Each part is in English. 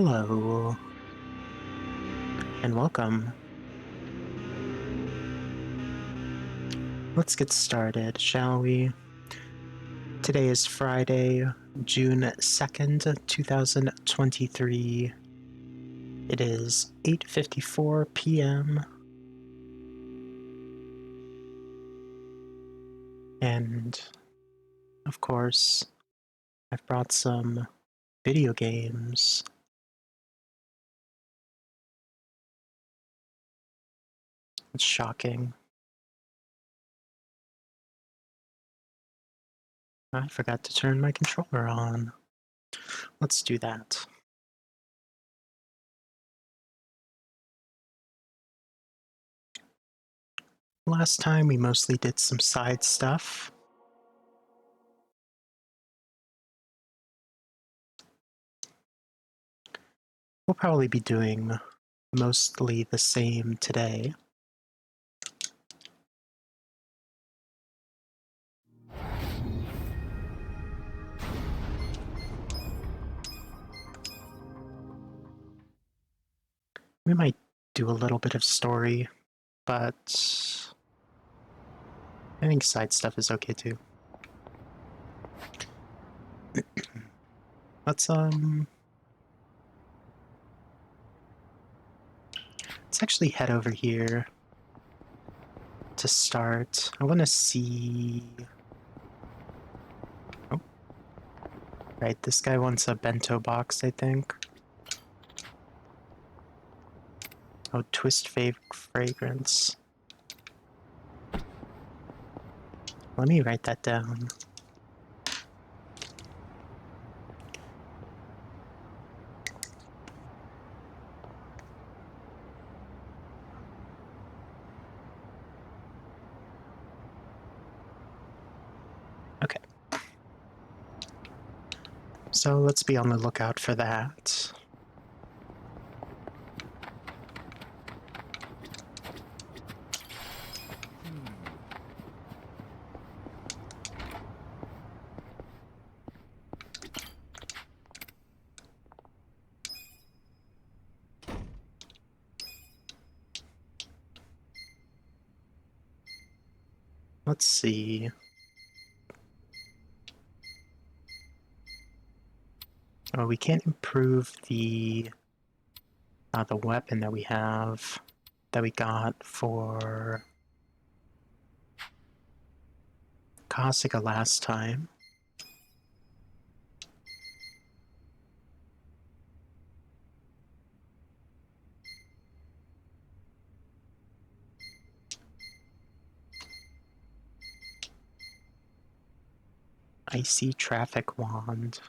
Hello, and welcome. Let's get started, shall we? Today is Friday, June 2nd, 2023. It is 8:54 p.m. And, of course, I've brought some video games. It's shocking. I forgot to turn my controller on. Let's do that. Last time we mostly did some side stuff. We'll probably be doing mostly the same today. We might do a little bit of story, but I think side stuff is okay too. Let's actually head over here to start. I want to see... Oh. Right, this guy wants a bento box, I think. Oh, twist fragrance. Let me write that down. Okay. So let's be on the lookout for that. Let's see. Oh, we can't improve the weapon that we have, that we got for Kasuga last time. Icy traffic wand.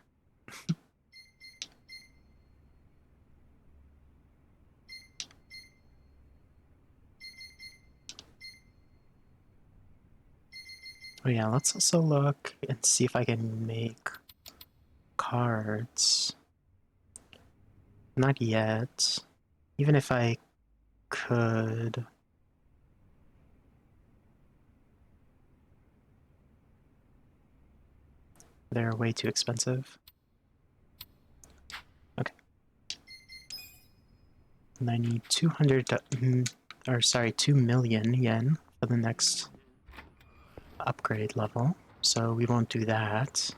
Oh yeah, let's also look and see if I can make cards. Not yet. Even if I could... They're way too expensive. Okay. And I need 2 million yen for the next upgrade level. So we won't do that.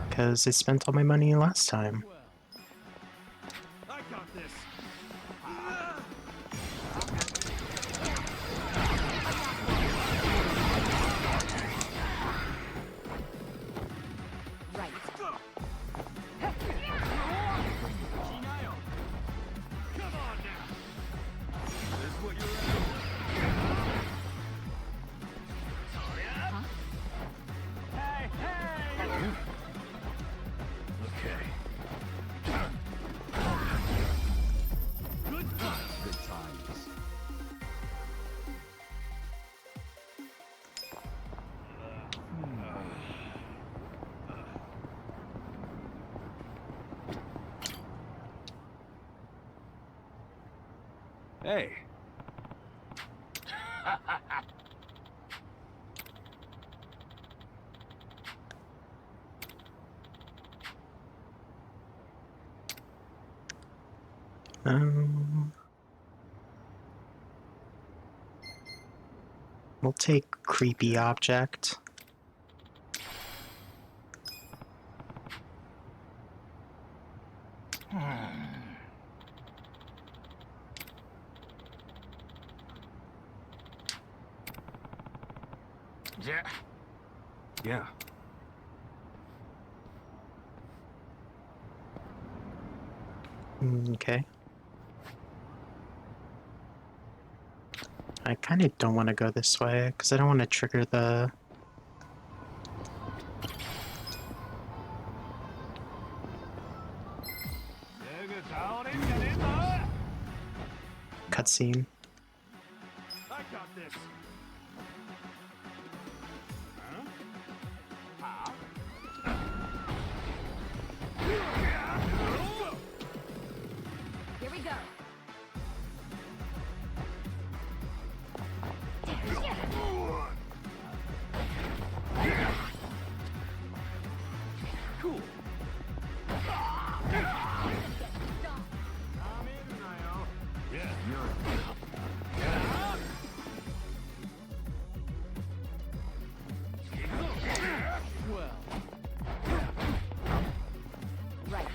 Because I spent all my money last time. Hey. Um, we'll take creepy object. Yeah. Okay. I kind of don't want to go this way, because I don't want to trigger the... cutscene. I got this. Here we go. Cool. Yeah, well. Right.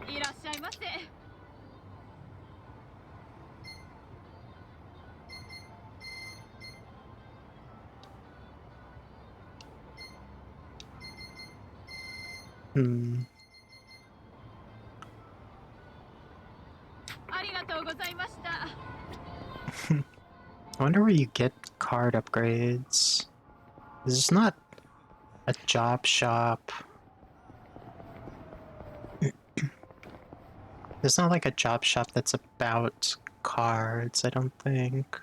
いらっしゃいませ。Hmm. ありがとうございました。 I wonder where you get card upgrades. This is not a job shop. It's not like a job shop that's about cards, I don't think.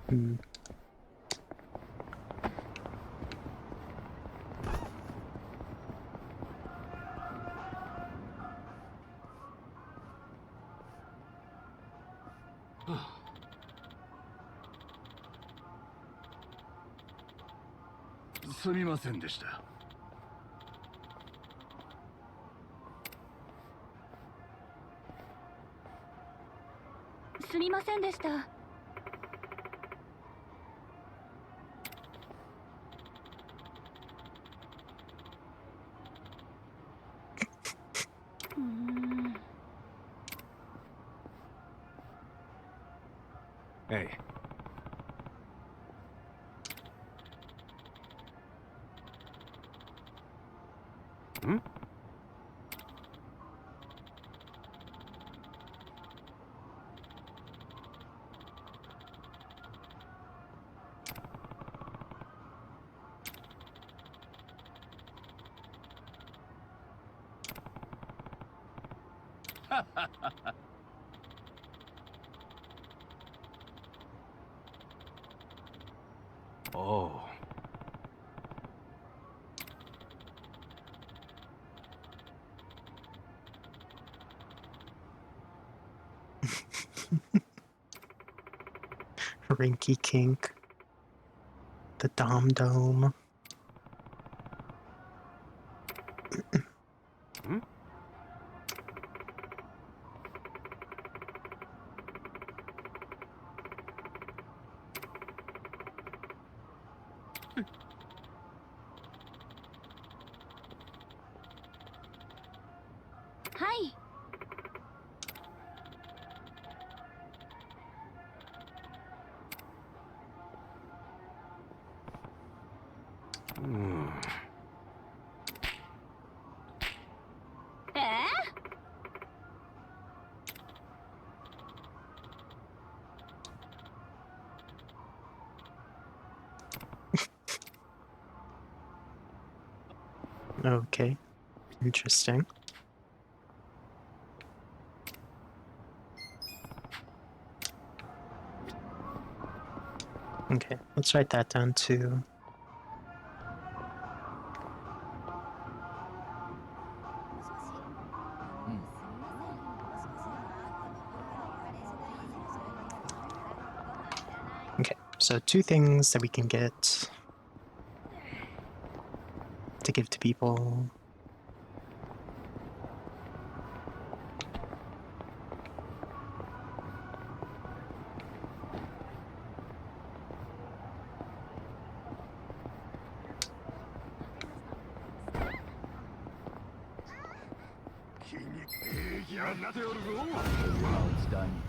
Hmm.すみませんでした。Hey. Hmm? Oh. Rinky Kink. The Dom Dome. Hmm? Hi. Hmm. Okay, interesting. Okay, let's write that down too. Okay, so 2 things that we can get to give to people. Now it's done.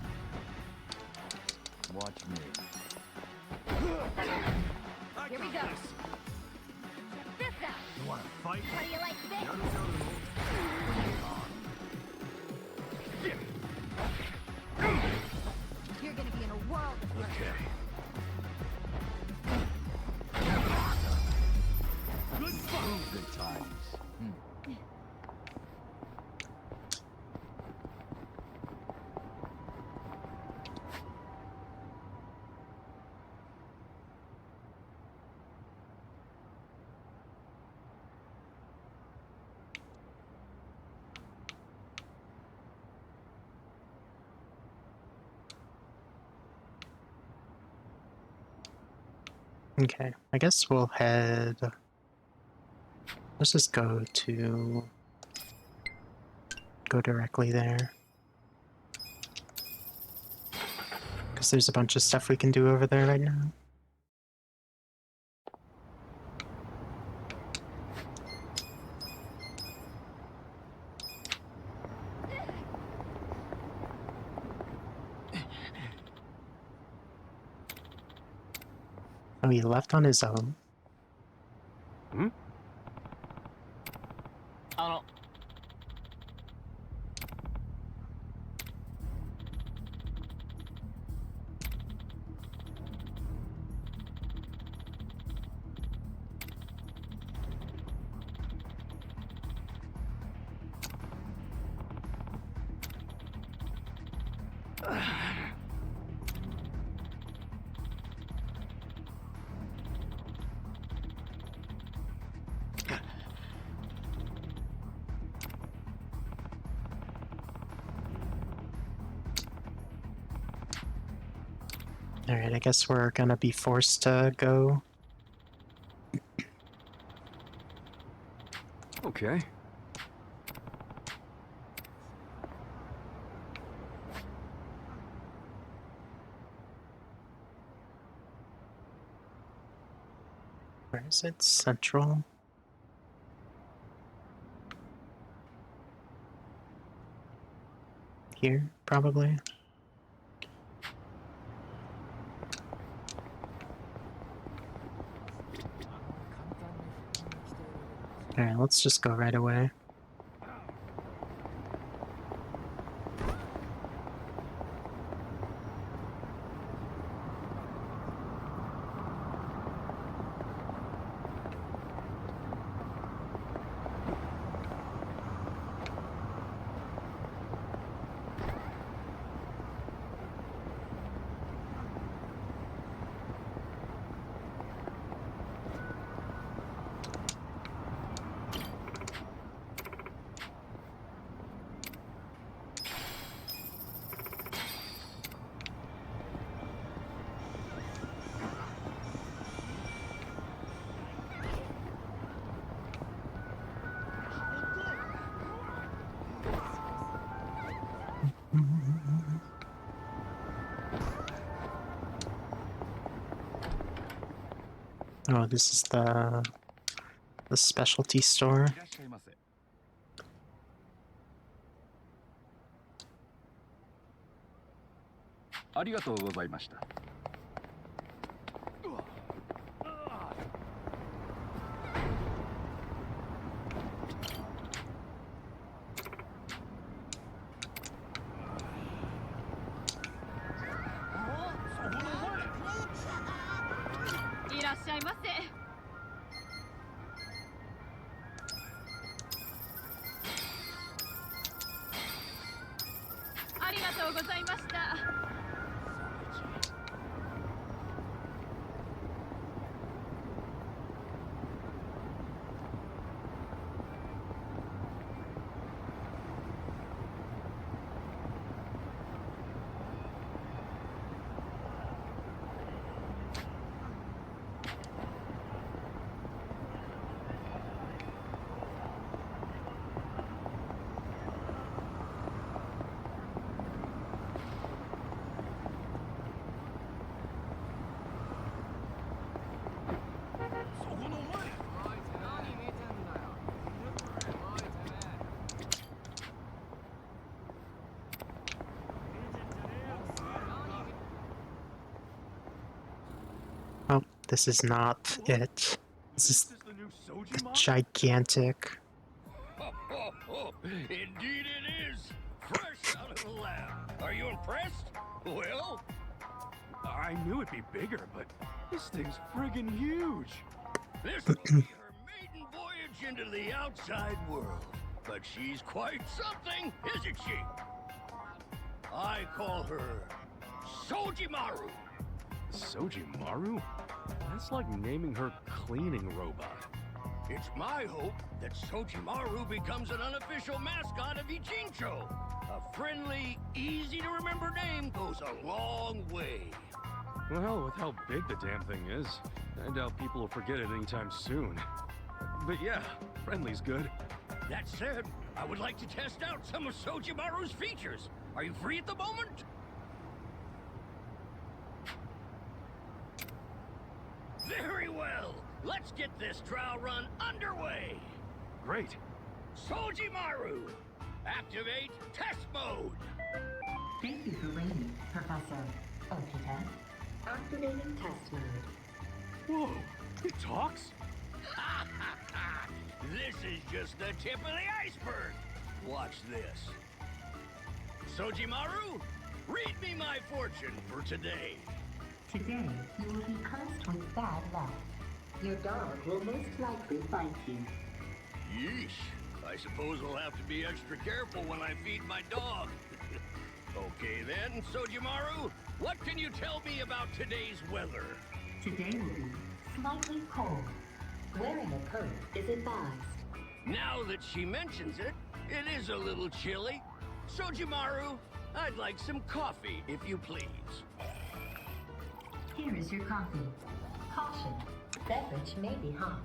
Watch me. Here we go. This out. You wanna fight? How do you like this? You're gonna be in a world of hurt. Okay. Good fun. Good times. Okay, I guess we'll head... Let's just go directly there. Because there's a bunch of stuff we can do over there right now. Oh, he left on his own. Hmm? Alright, I guess we're gonna be forced to go. Okay. Where is it? Central? Here, probably. Alright, let's just go right away. Oh, this is the specialty store. いらっしゃいませ。ありがとうございました。いらっしゃいませ。Oh, this is not it. This is the new the Sojimaru? gigantic. Indeed it is! Fresh out of the lab. Are you impressed? Well, I knew it'd be bigger, but this thing's friggin' huge. this will be her maiden voyage into the outside world. But she's quite something, isn't she? I call her Sojimaru. Sojimaru? That's like naming her cleaning robot. It's my hope that Sojimaru becomes an unofficial mascot of Ichincho. A friendly, easy-to-remember name goes a long way. Well, with how big the damn thing is, I doubt people will forget it anytime soon. But yeah, friendly's good. That said, I would like to test out some of Sojimaru's features. Are you free at the moment? Very well. Let's get this trial run underway. Great. Sojimaru, activate test mode. Thank you for waiting, Professor Okita. Activating test mode. Whoa, it talks? This is just the tip of the iceberg. Watch this. Sojimaru, read me my fortune for today. Today, you will be cursed with bad luck. Your dog will most likely bite you. Yeesh. I suppose I'll have to be extra careful when I feed my dog. Okay then, Sojimaru, what can you tell me about today's weather? Today will be slightly cold. Wearing a coat is advised. Now that she mentions it, it is a little chilly. Sojimaru, I'd like some coffee, if you please. Here is your coffee. Caution, beverage may be hot.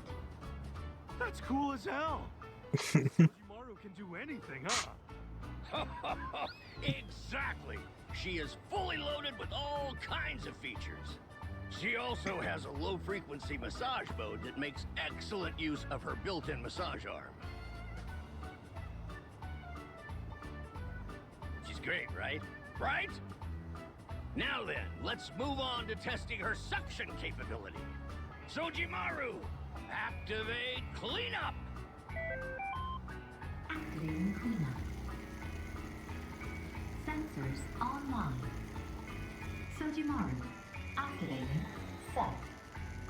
That's cool as hell. Sojimaru can do anything, huh? Exactly. She is fully loaded with all kinds of features. She also has a low-frequency massage mode that makes excellent use of her built-in massage arm. She's great, right? Right? Now then, let's move on to testing her suction capability. Sojimaru, activate cleanup! Activating cleanup. Sensors online. Sojimaru, activating set.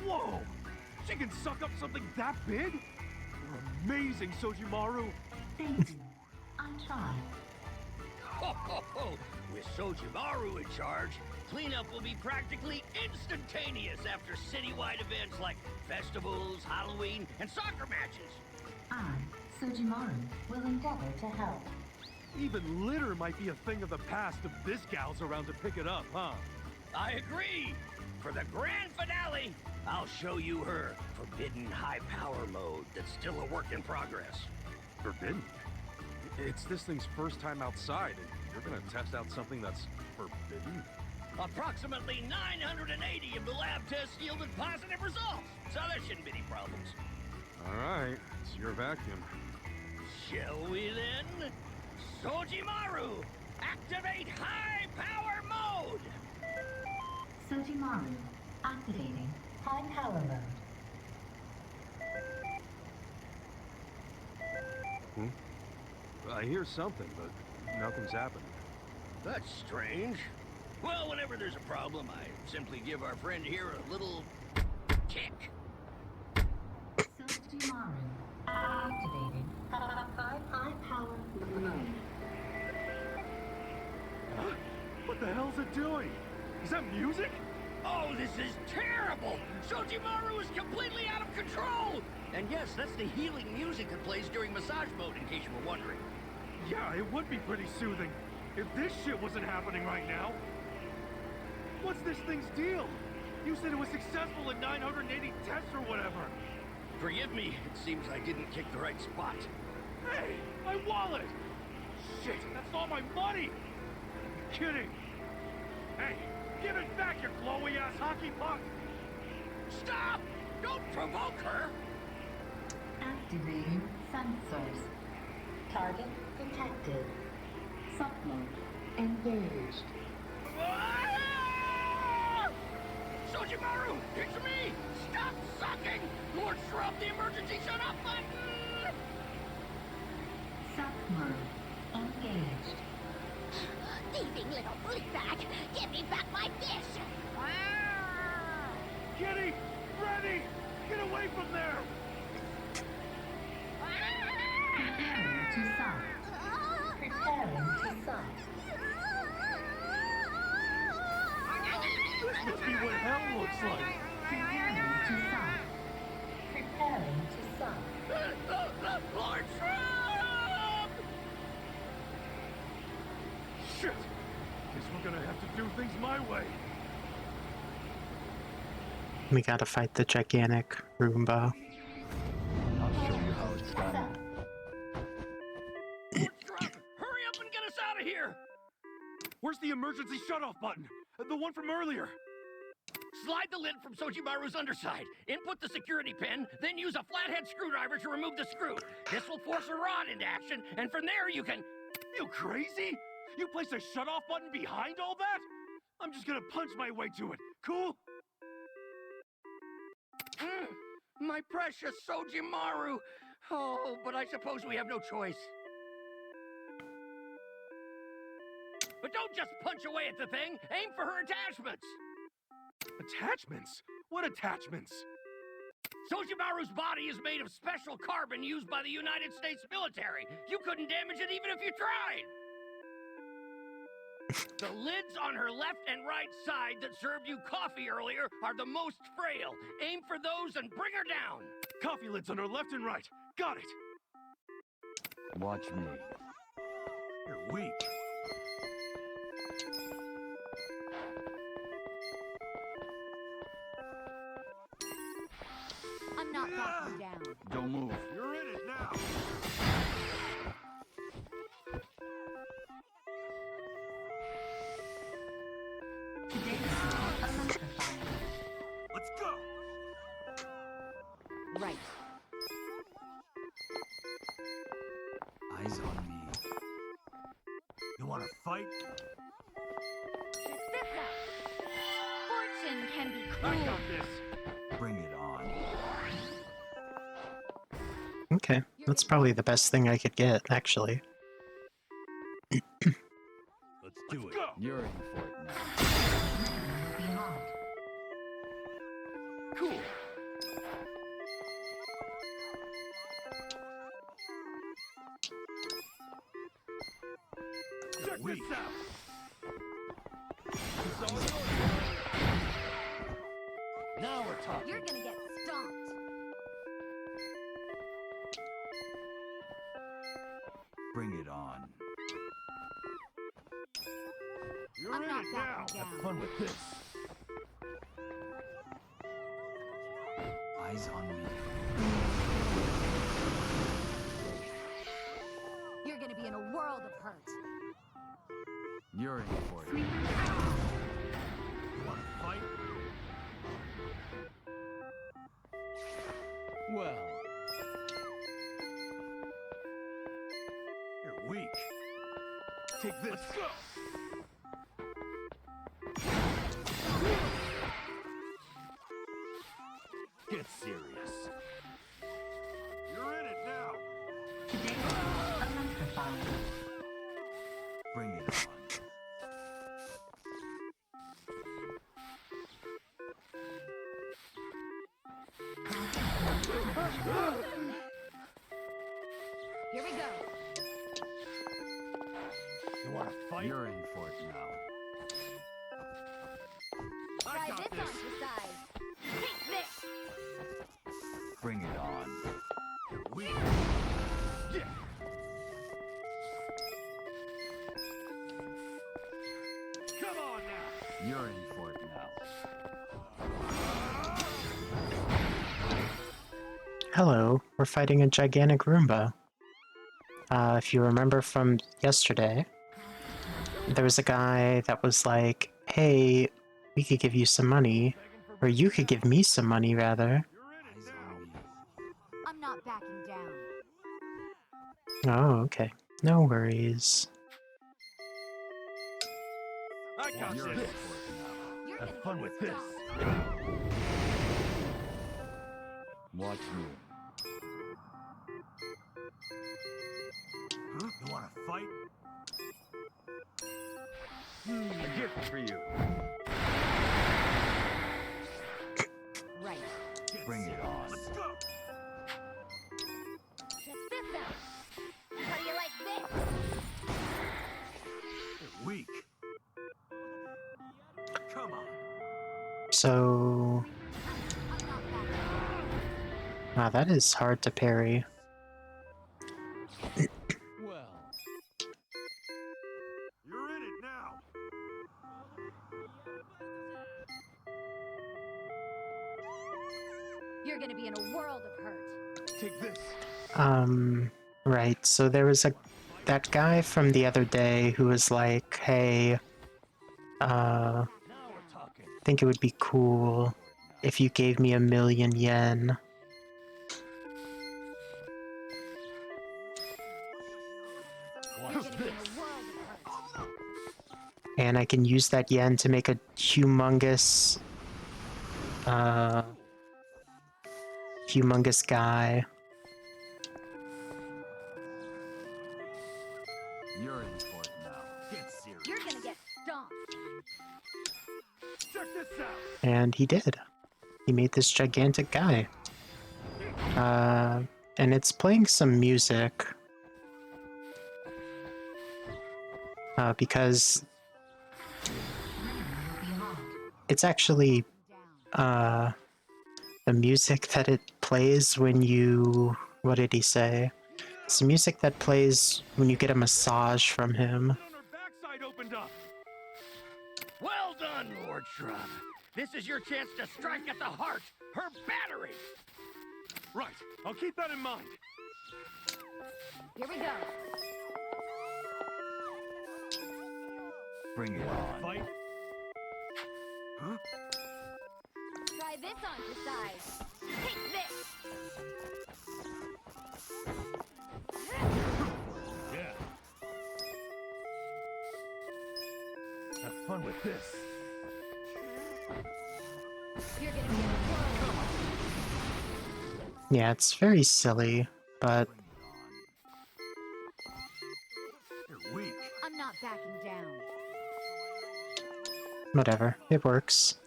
Whoa! She can suck up something that big? You're amazing, Sojimaru. Thank you. I tried. Ho, ho, ho. With Sojimaru in charge, cleanup will be practically instantaneous after citywide events like festivals, Halloween, and soccer matches. I, Sojimaru, will endeavor to help. Even litter might be a thing of the past if this gal's around to pick it up, huh? I agree. For the grand finale, I'll show you her forbidden high-power mode that's still a work in progress. Forbidden? It's this thing's first time outside, and you're gonna test out something that's forbidden? Approximately 980 of the lab tests yielded positive results, so there shouldn't be any problems. Alright, it's your vacuum. Shall we then? Sojimaru, activate high-power mode! Sojimaru, activating high power mode. I hear something, but nothing's happening. That's strange. Well, whenever there's a problem, I simply give our friend here a little kick. Sojimaru, activating high power mode. Huh? What the hell's it doing? Is that music? Oh, this is terrible! Sojimaru is completely out of control! And yes, that's the healing music that plays during massage mode, in case you were wondering. Yeah, it would be pretty soothing if this shit wasn't happening right now. What's this thing's deal? You said it was successful in 980 tests or whatever. Forgive me, it seems I didn't kick the right spot. Hey, my wallet! Shit, that's all my money! You're kidding. Hey, give it back, you glowy-ass hockey puck! Stop! Don't provoke her! Activating sensors. Target detected. Suck mode engaged. Ah! Sojimaru! Sojimaru, it's me! Stop sucking! Lord Shrub, the emergency shut-off button! Suck mode engaged. Thieving little fleabag! Give me back my dish! Kitty! Ready! Get away from there! Preparing to suck. Preparing to suck. This must be what hell looks like! Preparing to suck. Preparing to suck. Lord Shrub! Shit! Guess we're gonna have to do things my way. We gotta fight the gigantic Roomba. I'll show you how it's done. Lord Shrub, hurry up and get us out of here! Where's the emergency shut-off button? The one from earlier. Slide the lid from Sojimaru's underside. Input the security pin, then use a flathead screwdriver to remove the screw. This will force a rod into action, and from there you can... You crazy? You placed a shut-off button behind all that? I'm just gonna punch my way to it. Cool? My precious Sojimaru! Oh, but I suppose we have no choice. But don't just punch away at the thing. Aim for her attachments. Attachments? What attachments? Sojimaru's body is made of special carbon used by the United States military. You couldn't damage it even if you tried. The lids on her left and right side that served you coffee earlier are the most frail. Aim for those and bring her down. Coffee lids on her left and right. Got it. Watch me. You're weak. I'm not backing down. Don't move. You're in it now. Electrifying. Let's go. Right. Eyes on me. You wanna fight? Check this out. Fortune can be I cruel. got this. Bring it on. Okay, that's probably the best thing I could get, actually. Let's do it. Go. You're in for it now. Will be hot. Cool. Check this out. Now we're talking. You're gonna get stomped. Bring it on. You're I'm in not it now. backing down. Fun with this. Eyes on me. You're gonna be in a world of hurt. You're in for it. You wanna fight? Well, You're weak. Take this. Let's go. Get serious. You're in it now. Today, electrifying. bring it on. Here we go. You wanna fight? You're in for it now. I Try got this this. on for size. Take this. Bring it on. You're weak. Yeah. Come on now. You're in for it now. Hello, we're fighting a gigantic Roomba. If you remember from yesterday, there was a guy that was like, hey, we could give you some money, or you could give me some money, rather. You're in it Eyes now. on me. I'm not backing down. Oh, okay. No worries. I got You're in this. for it now. You're gonna Have fun get with this. stomped. Watch me. Huh? You wanna fight? A gift for you. Right. Bring it on. Let's go! Check this out. How do you like this? You're weak. Come on. So... I'm not backing. Wow, that is hard to parry. Well, You're in it now. You're gonna be in a world of hurt. Take this. Right, so there was that guy from the other day who was like, hey, Now we're talking. I think it would be cool if you gave me 1,000,000 yen. You're gonna be in a world of hurt. And I can use that yen to make a humongous guy. you're in for it now. Get serious. You're gonna get stomped. Check this out. And he did. He made this gigantic guy. And it's playing some music. Because it's actually Down. the music that it plays when you... What did he say? It's the music that plays when you get a massage from him. On her backside opened up. Well done, Lord Shrub. This is your chance to strike at the heart, her battery. Right. I'll keep that in mind. Here we go. Bring it on. Fight. Huh? Try this on your side. Take this. Yeah. Have fun with this. You're gonna be in a world of hurt. Yeah, it's very silly, but Bring it on. You're weak. I'm not backing down. whatever. It works.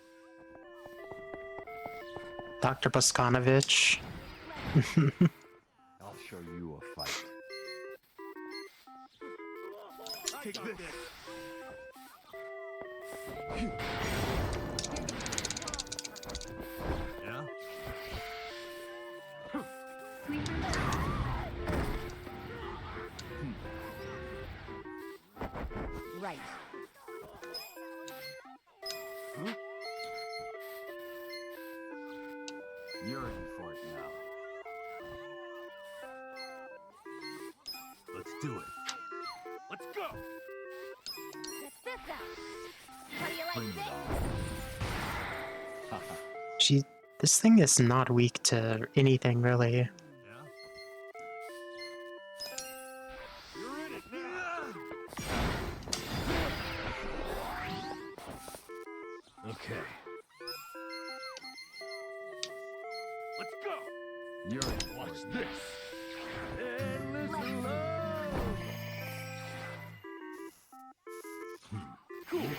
Dr. Boskanovich. I'll show you a fight. Take this. Yeah? Right. Huh? You're in for it now. Let's do it. Let's go! Check this out. How do you Bring like it this? on. This thing is not weak to anything, really. Yeah? You're in it now! Okay. Let's go! You're in for Watch it. this! Endless love! Cool!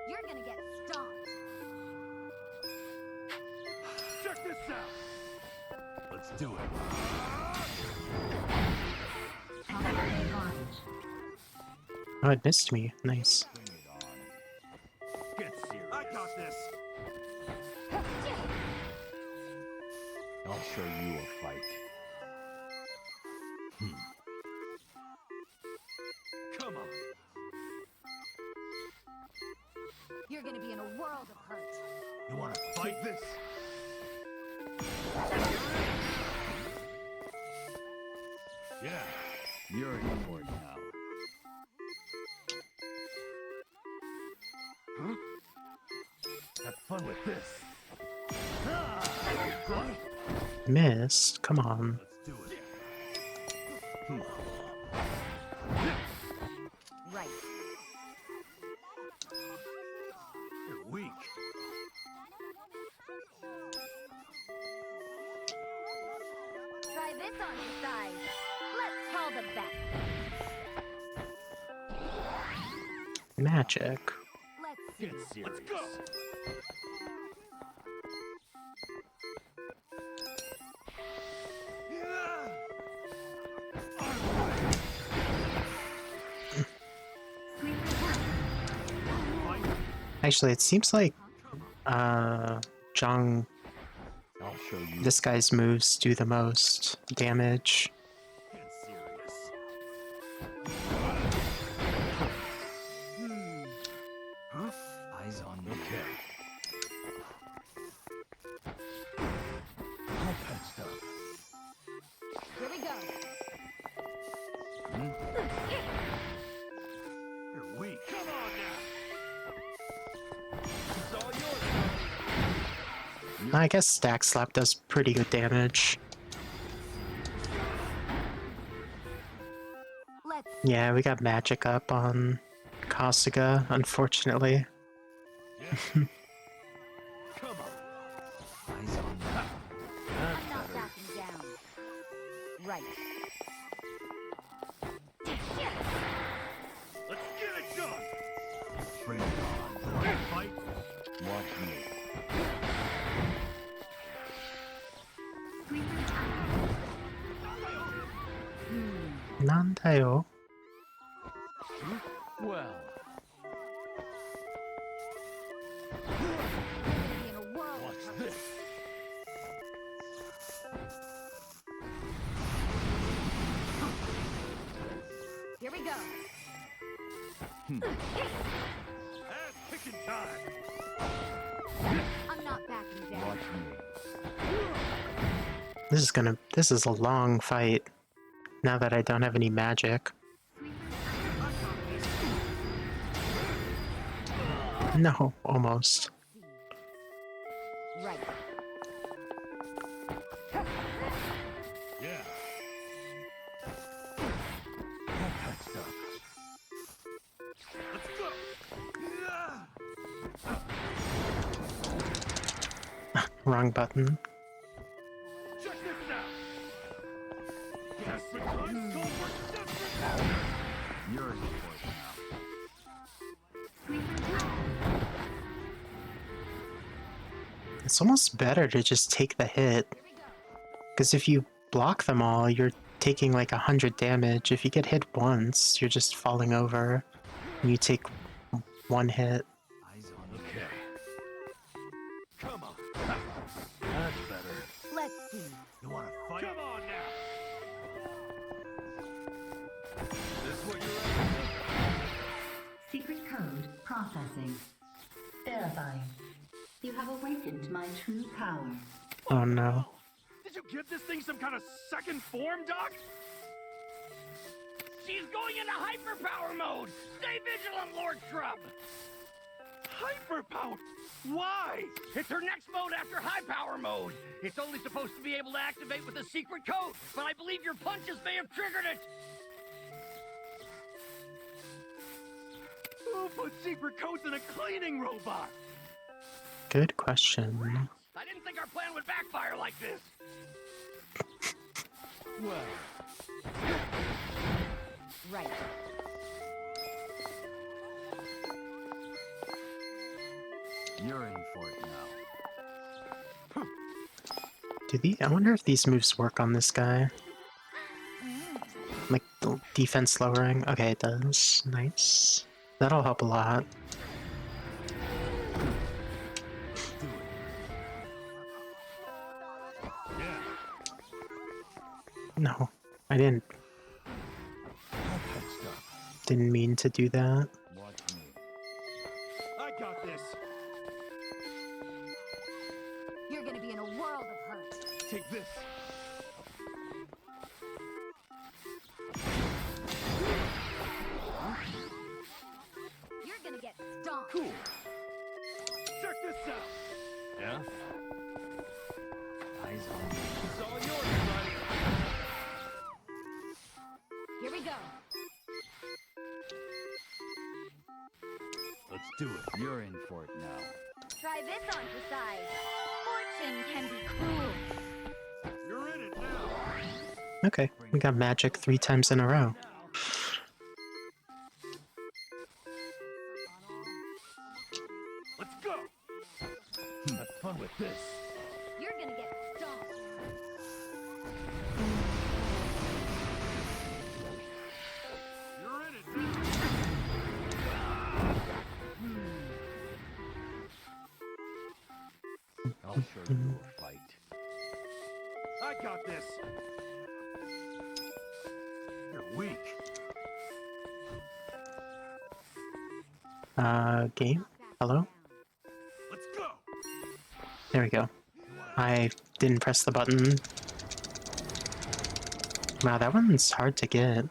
You're gonna get stomped. Check this out! Let's do it. Oh, it missed me. Nice. Bring it on. Get serious. I got this. I'll show you a fight. Come on. You're gonna be in a world of hurt. You wanna fight this? Yeah. You're in for it now. Huh? Have fun with this. What? Missed? Come on. Let's do it. this on your side. Let's call the bet. Magic. Let's see. Get serious. Let's go! Actually, it seems like Zhang, I'll show you. this guy's moves do the most damage. Get serious. Huh? Eyes on me. Okay. All patched up. Here we go. You're weak. Come on now! It's all yours, buddy. I guess Stack Slap does pretty good damage. Let's Yeah, we got magic up on Kasuga, unfortunately. Come on. Eyes on me. I'm not backing down. Right. Let's get it done! Bring it on. Fight! Watch me. Nandayo. Well, In a world. Watch this! Here we go. Ass kicking time! I'm not backing down. watch me. This is a long fight. Now that I don't have any magic. No, almost. Right. Yeah. All patched up. Let's go! Wrong button. Check this out! Desperate times call for desperate measures! You're in for it now. It's almost better to just take the hit. Because if you block them all, you're taking like 100 damage. If you get hit once, you're just falling over. And you take one hit. Eyes on me. Okay. Come on! That's better. Let's see. You wanna fight? Come on now! This what you're after? Secret code processing. Verifying. You have awakened my true power. Oh no. Did you give this thing some kind of second form, Doc? She's going into hyperpower mode! Stay vigilant, Lord Shrub! Hyperpower! Why? It's her next mode after high power mode. It's only supposed to be able to activate with a secret code, but I believe your punches may have triggered it. Who put secret codes in a cleaning robot? Good question. I didn't think our plan would backfire like this. Well, Right. you're in for it now. I wonder if these moves work on this guy. Like the defense lowering. Okay, it does. Nice. That'll help a lot. Do it. Yeah. No, I didn't All patched up. didn't mean to do that. Watch me. I got this. You're gonna be in a world of hurt. Take this. You're gonna get stomped. Cool. Check this out. Yeah? Eyes on me. It's all yours, buddy. Here we go. Let's do it. You're in for it now. Try this on for size. Fortune can be cruel. You're in it now. Okay, we got magic 3 times in a row. Let's go. Have fun with this. You're gonna get stomped. You're in it now. I'll show you a fight. I got this. You're weak. Game? Hello? Let's go. There we go. I didn't press the button. Wow, that one's hard to get.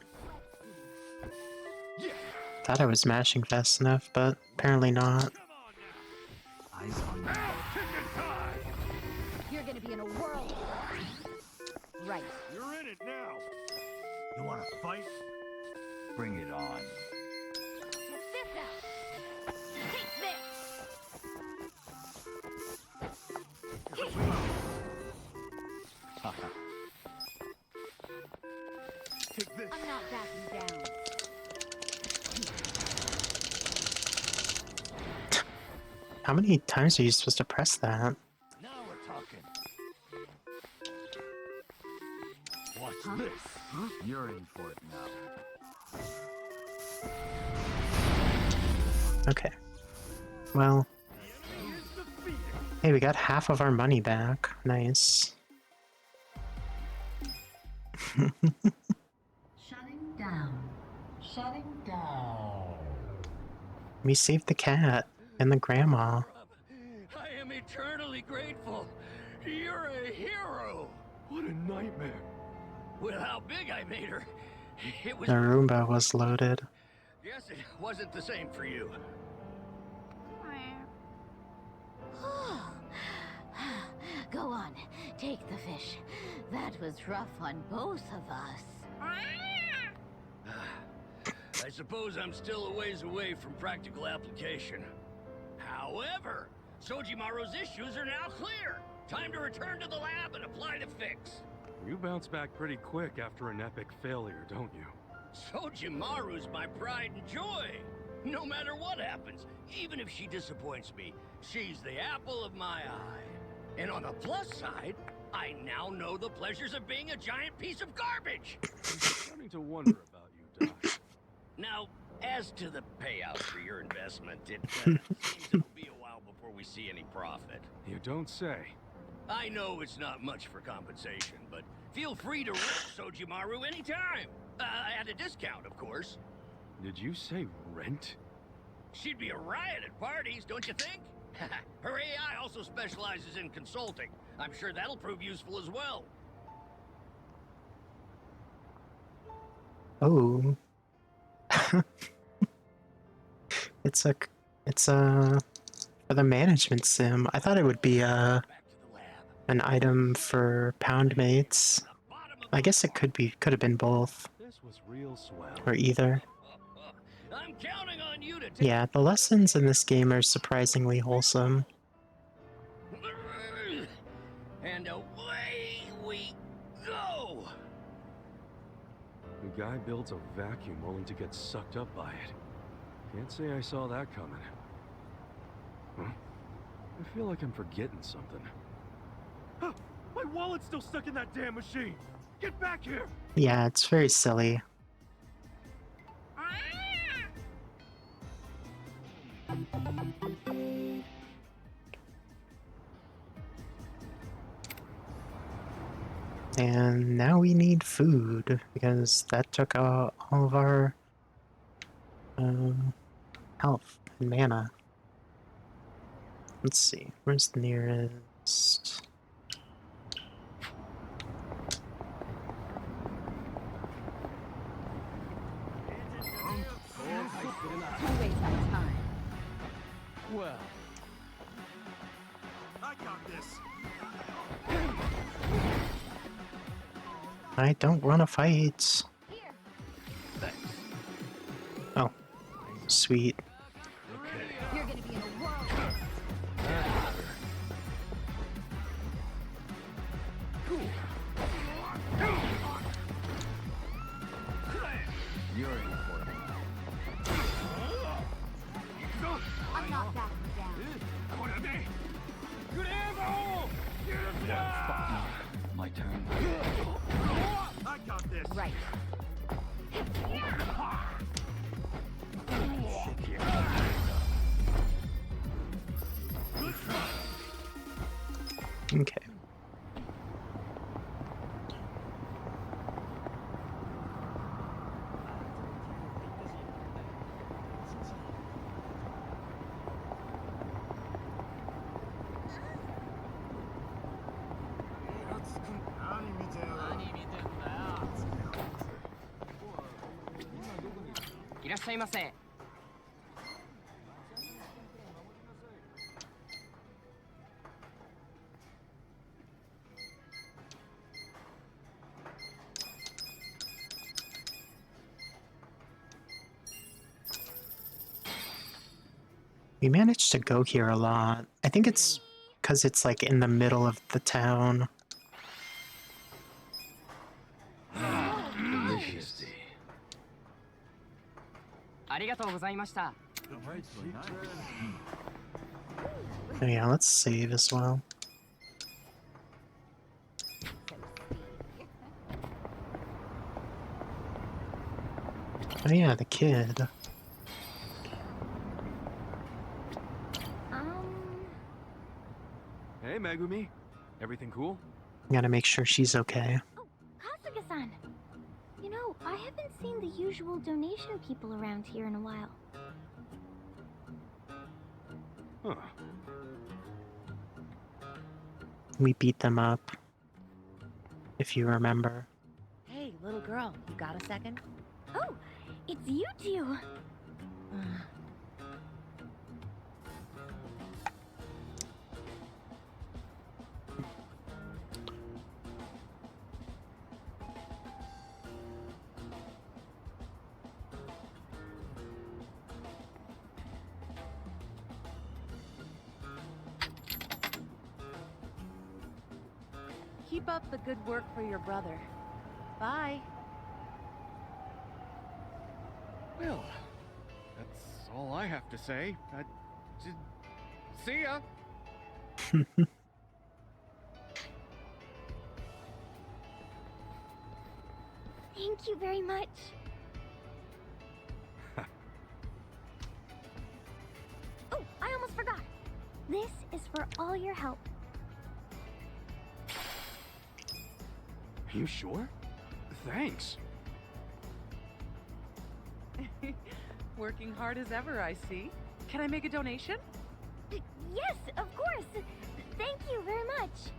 Thought I was mashing fast enough, but apparently not. Come on now. Eyes on you. Chicken time. You're gonna be in a whirl. Right. You're in it now. You want to fight? Bring it on. Check this out. Take this. Take this. I'm not backing down. How many times are you supposed to press that? Now we're talking. Watch this. You're in for it now. Okay. Well, hey, we got half of our money back. Nice. Shutting down. Shutting down. We saved the cat and the grandma. I am eternally grateful. You're a hero. What a nightmare. With how big I made her, it was. The Roomba was loaded. Guess it wasn't the same for you. Go on, take the fish. That was rough on both of us. I suppose I'm still a ways away from practical application. However, Sojimaru's issues are now clear. Time to return to the lab and apply the fix. You bounce back pretty quick after an epic failure, don't you? Sojimaru's my pride and joy. No matter what happens, even if she disappoints me, she's the apple of my eye. And on the plus side, I now know the pleasures of being a giant piece of garbage. I'm starting to wonder about you, Doc. Now, as to the payout for your investment, it seems it'll be a while before we see any profit. You don't say. I know it's not much for compensation, but feel free to rent Sojimaru anytime. At a discount, of course. Did you say rent? She'd be a riot at parties, don't you think? Her AI also specializes in consulting. I'm sure that'll prove useful as well. Oh. it's a for the management sim. I thought it would be Back to the lab. an item for pound mates. The bottom of I guess it could have been both This was real swell. or either. I'm counting on you to take. Yeah, the lessons in this game are surprisingly wholesome. And away we go. The guy builds a vacuum only to get sucked up by it. Can't say I saw that coming. Huh? I feel like I'm forgetting something. Huh, my wallet's still stuck in that damn machine! Get back here! Yeah, it's very silly. And now we need food, because that took all of our health and mana. Let's see, where's the nearest? Don't waste my time. Well, I got this! I don't want to fight. Here. Oh, sweet. You're gonna be in a whirl. in for it now. I'm not backing down. Fuck you. My turn. I got this. Right. Okay. We managed to go here a lot. I think it's because it's like in the middle of the town. Delicious. Oh yeah, let's save as well. Oh yeah, the kid. Hey, Megumi. Everything cool? Gotta make sure she's okay. Oh, Kasuga-san. You know, I haven't seen the usual donation people around here in a while. Huh. We beat them up. If you remember. Hey, little girl, you got a second? Oh, it's you two. Keep up the good work for your brother. Bye. Well, that's all I have to say. See ya. Thank you very much. Oh, I almost forgot. This is for all your help. You sure? Thanks. Working hard as ever, I see. Can I make a donation? Yes, of course. Thank you very much.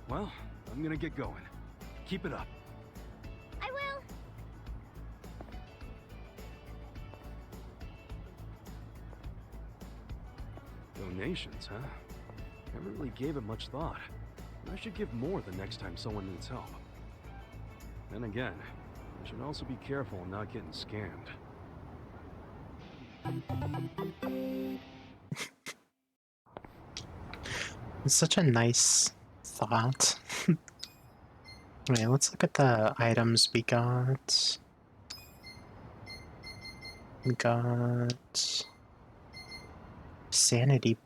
Well, I'm gonna get going. Keep it up. I will. Donations, huh? Never really gave it much thought. I should give more the next time someone needs help. Then again, I should also be careful not getting scammed. It's such a nice thought. Wait, let's look at the items we got. We got sanity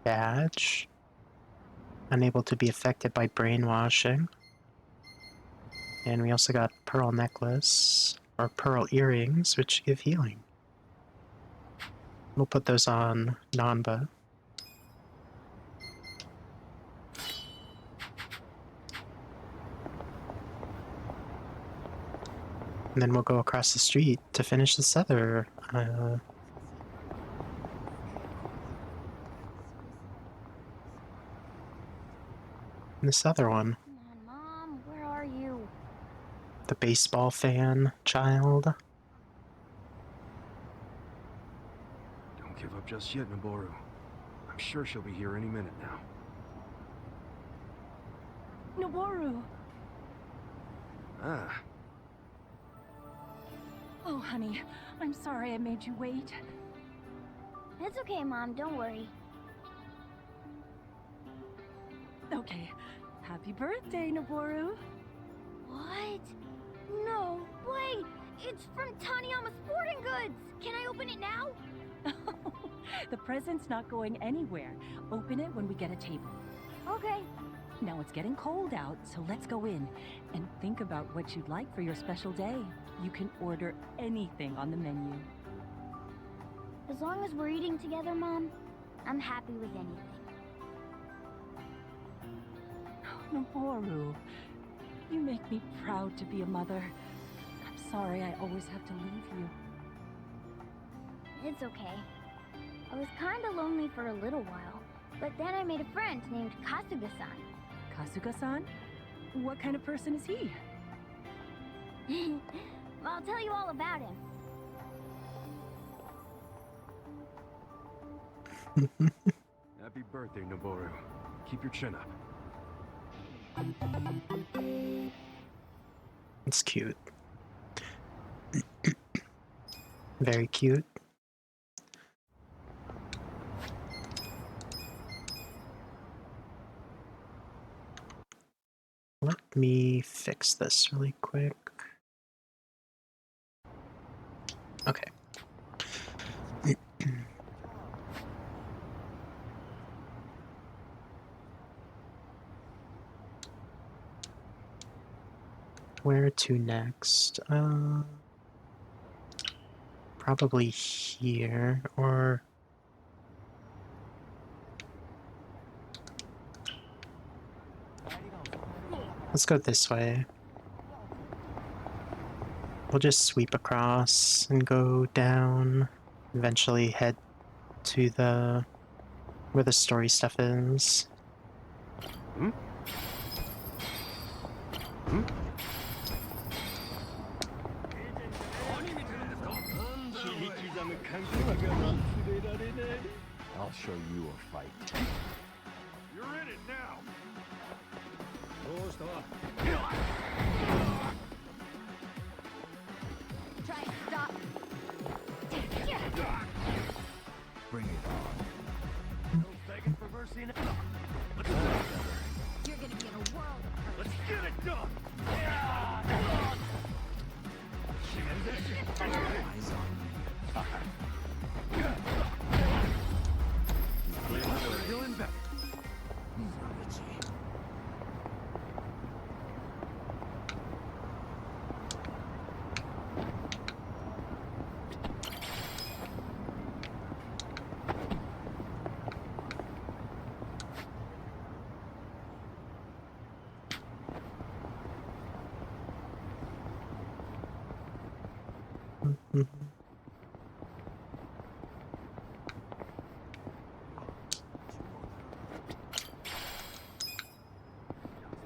badge. Unable to be affected by brainwashing. And we also got pearl necklace, or pearl earrings, which give healing. We'll put those on Nanba. And then we'll go across the street to finish this other, one. Come on, Mom. Where are you? The baseball fan child. Don't give up just yet, Noboru. I'm sure she'll be here any minute now. Noboru! Ah, Oh, honey, I'm sorry I made you wait. It's okay, Mom. Don't worry. Okay, happy birthday, Noboru. What? No way! It's from Taniyama Sporting Goods! Can I open it now? The present's not going anywhere. Open it when we get a table. Okay. Now it's getting cold out, so let's go in and think about what you'd like for your special day. You can order anything on the menu. As long as we're eating together, Mom, I'm happy with anything. Noboru, you make me proud to be a mother. I'm sorry I always have to leave you. It's okay. I was kinda lonely for a little while, but then I made a friend named Kasuga-san. Kasuga-san? What kind of person is he? I'll tell you all about him. Happy birthday, Noboru. Keep your chin up. It's cute. Very cute. Let me fix this really quick. Okay. Where to next? Probably here, or... Let's go this way. We'll just sweep across and go down. Eventually head to the... where the story stuff is. Hmm? Hmm? I'll show you a fight. You're in it now. Try and stop. Bring it on. No begging for mercy now. You're gonna be in a world of hurt. Let's get it done. Eyes on me. Feeling better.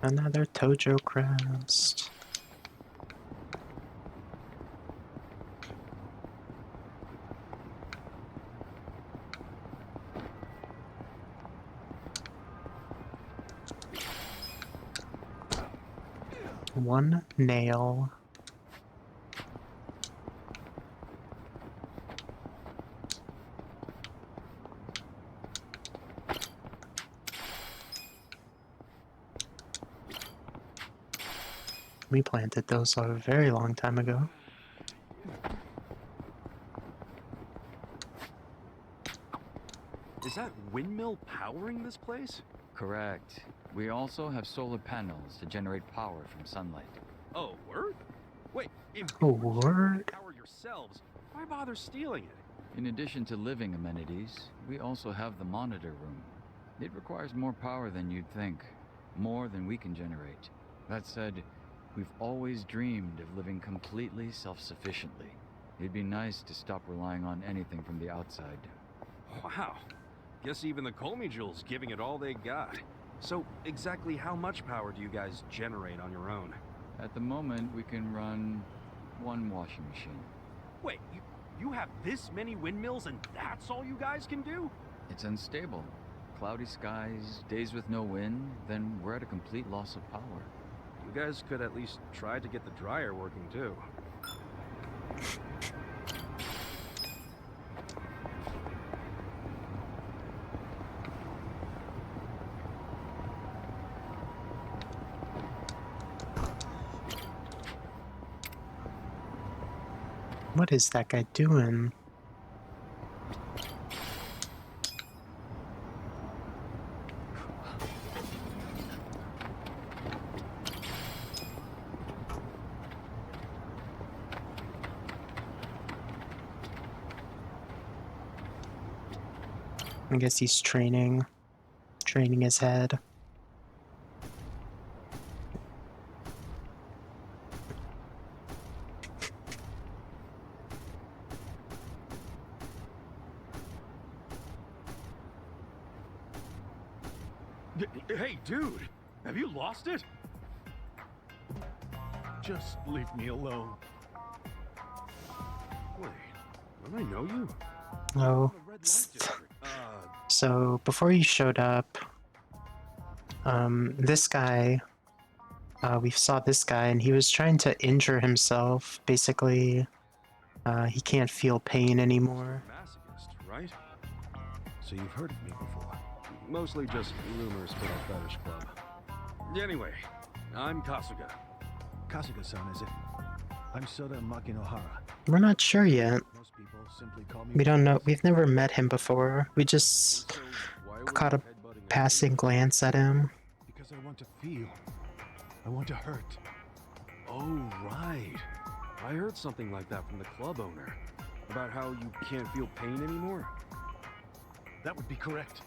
Another Tojo crest. One nail. We planted those a very long time ago. Is that windmill powering this place? Correct. We also have solar panels to generate power from sunlight. Oh, word? Wait, if Oh, you generate word? power yourselves, why bother stealing it? In addition to living amenities, we also have the monitor room. It requires more power than you'd think, more than we can generate. That said, we've always dreamed of living completely self-sufficiently. It'd be nice to stop relying on anything from the outside. Wow. Guess even the Colmijul's giving it all they got. So, exactly how much power do you guys generate on your own? At the moment, we can run one washing machine. Wait, you have this many windmills and that's all you guys can do? It's unstable. Cloudy skies, days with no wind, then we're at a complete loss of power. You guys could at least try to get the dryer working too. What is that guy doing? I guess he's training his head. Hey, dude! Have you lost it? Just leave me alone. Wait, don't I know you? Oh. The red light district. So before you showed up, this guy, we saw this guy and he was trying to injure himself. Basically, he can't feel pain anymore. Masochist, right? So you've heard of me before. Mostly just rumors for the fetish club. Anyway, I'm Kasuga. Kasuga-san, is it? I'm Soda Makinohara. We're not sure yet. Most people simply call me. We don't know. We've never met him before. We just So why were caught you a headbutting passing glance at him. Because I want to feel. I want to hurt. Oh, right. I heard something like that from the club owner. About how you can't feel pain anymore. That would be correct.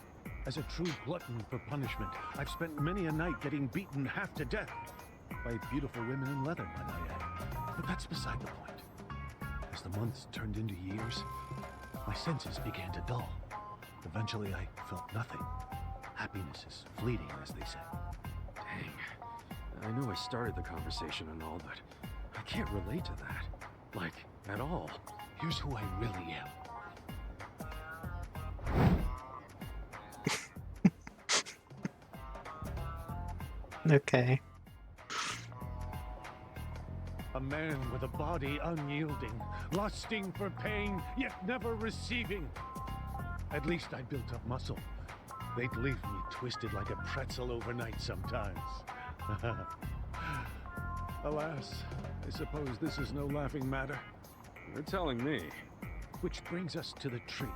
As a true glutton for punishment, I've spent many a night getting beaten half to death. By beautiful women in leather, might I add. But that's beside the point. As the months turned into years, my senses began to dull. Eventually, I felt nothing. Happiness is fleeting, as they say. Dang. I know I started the conversation and all, but I can't relate to that. Like, at all. Here's who I really am. Okay. A man with a body unyielding, lusting for pain, yet never receiving. At least I built up muscle. They'd leave me twisted like a pretzel overnight sometimes. Alas, I suppose this is no laughing matter. You're telling me. Which brings us to the tree.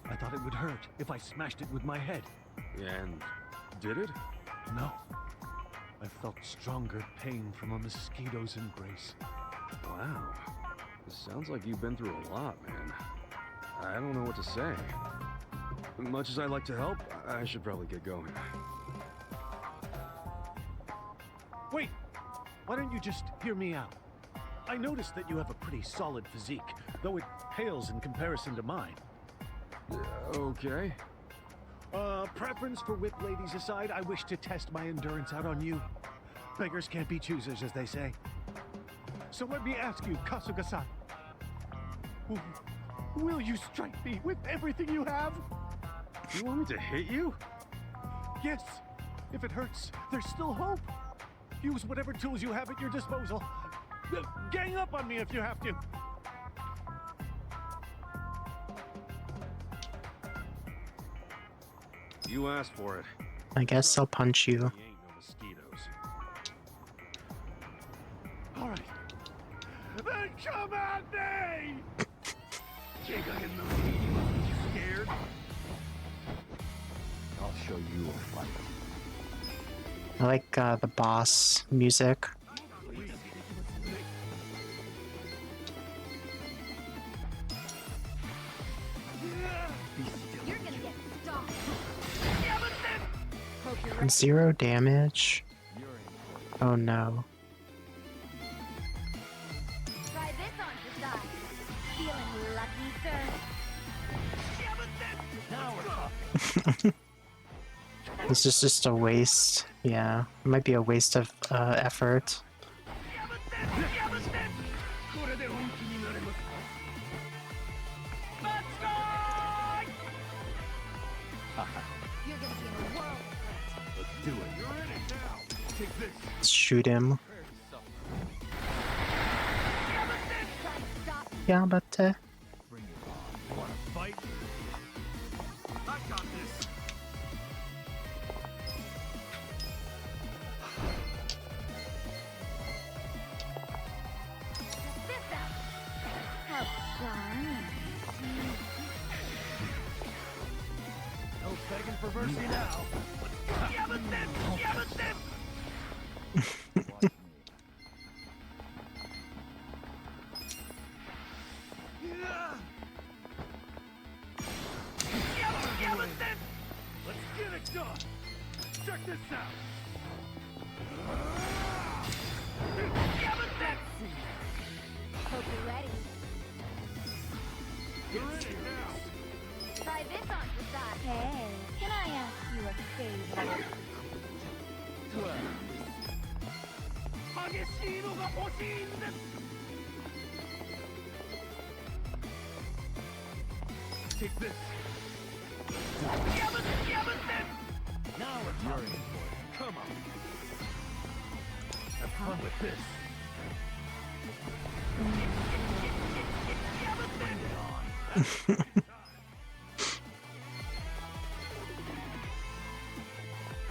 I thought it would hurt if I smashed it with my head. And did it? No. I felt stronger pain from a mosquito's embrace. Wow. This sounds like you've been through a lot, man. I don't know what to say. Much as I like to help, I should probably get going. Wait! Why don't you just hear me out? I noticed that you have a pretty solid physique, though it pales in comparison to mine. Okay. Preference for whip ladies aside, I wish to test my endurance out on you. Beggars can't be choosers, as they say. So let me ask you, Kasuga-san. Will you strike me with everything you have? You want me to hit you? Yes. If it hurts, there's still hope. Use whatever tools you have at your disposal. Gang up on me if you have to. You asked for it. I guess I'll punch you. He ain't no mosquitoes. All right. Then come at me! Think I can move you scared? I'll show you a fight. I like the boss music. You're gonna get stopped. 0 damage. Oh no. Try this on for size. Feeling lucky, sir? This is just a waste. Yeah, it might be a waste of effort. You're gonna be in a world of Let's do it. You're in it now. Take this. Let's shoot him. trying to stop. Yeah, but Bring it on. You wanna fight? I got this. This out. Darn. No begging for mercy now. Watch me. Let's get it done. Check this out. Hope you're ready. You're in it now. Try this on for size. Hey, can I ask you a favor? 激しいのが欲しいんです。Take this. Now we're talking. Come on. Have fun with this. Bring it on.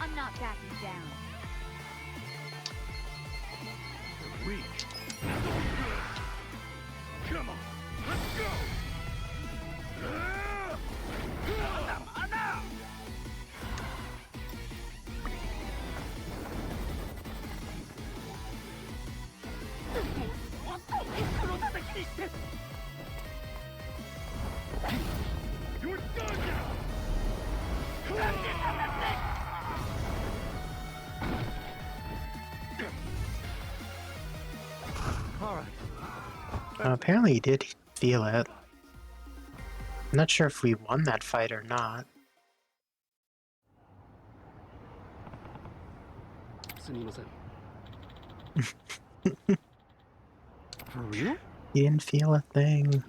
I'm not backing down. You're weak. Come on. Let's go. You're done now! Alright. Apparently he did feel it. I'm not sure if we won that fight or not. For real? He didn't feel a thing.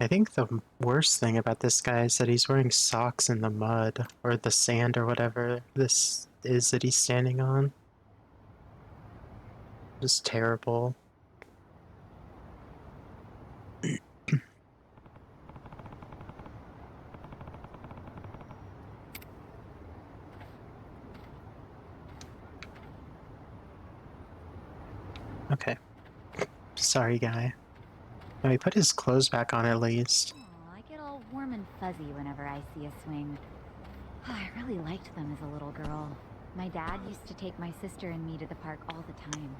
I think the worst thing about this guy is that he's wearing socks in the mud, or the sand, or whatever this is that he's standing on. Just terrible. Okay. Sorry, guy. No, he put his clothes back on at least. Oh, I get all warm and fuzzy whenever I see a swing. I really liked them as a little girl. My dad used to take my sister and me to the park all the time.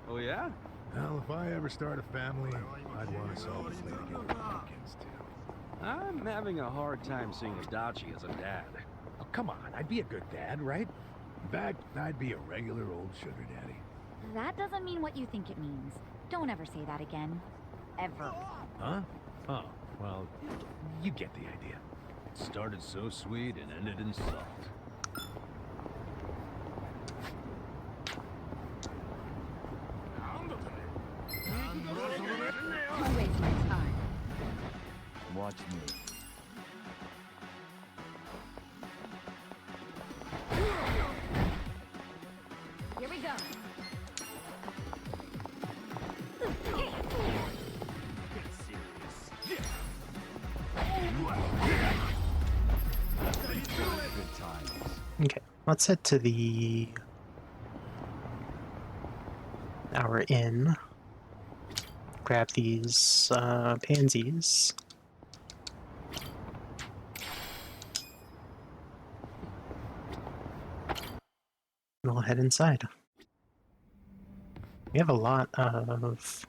Oh yeah? Well, if I ever start a family, I'd want us all to play together on weekends, too. I'm having a hard time seeing Adachi as a dad. Oh, come on, I'd be a good dad, right? In fact, I'd be a regular old sugar daddy. That doesn't mean what you think it means. Don't ever say that again. Ever. Huh? Oh, well, you get the idea. It started so sweet and ended in salt. Don't waste my time. Watch me. Here we go. Good times. Okay, let's head to our inn. Grab these pansies. And we'll head inside. We have a lot of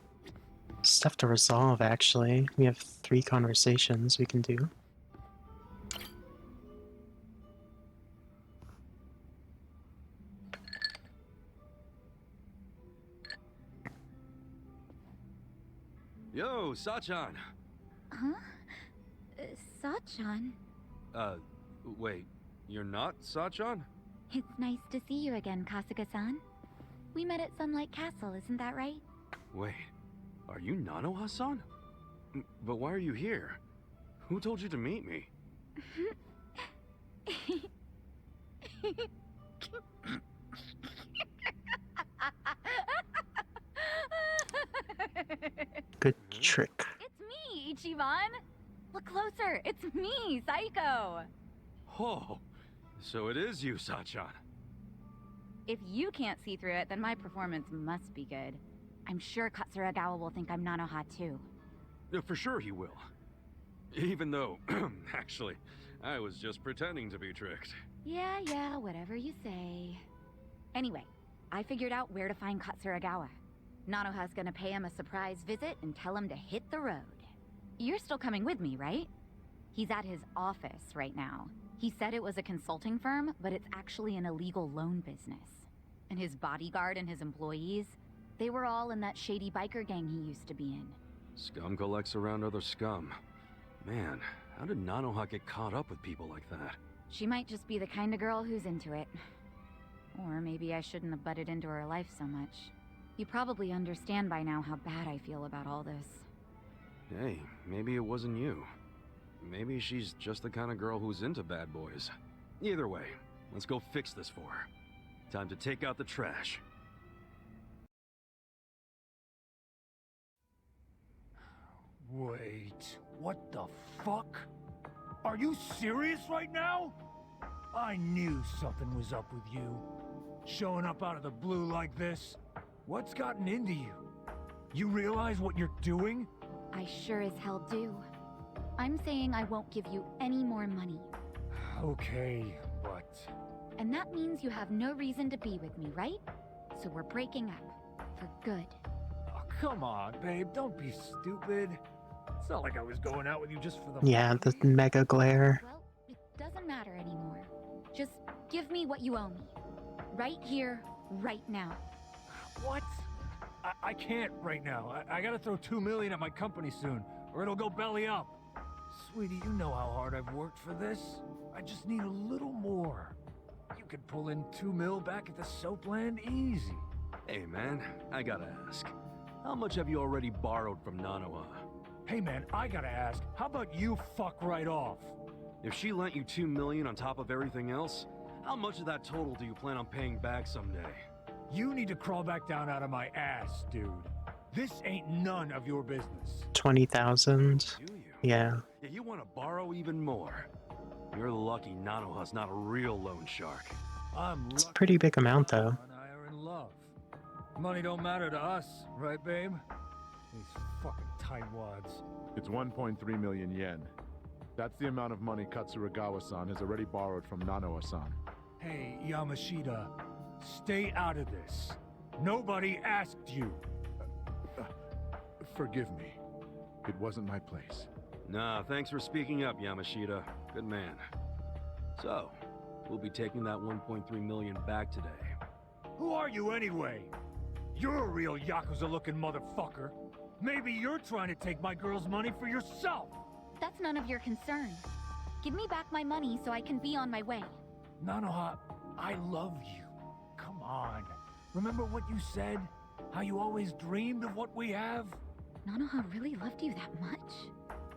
stuff to resolve, actually. We have 3 conversations we can do. Yo, Sachan! Huh? Sachan? Wait, you're not Sachan? It's nice to see you again, Kasuga-san. We met at Sunlight Castle, isn't that right? Wait, are you Nanoha-san? But why are you here? Who told you to meet me? Good trick. It's me, Ichiban! Look Look closer! It's me, Psycho! Oh, so it is you, Sachan. If you can't see through it, then my performance must be good. I'm sure Katsuragawa will think I'm Nanoha too. For sure he will. Even though, actually, I was just pretending to be tricked. Yeah, whatever you say. Anyway, I figured out where to find Katsuragawa. Nanoha's gonna pay him a surprise visit and tell him to hit the road. You're still coming with me, right? He's at his office right now. He said it was a consulting firm, but it's actually an illegal loan business. And his bodyguard and his employees, they were all in that shady biker gang he used to be in. Scum collects around other scum. Man, how did Nanoha get caught up with people like that? She might just be the kind of girl who's into it. Or maybe I shouldn't have butted into her life so much. You probably understand by now how bad I feel about all this. Hey, maybe it wasn't you. Maybe she's just the kind of girl who's into bad boys. Either way, let's go fix this for her. Time to take out the trash. Wait, what the fuck? Are you serious right now? I knew something was up with you. Showing up out of the blue like this. What's gotten into you? You realize what you're doing? I sure as hell do. I'm saying I won't give you any more money. Okay, but... And that means you have no reason to be with me, right? So we're breaking up. For good. Oh, come on, babe, don't be stupid. It's not like I was going out with you just for the Yeah, money. the mega glare. Well, it doesn't matter anymore. Just give me what you owe me. Right here, right now. What? I can't right now. I gotta throw $2 million at my company soon, or it'll go belly up. Sweetie, you know how hard I've worked for this. I just need a little more. You could pull in $2 million back at the Soapland easy. Hey man, I gotta ask. How much have you already borrowed from Nanoha? Hey man, I gotta ask, how about you fuck right off? If she lent you $2 million on top of everything else, how much of that total do you plan on paying back someday? You need to crawl back down out of my ass, dude. This ain't none of your business. 20,000. Do you? Yeah. Yeah, you want to borrow even more. You're lucky Nanoha's not a real loan shark. I'm It's a lucky pretty big amount, though. Nanoha and I are in love. Money don't matter to us, right, babe? These fucking tightwads. It's 1.3 million yen. That's the amount of money Katsuragawa-san has already borrowed from Nanoha-san. Hey, Yamashita, stay out of this. Nobody asked you. Forgive me. It wasn't my place. Nah, thanks for speaking up, Yamashita. Good man. So, we'll be taking that 1.3 million back today. Who are you anyway? You're a real Yakuza-looking motherfucker. Maybe you're trying to take my girl's money for yourself. That's none of your concern. Give me back my money so I can be on my way. Nanoha, I love you. Come on. Remember what you said? How you always dreamed of what we have? Nanoha really loved you that much?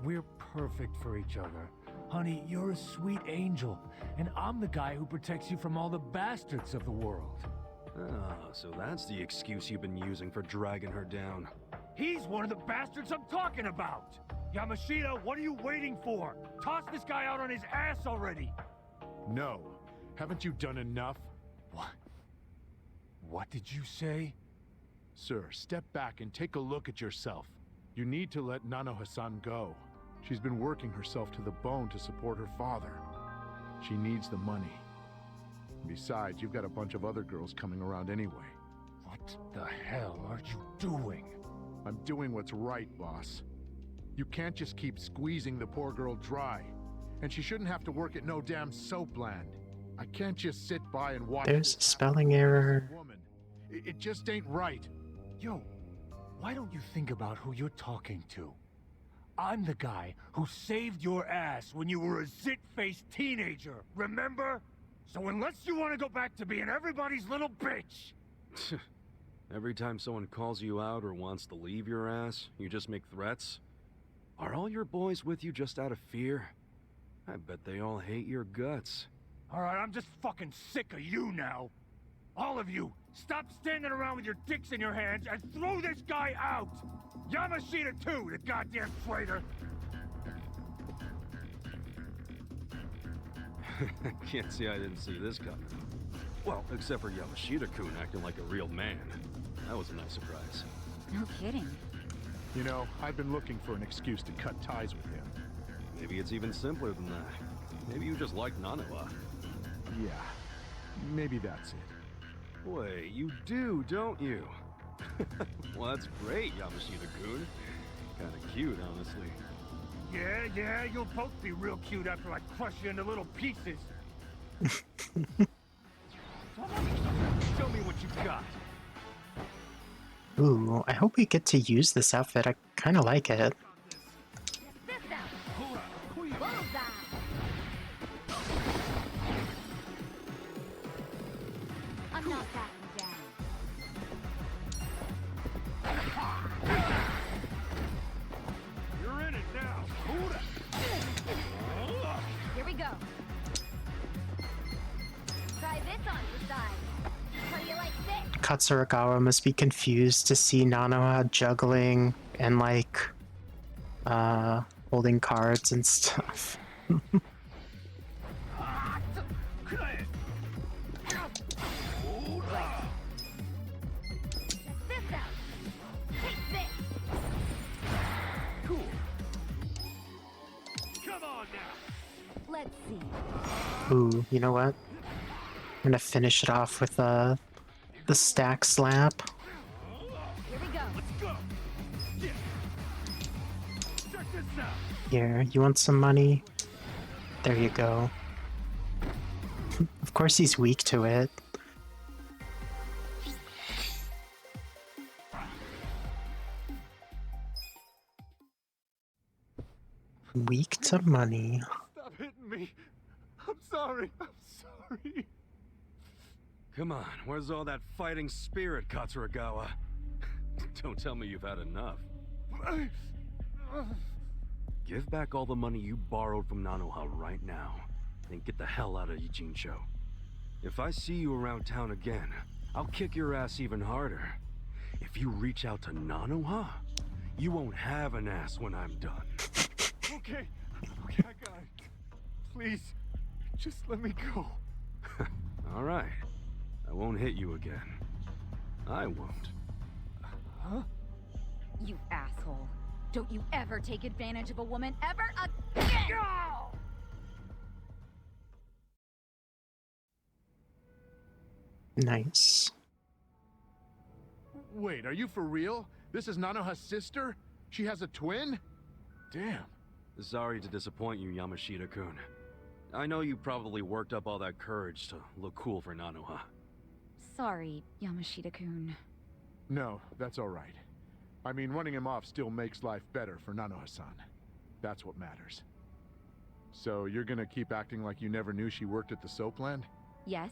We're perfect for each other. Honey, you're a sweet angel, and I'm the guy who protects you from all the bastards of the world. Ah, so that's the excuse you've been using for dragging her down. He's one of the bastards I'm talking about! Yamashita, what are you waiting for? Toss this guy out on his ass already! No. Haven't you done enough? What? What did you say? Sir, step back and take a look at yourself. You need to let Nanoha-san go. She's been working herself to the bone to support her father. She needs the money. Besides, you've got a bunch of other girls coming around anyway. What the hell are you doing? I'm doing what's right, boss. You can't just keep squeezing the poor girl dry. And she shouldn't have to work at no damn Soapland. I can't just sit by and watch There's this a spelling error. woman. It just ain't right. Yo, why don't you think about who you're talking to? I'm the guy who saved your ass when you were a zit-faced teenager, remember? So unless you want to go back to being everybody's little bitch... Every time someone calls you out or wants to leave your ass, you just make threats? Are all your boys with you just out of fear? I bet they all hate your guts. Alright, I'm just fucking sick of you now. All of you, stop standing around with your dicks in your hands and throw this guy out! Yamashita too, the goddamn traitor! Can't say I didn't see this coming. Well, except for Yamashita-kun acting like a real man. That was a nice surprise. No kidding. You know, I've been looking for an excuse to cut ties with him. Maybe it's even simpler than that. Maybe you just like Nanoha. Yeah, maybe that's it. Wait, you do, don't you? Well, that's great, Yamashita-kun. Kinda cute, honestly. Yeah, you'll both be real cute after I crush you into little pieces. Show me what you got. Ooh, I hope we get to use this outfit. I kind of like it. This out. Bullseye. I'm not backing down. You're in it now. Here we go. Try this on the side. How do you like this? Katsuragawa must be confused to see Nanoha juggling and like holding cards and stuff. This out. Take this. Cool. Come on now. Let's see. Ooh, you know what? I'm gonna finish it off with the stack slap. Here we go. Let's go. Yeah. Check this out. Here, you want some money? There you go. Of course he's weak to it. Weak to money. Stop hitting me. I'm sorry. I'm sorry. Come on, where's all that fighting spirit, Katsuragawa? Don't tell me you've had enough. Give back all the money you borrowed from Nanoha right now, then get the hell out of Ijincho. If I see you around town again, I'll kick your ass even harder. If you reach out to Nanoha, you won't have an ass when I'm done. Okay, I got it. Please, just let me go. All right. I won't hit you again. I won't. Huh? You asshole. Don't you ever take advantage of a woman ever again! Nice. Wait, are you for real? This is Nanoha's sister? She has a twin? Damn. Sorry to disappoint you, Yamashita-kun. I know you probably worked up all that courage to look cool for Nanoha. Sorry, Yamashita-kun. No, that's all right. I mean, running him off still makes life better for Nanoha-san. That's what matters. So you're gonna keep acting like you never knew she worked at the soapland? Yes,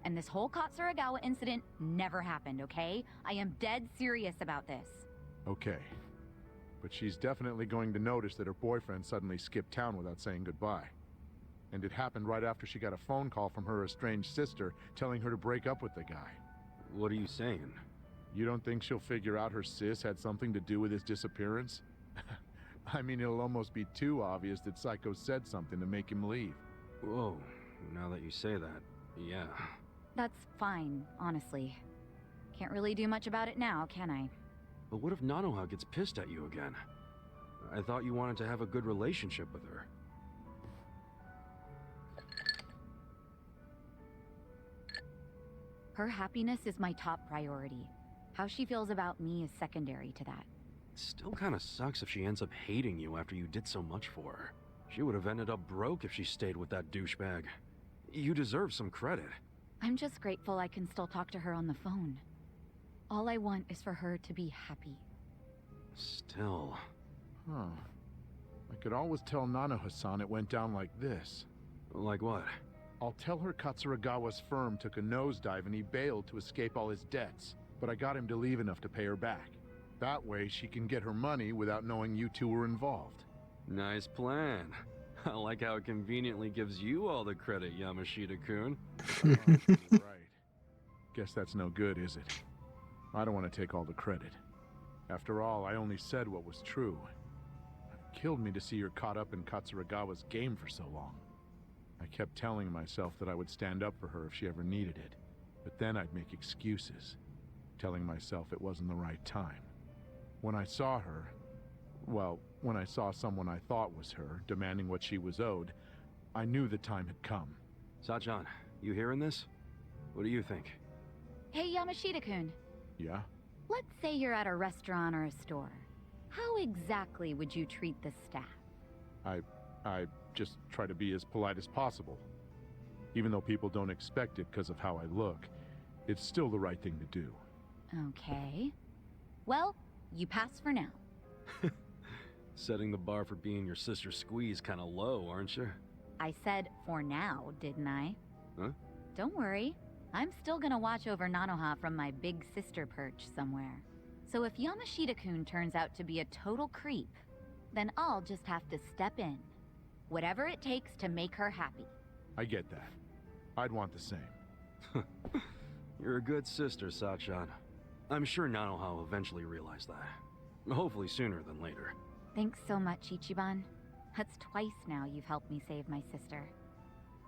and this whole Katsuragawa incident never happened, okay? I am dead serious about this. Okay. But she's definitely going to notice that her boyfriend suddenly skipped town without saying goodbye. And it happened right after she got a phone call from her estranged sister telling her to break up with the guy. What are you saying? You don't think she'll figure out her sis had something to do with his disappearance? I mean, it'll almost be too obvious that Psycho said something to make him leave. Whoa, now that you say that, yeah. That's fine, honestly. Can't really do much about it now, can I? But what if Nanoha gets pissed at you again? I thought you wanted to have a good relationship with her. Her happiness is my top priority. How she feels about me is secondary to that. It still kinda sucks if she ends up hating you after you did so much for her. She would have ended up broke if she stayed with that douchebag. You deserve some credit. I'm just grateful I can still talk to her on the phone. All I want is for her to be happy. Still... Huh. I could always tell Nanoha-san it went down like this. Like what? I'll tell her Katsuragawa's firm took a nosedive and he bailed to escape all his debts, but I got him to leave enough to pay her back. That way she can get her money without knowing you two were involved. Nice plan. I like how it conveniently gives you all the credit, Yamashita-kun. Right. Guess that's no good, is it? I don't want to take all the credit. After all, I only said what was true. It killed me to see her caught up in Katsuragawa's game for so long. I kept telling myself that I would stand up for her if she ever needed it. But then I'd make excuses, telling myself it wasn't the right time. When I saw her, well, when I saw someone I thought was her, demanding what she was owed, I knew the time had come. Sachan, you hearing this? What do you think? Hey, Yamashita-kun. Yeah? Let's say you're at a restaurant or a store. How exactly would you treat the staff? I just try to be as polite as possible. Even though people don't expect it because of how I look, it's still the right thing to do. Okay. Well, you pass for now. Setting the bar for being your sister's squeeze kinda low, aren't you? I said for now, didn't I? Huh? Don't worry. I'm still gonna watch over Nanoha from my big sister perch somewhere. So if Yamashita-kun turns out to be a total creep, then I'll just have to step in. Whatever it takes to make her happy. I get that. I'd want the same. You're a good sister, Sachan. I'm sure Nanoha will eventually realize that. Hopefully sooner than later. Thanks so much, Ichiban. That's twice now you've helped me save my sister.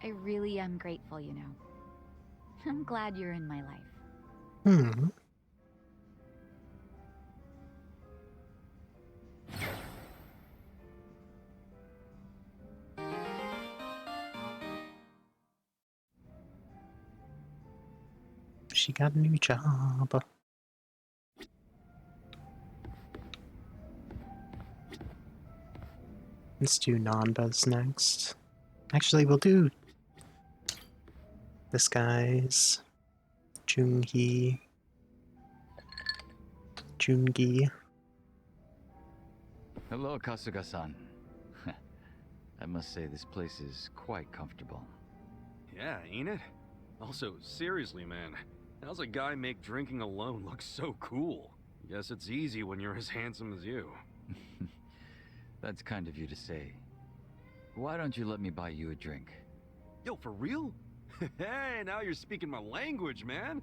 I really am grateful, you know. I'm glad you're in my life. She got a new job. Let's do Nanba's next. Actually, we'll do this guy's Jungi. Hello, Kasuga-san. I must say this place is quite comfortable. Yeah, ain't it? Also, seriously, man, how's a guy make drinking alone look so cool? Guess it's easy when you're as handsome as you. That's kind of you to say. Why don't you let me buy you a drink? Yo, for real? Hey, now you're speaking my language, man.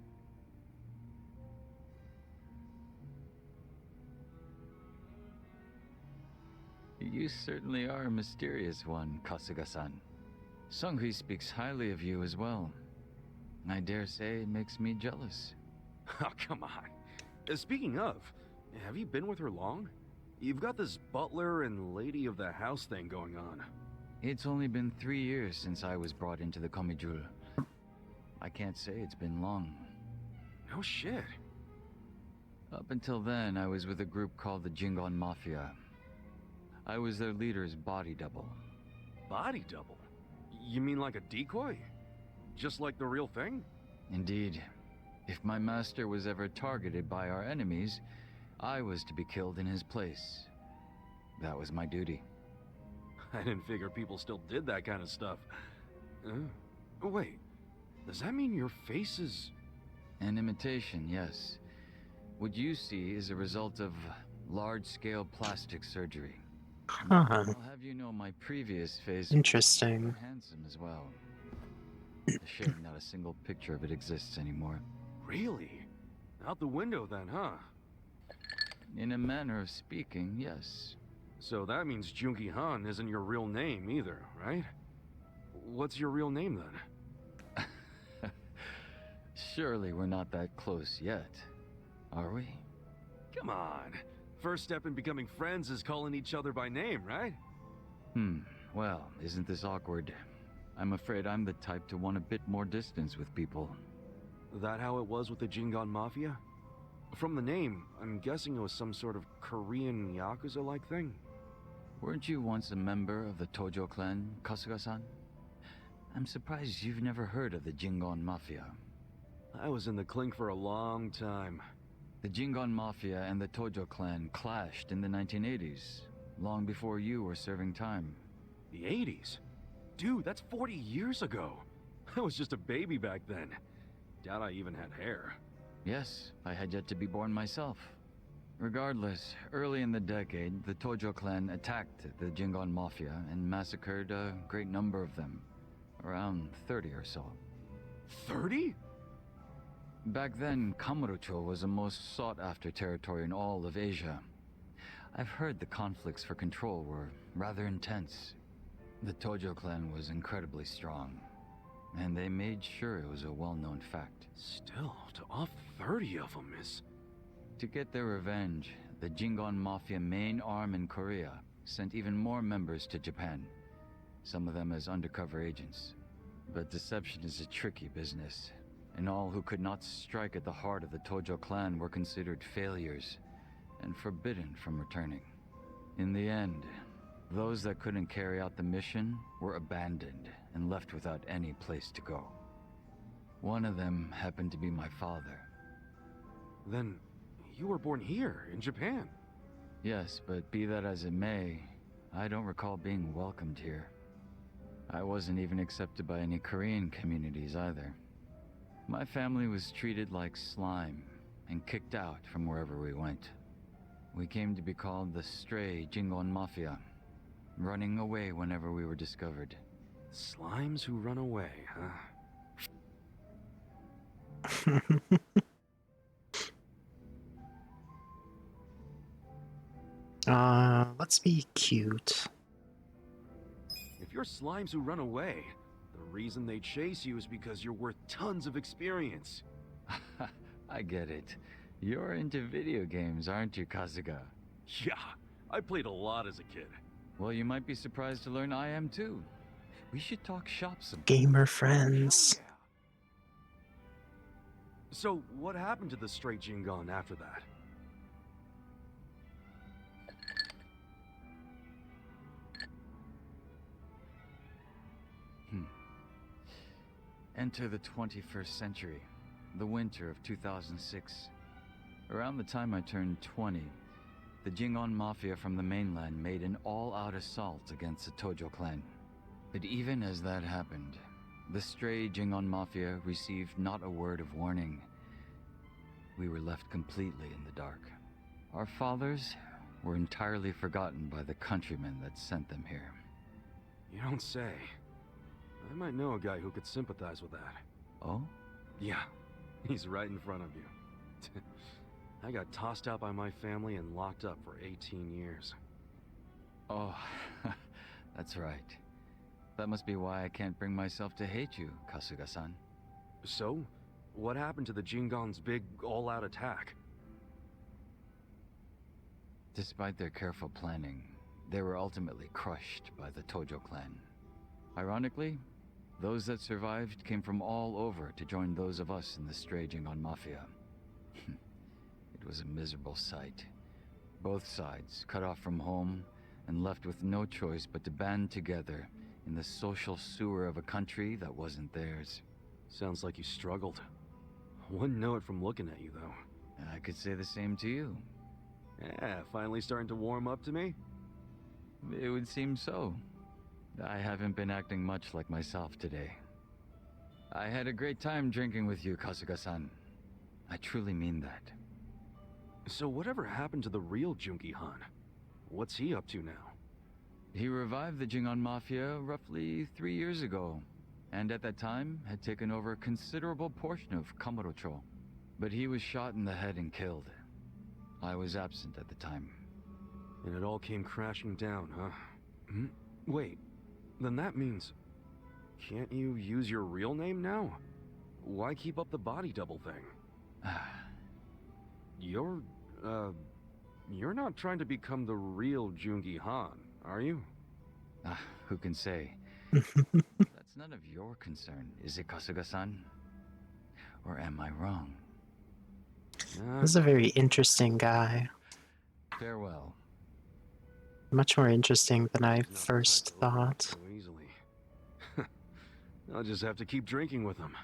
You certainly are a mysterious one, Kasuga-san. Sunghui speaks highly of you as well. I dare say it makes me jealous. Oh, come on. Speaking of, have you been with her long? You've got this butler and lady of the house thing going on. It's only been 3 years since I was brought into the Komijul. I can't say it's been long. No shit. Up until then, I was with a group called the Jingon Mafia. I was their leader's body double. Body double? You mean like a decoy? Just like the real thing? Indeed. If my master was ever targeted by our enemies, I was to be killed in his place. That was my duty. I didn't figure people still did that kind of stuff. Wait, does that mean your face is... An imitation, yes. What you see is a result of large-scale plastic surgery. Huh. I'll have you know my previous face Interesting. was handsome as well. A shame not a single picture of it exists anymore. Really? Out the window then, huh? In a manner of speaking, yes. So that means Jungi Han isn't your real name either, right? What's your real name then? Surely we're not that close yet, are we? Come on. First step in becoming friends is calling each other by name, right? Well, isn't this awkward? I'm afraid I'm the type to want a bit more distance with people. That how it was with the Jingon Mafia? From the name, I'm guessing it was some sort of Korean Yakuza-like thing? Weren't you once a member of the Tojo clan, Kasuga-san? I'm surprised you've never heard of the Jingon Mafia. I was in the clink for a long time. The Jingon Mafia and the Tojo clan clashed in the 1980s, long before you were serving time. The 80s? Dude, that's 40 years ago. I was just a baby back then. Doubt I even had hair. Yes, I had yet to be born myself. Regardless, early in the decade, the Tojo clan attacked the Jingon Mafia and massacred a great number of them. Around 30 or so. 30? Back then, Kamurocho was the most sought-after territory in all of Asia. I've heard the conflicts for control were rather intense. The Tojo clan was incredibly strong, and they made sure it was a well-known fact. Still, to off 30 of them is... To get their revenge, the Jingon Mafia main arm in Korea sent even more members to Japan, some of them as undercover agents. But deception is a tricky business, and all who could not strike at the heart of the Tojo clan were considered failures and forbidden from returning. In the end, those that couldn't carry out the mission were abandoned and left without any place to go. One of them happened to be my father. Then, you were born here, in Japan. Yes, but be that as it may, I don't recall being welcomed here. I wasn't even accepted by any Korean communities either. My family was treated like slime and kicked out from wherever we went. We came to be called the Stray Jingon Mafia, running away whenever we were discovered. Slimes who run away, huh? Let's be cute. If you're slimes who run away, the reason they chase you is because you're worth tons of experience. I get it. You're into video games, aren't you, Kasuga? Yeah, I played a lot as a kid. Well, you might be surprised to learn I am too. We should talk shop some. Gamer friends. Yeah. So, what happened to the Stray Jingon after that? Enter the 21st century, the winter of 2006. Around the time I turned 20, the Jingon Mafia from the mainland made an all-out assault against the Tojo clan. But even as that happened, the Stray Jingon Mafia received not a word of warning. We were left completely in the dark. Our fathers were entirely forgotten by the countrymen that sent them here. You don't say. I might know a guy who could sympathize with that. Oh? Yeah, he's right in front of you. I got tossed out by my family and locked up for 18 years. Oh, that's right. That must be why I can't bring myself to hate you, Kasuga-san. So, what happened to the Jingon's big all-out attack? Despite their careful planning, they were ultimately crushed by the Tojo clan. Ironically, those that survived came from all over to join those of us in the Stray Jingon Mafia. It was a miserable sight. Both sides cut off from home and left with no choice but to band together in the social sewer of a country that wasn't theirs. Sounds like you struggled. Wouldn't know it from looking at you, though. I could say the same to you. Yeah, finally starting to warm up to me? It would seem so. I haven't been acting much like myself today. I had a great time drinking with you, Kasuga-san. I truly mean that. So whatever happened to the real Junki Han? What's he up to now? He revived the Jingon Mafia roughly 3 years ago, and at that time had taken over a considerable portion of Kamurocho. But he was shot in the head and killed. I was absent at the time. And it all came crashing down, huh? Wait, then that means... Can't you use your real name now? Why keep up the body double thing? You're not trying to become the real Jungi Han, are you? Who can say? That's none of your concern, is it, Kasuga-san? Or am I wrong? This is a very interesting guy. Farewell. Much more interesting than I first thought. So easily. I'll just have to keep drinking with him.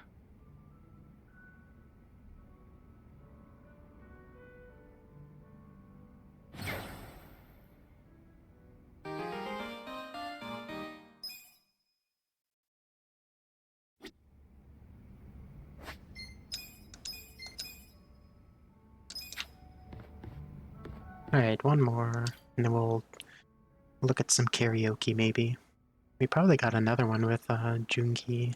Alright, one more, and then we'll look at some karaoke, maybe. We probably got another one with, Jungi.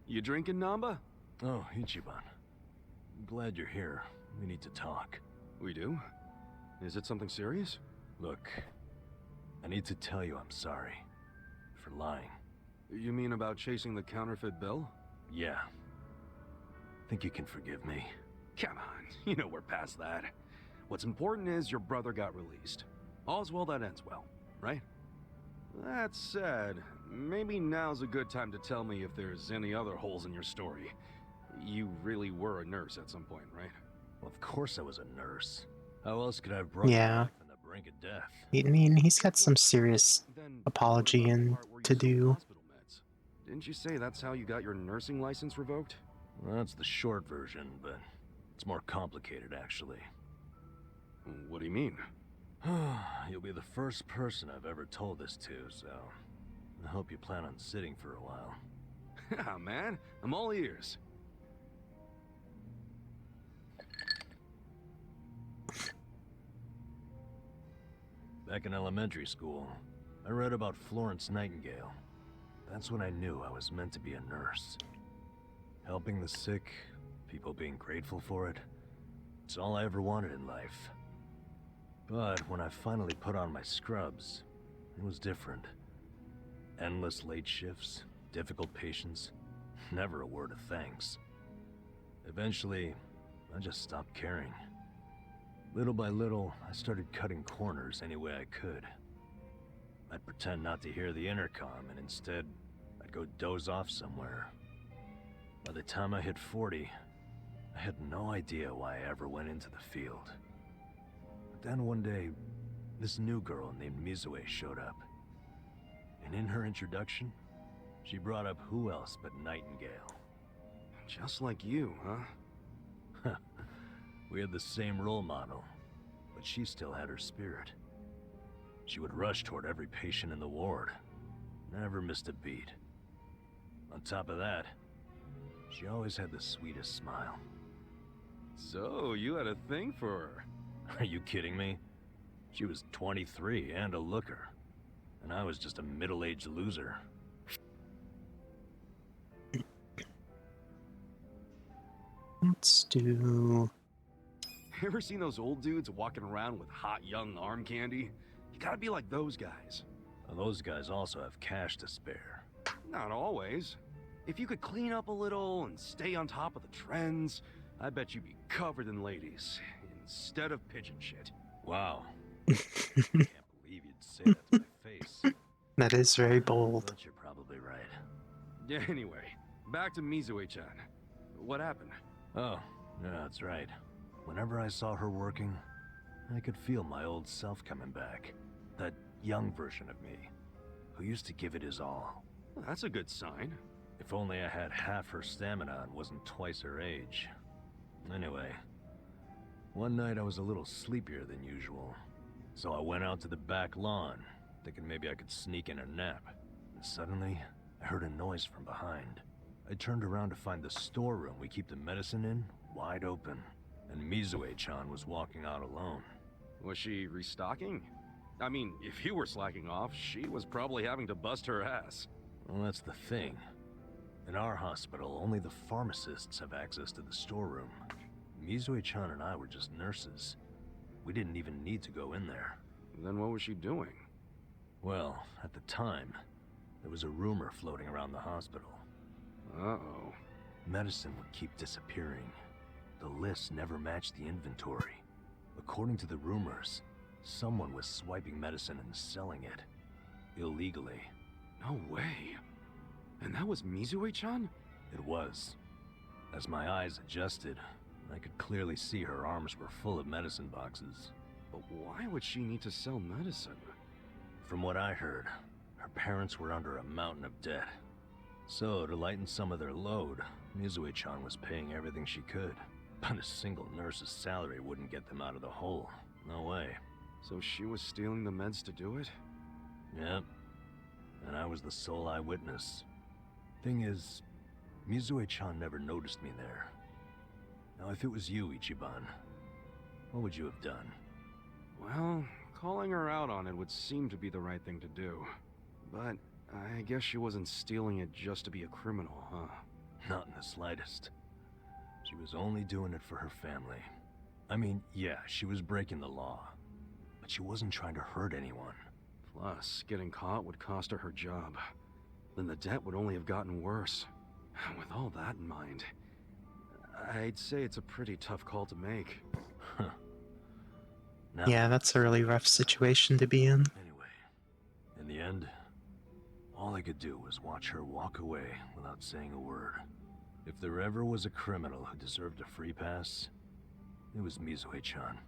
You drinking, Namba? Oh, Ichiban. Glad you're here. We need to talk. We do? Is it something serious? Look, I need to tell you I'm sorry for lying. You mean about chasing the counterfeit bill? Yeah. Think you can forgive me? Come on, you know we're past that. What's important is your brother got released. All's well that ends well, right? That said, maybe now's a good time to tell me if there's any other holes in your story. You really were a nurse at some point, right? Well, of course I was a nurse. How else could I have brought Yeah. your life on the brink of death? I mean, he's got some serious Then apology what about the in part where you to sold do. hospital meds? Didn't you say that's how you got your nursing license revoked? Well, that's the short version, but it's more complicated, actually. What do you mean? You'll be the first person I've ever told this to, so I hope you plan on sitting for a while. Yeah, man, I'm all ears. Back in elementary school, I read about Florence Nightingale. That's when I knew I was meant to be a nurse. Helping the sick, people being grateful for it, it's all I ever wanted in life. But when I finally put on my scrubs, it was different. Endless late shifts, difficult patients, never a word of thanks. Eventually, I just stopped caring. Little by little, I started cutting corners any way I could. I'd pretend not to hear the intercom, and instead, I'd go doze off somewhere. By the time I hit 40, I had no idea why I ever went into the field. But then one day, this new girl named Mizue showed up. And in her introduction, she brought up who else but Nightingale. Just like you, huh? We had the same role model, but she still had her spirit. She would rush toward every patient in the ward, never missed a beat. On top of that, she always had the sweetest smile. So, you had a thing for her? Are you kidding me? She was 23 and a looker, and I was just a middle-aged loser. Let's do... Ever seen those old dudes walking around with hot young arm candy? You gotta be like those guys. Well, those guys also have cash to spare. Not always. If you could clean up a little and stay on top of the trends, I bet you'd be covered in ladies, instead of pigeon shit. Wow. I can't believe you'd say that to my face. That is very bold. But you're probably right. Yeah, anyway, back to Mizue-chan. What happened? Oh, yeah, that's right. Whenever I saw her working, I could feel my old self coming back. That young version of me, who used to give it his all. Well, that's a good sign. If only I had half her stamina and wasn't twice her age. Anyway, one night I was a little sleepier than usual, so I went out to the back lawn, thinking maybe I could sneak in a nap. And suddenly, I heard a noise from behind. I turned around to find the storeroom we keep the medicine in wide open, and Mizue-chan was walking out alone. Was she restocking? I mean, if you were slacking off, she was probably having to bust her ass. Well, that's the thing. In our hospital, only the pharmacists have access to the storeroom. Mizue-chan and I were just nurses. We didn't even need to go in there. Then what was she doing? Well, at the time, there was a rumor floating around the hospital. Uh-oh. Medicine would keep disappearing. The list never matched the inventory. According to the rumors, someone was swiping medicine and selling it. Illegally. No way. And that was Mizue-chan? It was. As my eyes adjusted, I could clearly see her arms were full of medicine boxes. But why would she need to sell medicine? From what I heard, her parents were under a mountain of debt. So, to lighten some of their load, Mizue-chan was paying everything she could. But a single nurse's salary wouldn't get them out of the hole. No way. So she was stealing the meds to do it? Yep. And I was the sole eyewitness. Thing is, Mizue-chan never noticed me there. Now, if it was you, Ichiban, what would you have done? Well, calling her out on it would seem to be the right thing to do. But I guess she wasn't stealing it just to be a criminal, huh? Not in the slightest. She was only doing it for her family. I mean, yeah, she was breaking the law. but she wasn't trying to hurt anyone. Plus, getting caught would cost her her job. Then the debt would only have gotten worse. With all that in mind, I'd say it's a pretty tough call to make. Huh. Now, Yeah, that's a really rough situation to be in. anyway, in the end, all I could do was watch her walk away without saying a word. If there ever was a criminal who deserved a free pass, it was Mizue-chan.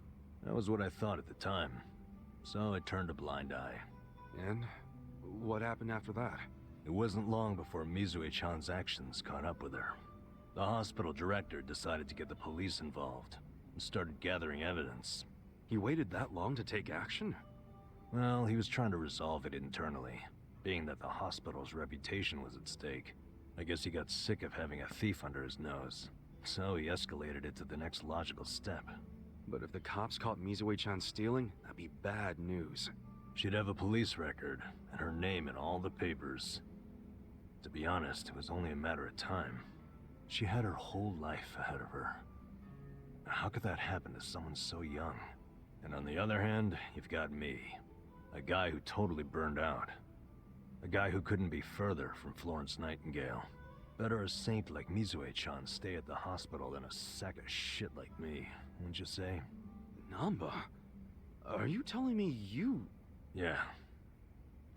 That was what I thought at the time, so I turned a blind eye. And what happened after that? It wasn't long before Mizue-chan's actions caught up with her. The hospital director decided to get the police involved and started gathering evidence. He waited that long to take action? Well, he was trying to resolve it internally, being that the hospital's reputation was at stake. I guess he got sick of having a thief under his nose, so he escalated it to the next logical step. But if the cops caught Mizue-chan stealing, that'd be bad news. She'd have a police record, and her name in all the papers. To be honest, it was only a matter of time. She had her whole life ahead of her. How could that happen to someone so young? And on the other hand, you've got me. A guy who totally burned out. A guy who couldn't be further from Florence Nightingale. Better a saint like Mizue-chan stay at the hospital than a sack of shit like me, wouldn't you say? Namba? Are you telling me you... Yeah.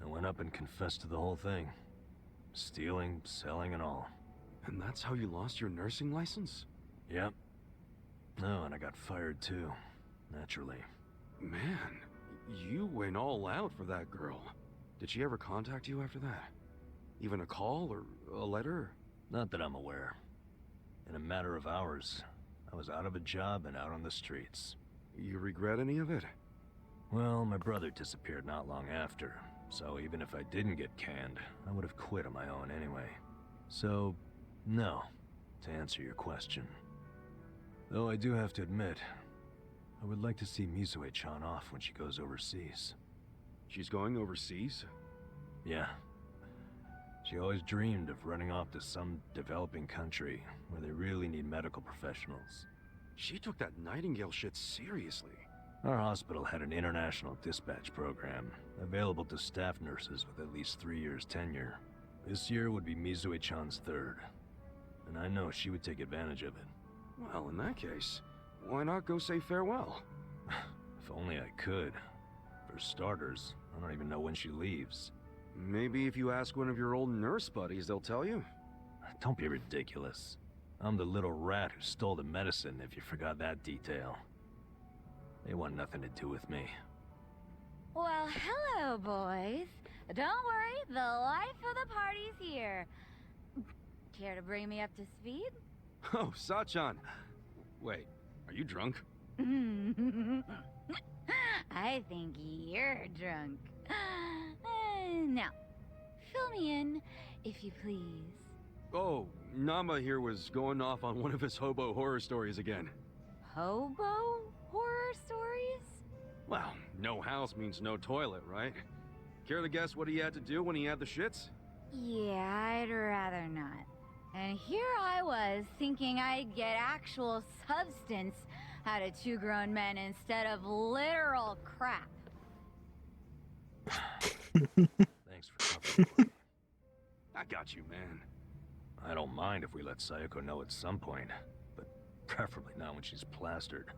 I went up and confessed to the whole thing. Stealing, selling, and all. And that's how you lost your nursing license? Yep. No, and I got fired too. Naturally. Man, you went all out for that girl. Did she ever contact you after that? Even a call or a letter? Not that I'm aware. In a matter of hours, I was out of a job and out on the streets. You regret any of it? Well, my brother disappeared not long after, so even if I didn't get canned, I would have quit on my own anyway. So, no, to answer your question. Though I do have to admit, I would like to see Mizue-chan off when she goes overseas. She's going overseas? Yeah. She always dreamed of running off to some developing country where they really need medical professionals. She took that Nightingale shit seriously. Our hospital had an international dispatch program, available to staff nurses with at least 3 years tenure. This year would be Mizue-chan's third, and I know she would take advantage of it. Well, in that case, why not go say farewell? If only I could. For starters, I don't even know when she leaves. Maybe if you ask one of your old nurse buddies, they'll tell you. Don't be ridiculous. I'm the little rat who stole the medicine, if you forgot that detail. They want nothing to do with me. Well, hello, boys. Don't worry, the life of the party's here. Care to bring me up to speed? Oh, Sachan. Wait, are you drunk? I think you're drunk. Now, fill me in, if you please. Oh, Nama here was going off on one of his hobo horror stories again. Hobo horror stories? Well, no house means no toilet, right? Care to guess what he had to do when he had the shits? Yeah, I'd rather not. And here I was, thinking I'd get actual substance out of two grown men instead of literal crap. Thanks for covering for me. I got you, man. I don't mind if we let Sayoko know at some point, but preferably not when she's plastered.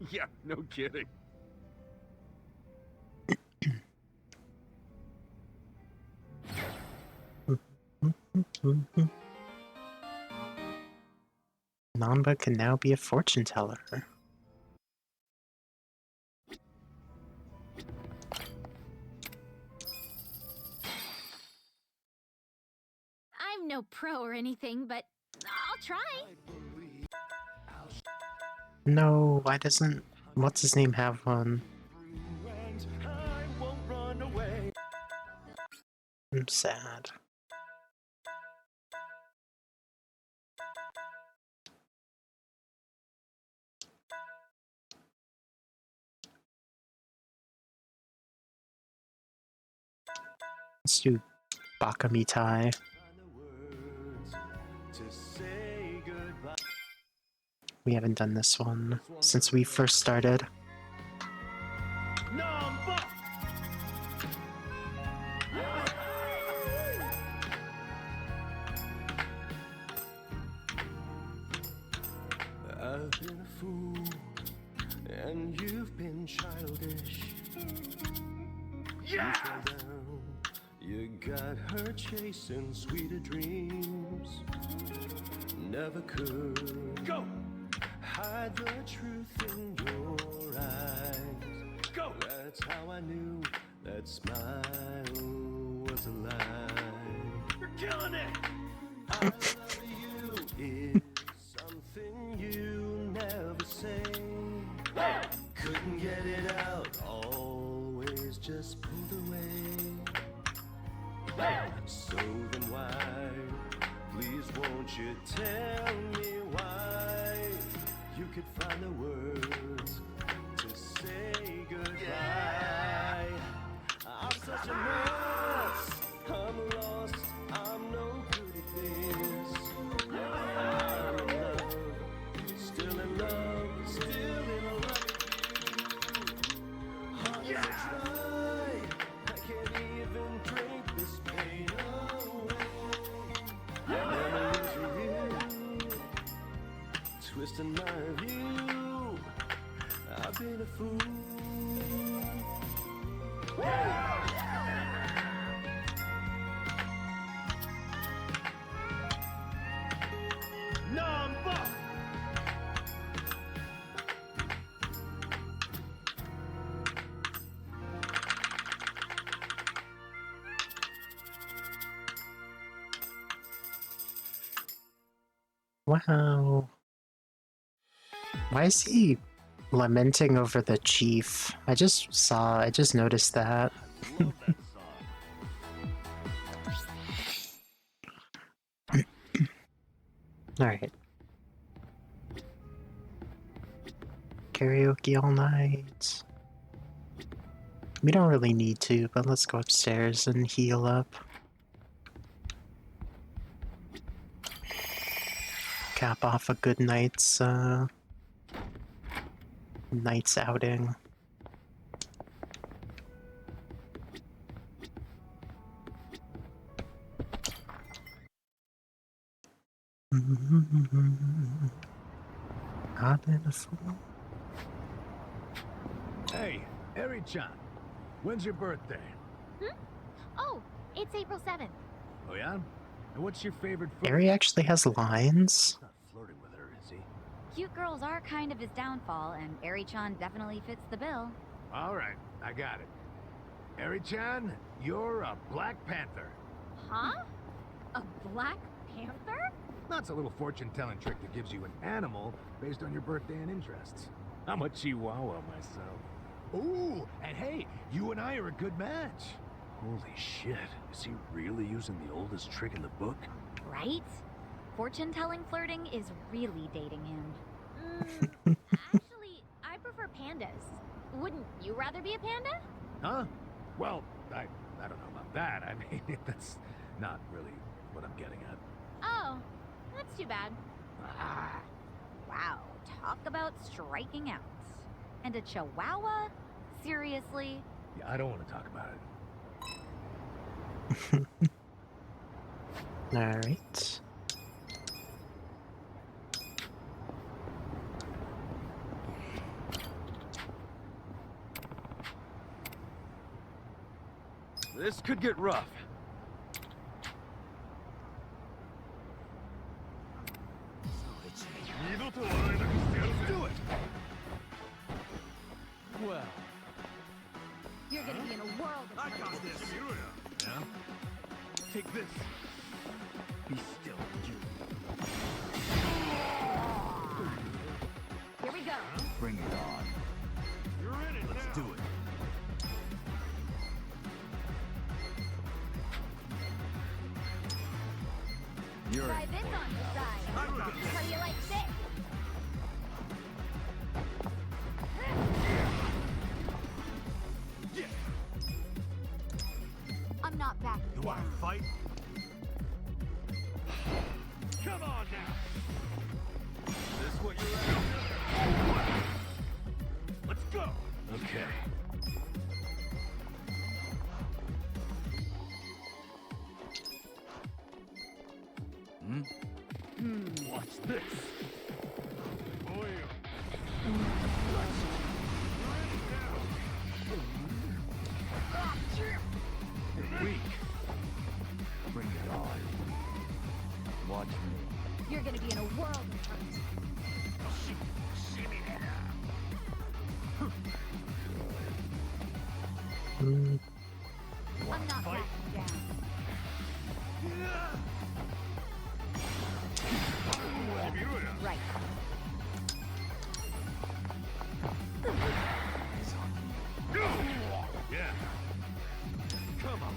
Yeah, no kidding. Namba can now be a fortune teller. I'm no pro or anything, but I'll try. No, why doesn't... What's his name have one? I'm sad. Let's do Bakamitai. We haven't done this one since we first started. you've been childish. Yeah! You got her chasing sweeter dreams. Never could Go! hide the truth in your eyes. Go! That's how I knew that smile was a lie. You're killing it! I love you is something you never say. Couldn't get it out, always just pulled away. So then why, please won't you tell me why you could find the words to say goodbye. I'm such a mess, I'm lost, I'm no good at this. I'm in love, still in love, still in love with you. Hard as I try, I can't even drink this pain away. Never losing you, twisting my view. I've been a fool. Number! Wow. Why is he lamenting over the chief? I just noticed that. Love that song. Alright. Karaoke all night. We don't really need to, but let's go upstairs and heal up. Cap off a good night's outing. I've been a fool. Hey, Eri-chan. When's your birthday? Oh, it's April 7th. Oh yeah? And what's your favorite food? Eri actually has lines. Not flirting with her, is he? Cute girls are kind of his downfall, and Eri-chan definitely fits the bill. Alright, I got it. Eri-chan, you're a Black Panther. Huh? A Black Panther? That's a little fortune-telling trick that gives you an animal based on your birthday and interests. I'm a Chihuahua myself. Ooh, and hey, you and I are a good match. Holy shit, is he really using the oldest trick in the book? Right? Fortune-telling flirting is really dating him. Actually, I prefer pandas. Wouldn't you rather be a panda? Huh? Well, I don't know about that. I mean, that's not really what I'm getting at. Oh, that's too bad. Ah, Wow, talk about striking out. And a chihuahua? Seriously? yeah, I don't want to talk about it. Alright. This could get rough. Let's do it! Well, You're gonna be in a world of hurt. this. Yeah? Take this. Be still, you. Here we go. Bring it on. You're in it. Let's do it. You're Try this on the side. How do you like this? I'm not backing You want down. to fight? Come on now! Is this what you're after? Let's go! Okay. Watch this! Boy. weak. Bring it on. Watch me. You're gonna be in a world of hurt. Hmm. I'm not backing down. Right. Yeah. Come on.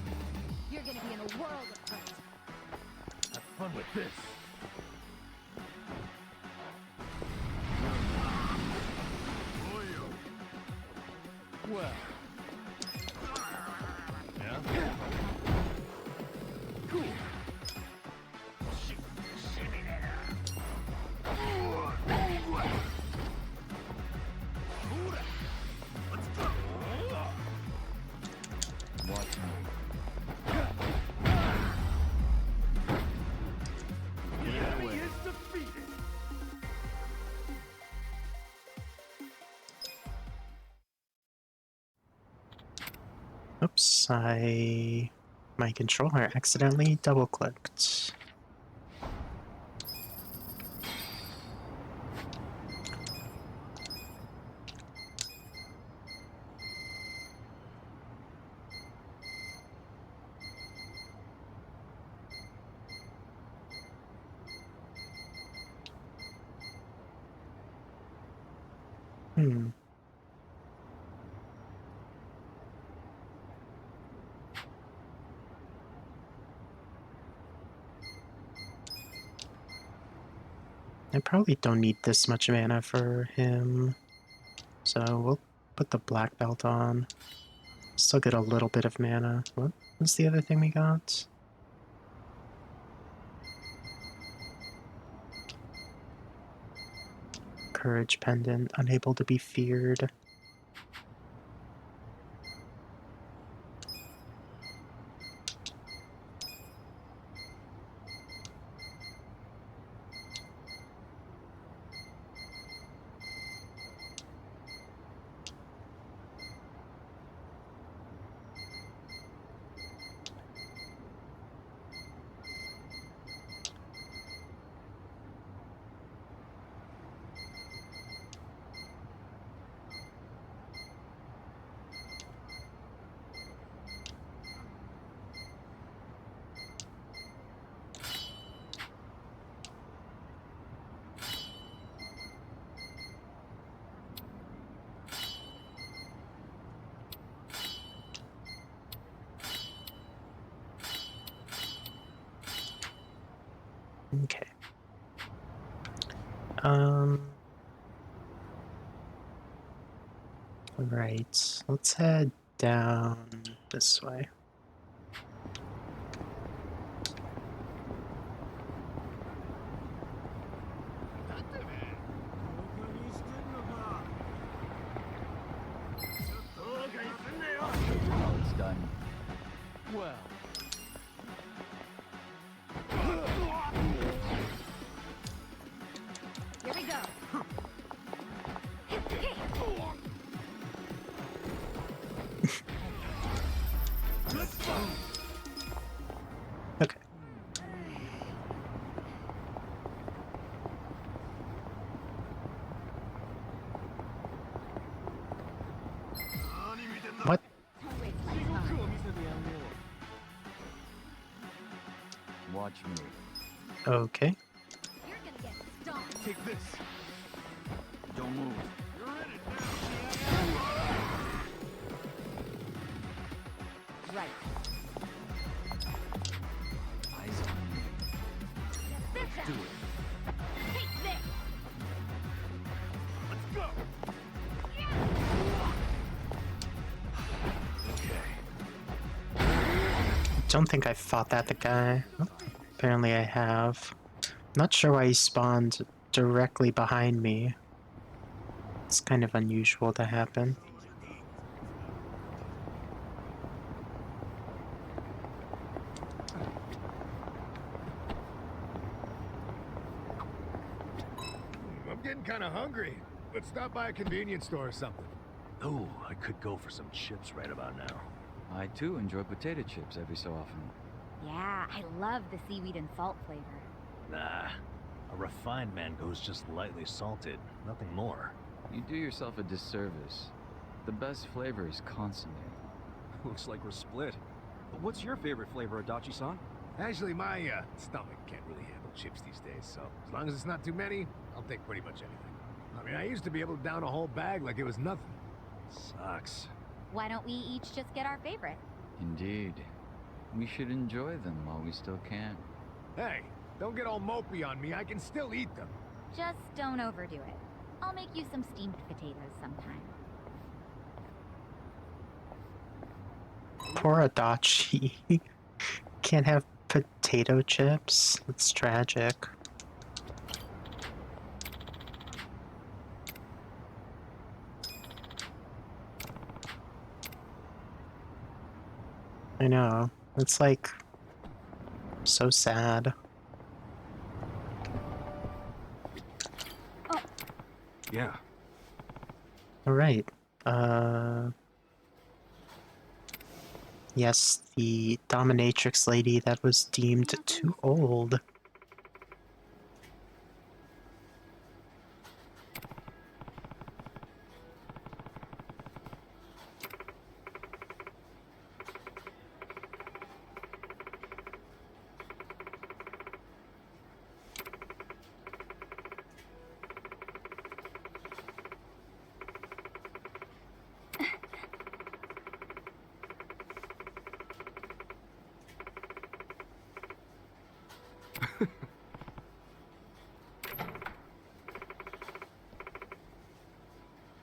You're gonna be in a world of hurt. Have fun with this. Well. Yeah? Cool. Watch me. The enemy is defeated. Oops, my controller accidentally double-clicked. Hmm. I probably don't need this much mana for him, so we'll put the black belt on. Still get a little bit of mana. What was the other thing we got? Courage pendant, unable to be feared. Okay. Right. Let's head down this way. Now it's done. Well. Here we go. Okay. What? Don't waste my time. Watch me. Okay. You're gonna get stomped. Take this. Don't move. Right. Eyes on me. This out. Do it. Take this. Let's go. Don't think I fought that guy. Oh, apparently I have. Not sure why he spawned directly behind me. It's kind of unusual to happen. I'm getting kind of hungry. Let's stop by a convenience store or something. Oh, I could go for some chips right about now. I too enjoy potato chips every so often. Yeah, I love the seaweed and salt flavor. Nah, a refined mango's just lightly salted, nothing more. You do yourself a disservice. The best flavor is consommé. Looks like we're split. What's your favorite flavor, Adachi-san? Actually, my stomach can't really handle chips these days, so as long as it's not too many, I'll take pretty much anything. I mean, I used to be able to down a whole bag like it was nothing. Sucks. Why don't we each just get our favorite? Indeed. We should enjoy them while we still can. Hey, don't get all mopey on me. I can still eat them. Just don't overdo it. I'll make you some steamed potatoes sometime. Poor Adachi. Can't have potato chips. It's tragic. I know. It's like so sad. Oh. Yeah. Alright. Yes, the dominatrix lady that was deemed too old.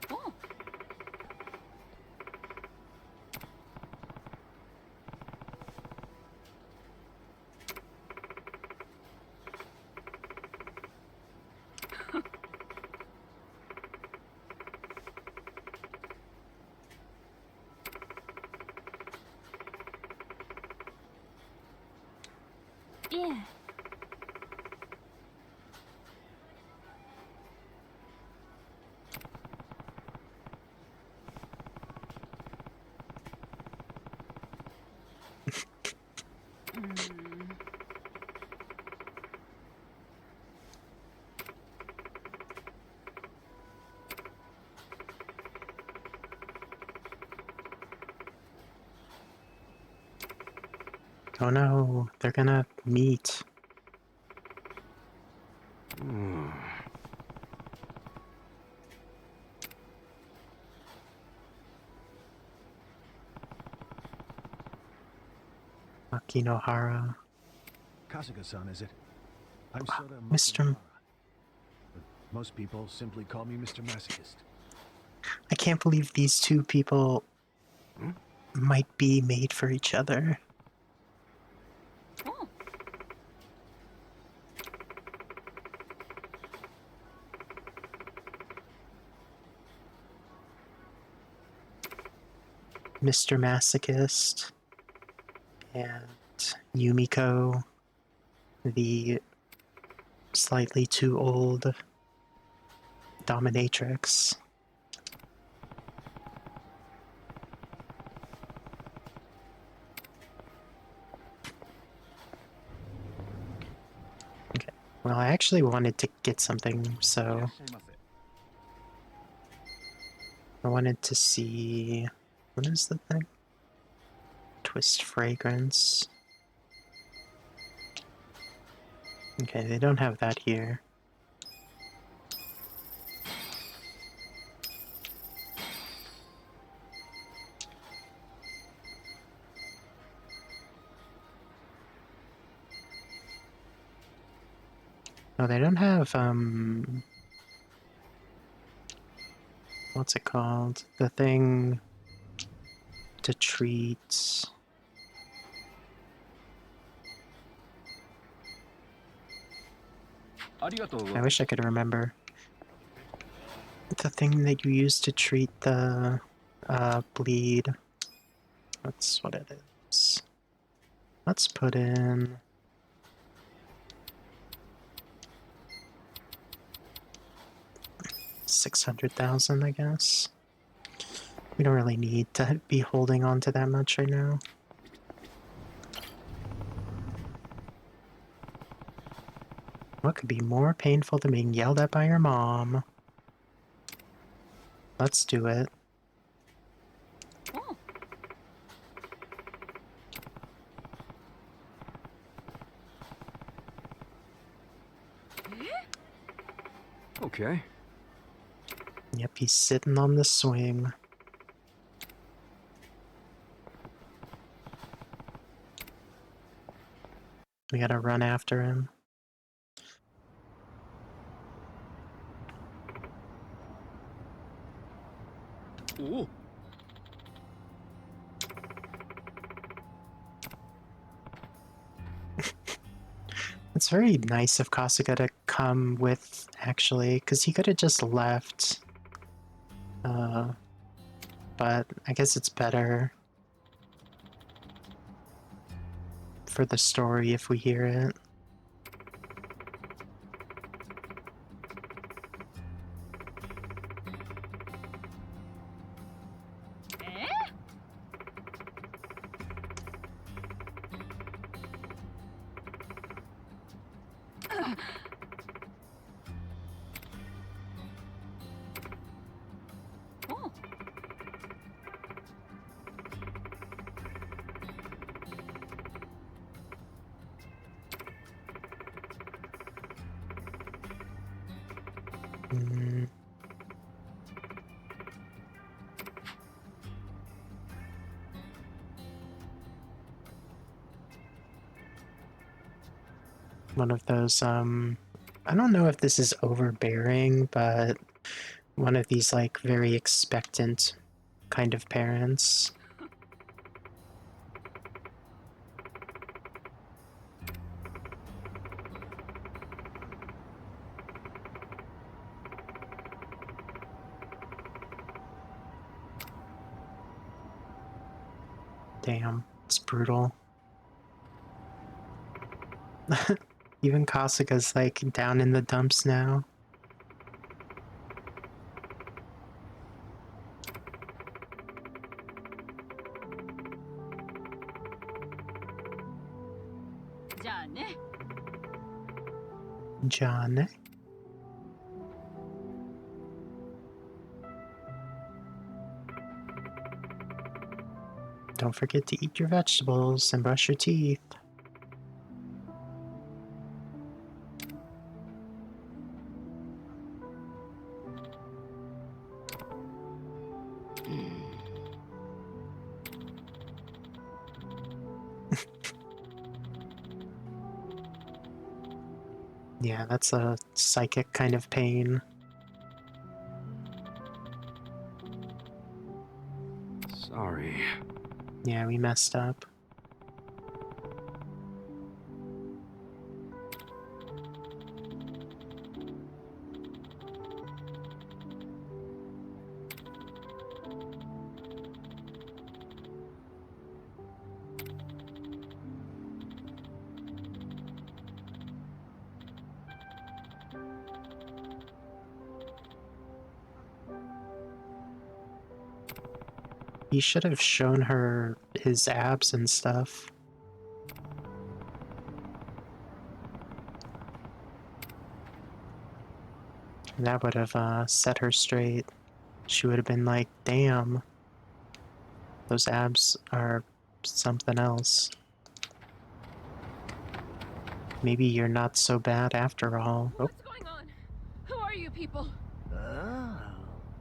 Oh. Yeah. Oh no, they're gonna meet. Makinohara. Kasuga-san, is it? I'm Sota Mr. Makinohara. But most people simply call me Mr. Masochist. I can't believe these two people might be made for each other. Oh. Mr. Masochist and Yumiko, the slightly too old dominatrix. Okay, well, I actually wanted to get something, so I wanted to see, what is the thing? Twist fragrance. Okay, they don't have that here. No, they don't have, what's it called? The thing to treat... I wish I could remember. The thing that you use to treat the bleed. That's what it is. Let's put in... $600,000, I guess. We don't really need to be holding on to that much right now. What could be more painful than being yelled at by your mom? Let's do it. Oh. Okay. Yep, he's sitting on the swing. We gotta run after him. Ooh. It's very nice of Kasuga to come with, actually, because he could have just left. But I guess it's better for the story if we hear it. Oh. One of those, I don't know if this is overbearing, but one of these, like, very expectant kind of parents. Damn, it's brutal. Even Kasuga's, like, down in the dumps now. John. Don't forget to eat your vegetables and brush your teeth. Yeah, that's a psychic kind of pain. Sorry. Yeah, we messed up. He should have shown her his abs and stuff. That would have set her straight. She would have been like, damn, those abs are something else. Maybe you're not so bad after all. Oh, What's going on? Who are you people?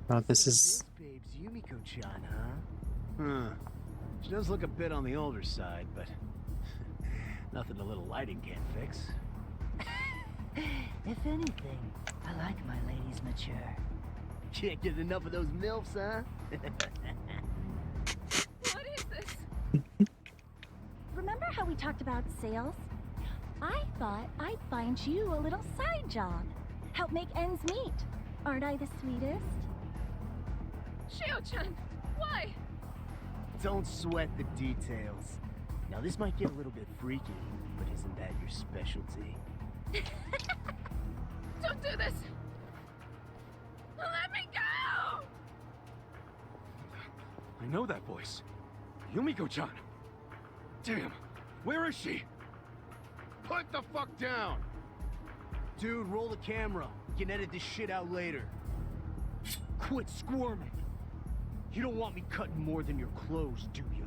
oh, this is... Babe's Yumiko-chan, huh? She does look a bit on the older side, but nothing a little lighting can't fix. If anything, I like my ladies mature. Can't get enough of those MILFs, huh? What is this? Remember how we talked about sales? I thought I'd find you a little side job. Help make ends meet. Aren't I the sweetest? Shio-chan, why? Don't sweat the details. Now, this might get a little bit freaky, but isn't that your specialty? Don't do this! Let me go! I know that voice. Yumiko-chan. Damn, where is she? Put the fuck down! Dude, roll the camera. You can edit this shit out later. Quit squirming. You don't want me cutting more than your clothes, do ya?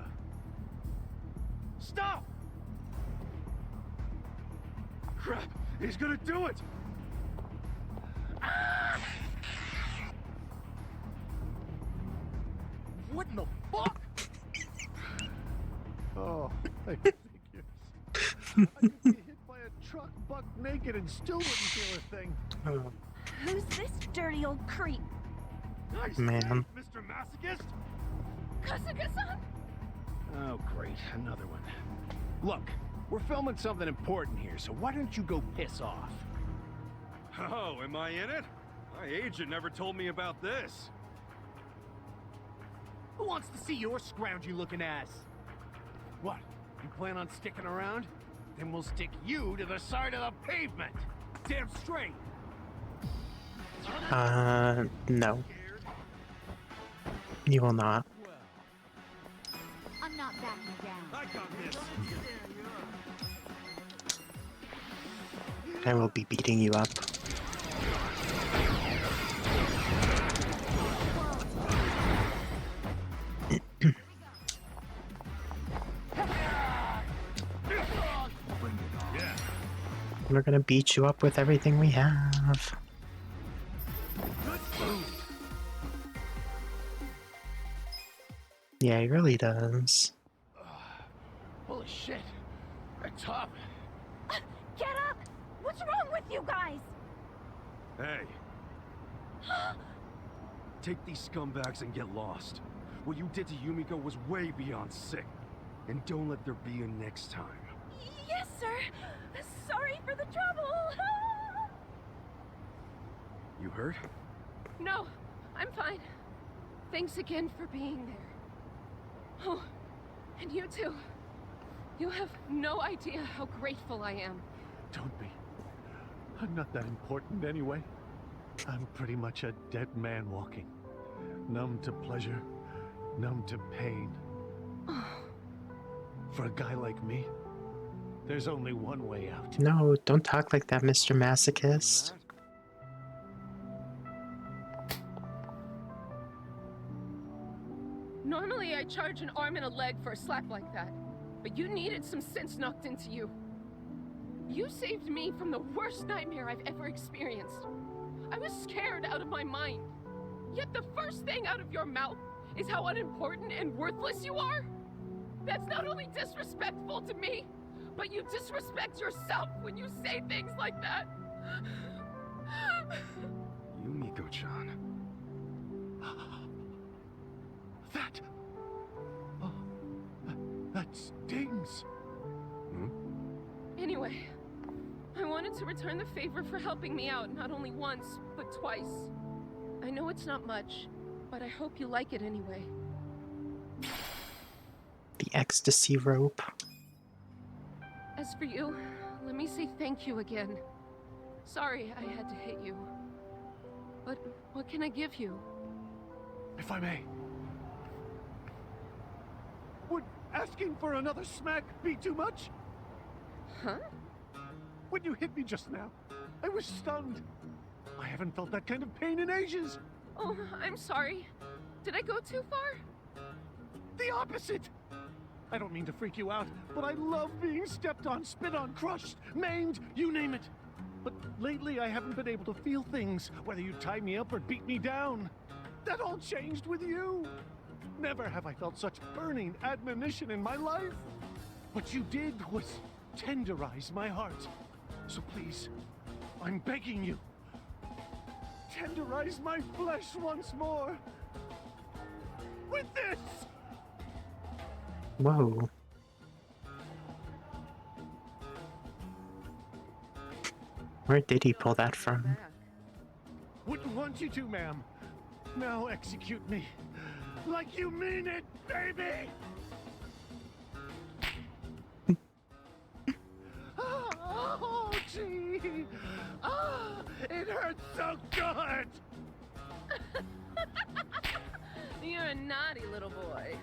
Stop! Crap, he's gonna do it! What in the fuck? Oh, thank you. I could be hit by a truck buck naked and still wouldn't feel a thing. Oh, Who's this dirty old creep? Nice man. save, Mr. Masochist! Kasuga-san? Oh, great. Another one. Look, we're filming something important here, so why don't you go piss off? Oh, am I in it? My agent never told me about this. Who wants to see your scroungy-looking ass? What? You plan on sticking around? Then we'll stick you to the side of the pavement. Damn straight. No. You will not. I'm not backing down. I got this. I will be beating you up. We're gonna beat you up with everything we have. Yeah, he really does. Holy shit. That's tough. Get up! What's wrong with you guys? Hey. Take these scumbags and get lost. What you did to Yumiko was way beyond sick. And don't let there be a next time. Yes, sir. Sorry for the trouble. You hurt? No, I'm fine. Thanks again for being there. Oh, and you too. You have no idea how grateful I am. Don't be. I'm not that important anyway. I'm pretty much a dead man walking. Numb to pleasure, numb to pain. For a guy like me, there's only one way out. No, don't talk like that, Mr. Masochist. Normally I charge an arm and a leg for a slap like that, but you needed some sense knocked into you. You saved me from the worst nightmare I've ever experienced. I was scared out of my mind. Yet the first thing out of your mouth is how unimportant and worthless you are? That's not only disrespectful to me, but you disrespect yourself when you say things like that. Yumiko-chan. That... Oh, that stings. Anyway, I wanted to return the favor for helping me out not only once, but twice. I know it's not much, but I hope you like it anyway. The ecstasy rope. As for you, let me say thank you again. Sorry I had to hit you. But what can I give you? If I may. Would asking for another smack be too much? Huh? When you hit me just now, I was stunned. I haven't felt that kind of pain in ages. Oh, I'm sorry. Did I go too far? The opposite! I don't mean to freak you out, but I love being stepped on, spit on, crushed, maimed, you name it. But lately I haven't been able to feel things, whether you tie me up or beat me down. That all changed with you. Never have I felt such burning admonition in my life. What you did was tenderize my heart. So please, I'm begging you, tenderize my flesh once more. With this! Whoa. Where did he pull that from? Wouldn't want you to, ma'am. Now execute me. Like you mean it, baby! Oh, gee! Ah, it hurts so good! You're a naughty little boy.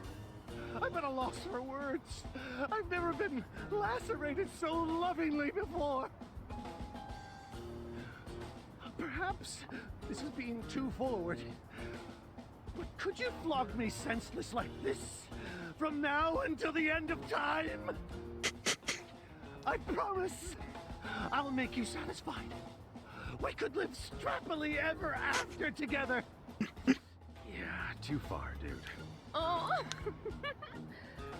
I'm at a loss for words. I've never been lacerated so lovingly before. Perhaps this is being too forward. But could you flog me senseless like this from now until the end of time? I promise I'll make you satisfied. We could live strappily ever after together. Yeah, too far, dude. Oh,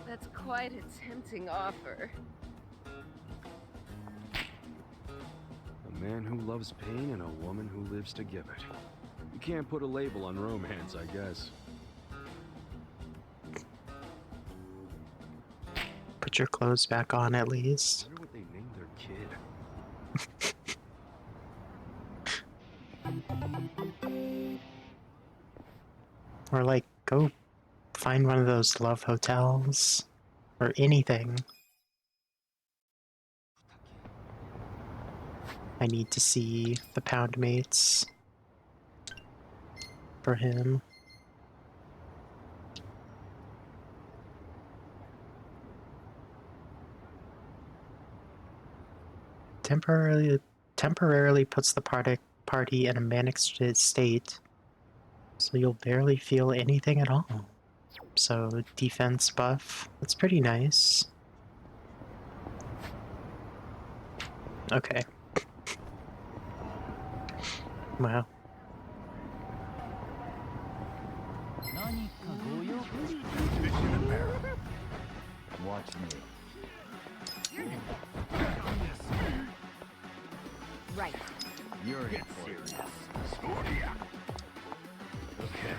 that's quite a tempting offer. A man who loves pain and a woman who lives to give it. You can't put a label on romance, I guess. Put your clothes back on at least. I wonder what they named their kid. Or like, go find one of those love hotels. Or anything. I need to see the pound mates for him. Temporarily puts the party in a manic state, so you'll barely feel anything at all. So defense buff, that's pretty nice. Okay. Wow. Watch me. Right. You're in for it. Okay.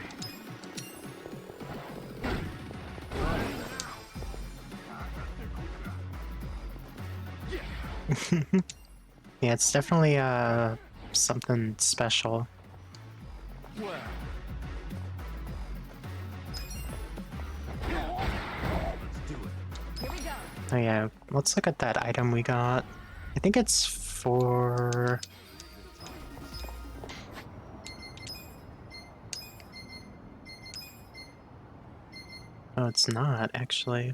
Yeah, it's definitely something special. Oh yeah, let's look at that item we got. I think it's for... Oh, it's not, actually.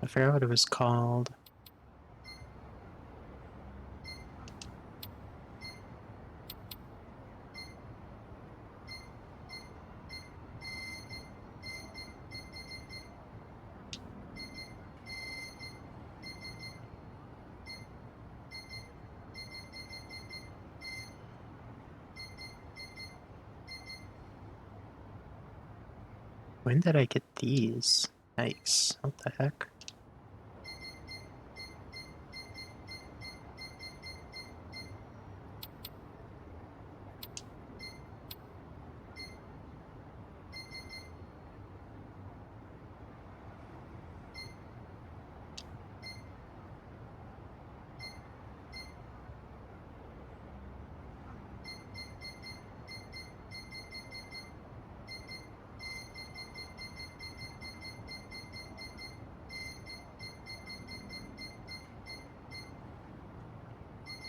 I forgot what it was called. When did I get these? Yikes, what the heck?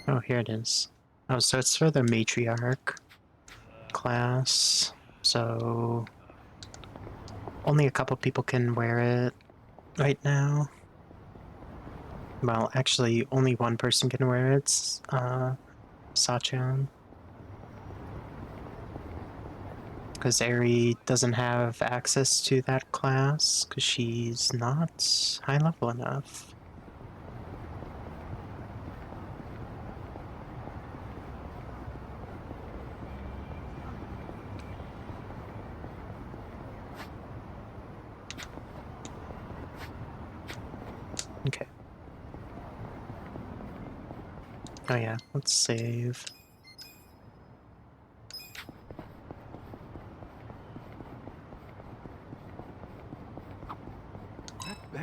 Oh, here it is. Oh, so it's for the matriarch class. So only a couple people can wear it right now. Well, actually, only one person can wear it. Sachan. Because Eri doesn't have access to that class, because she's not high level enough. Okay. Oh yeah, let's save.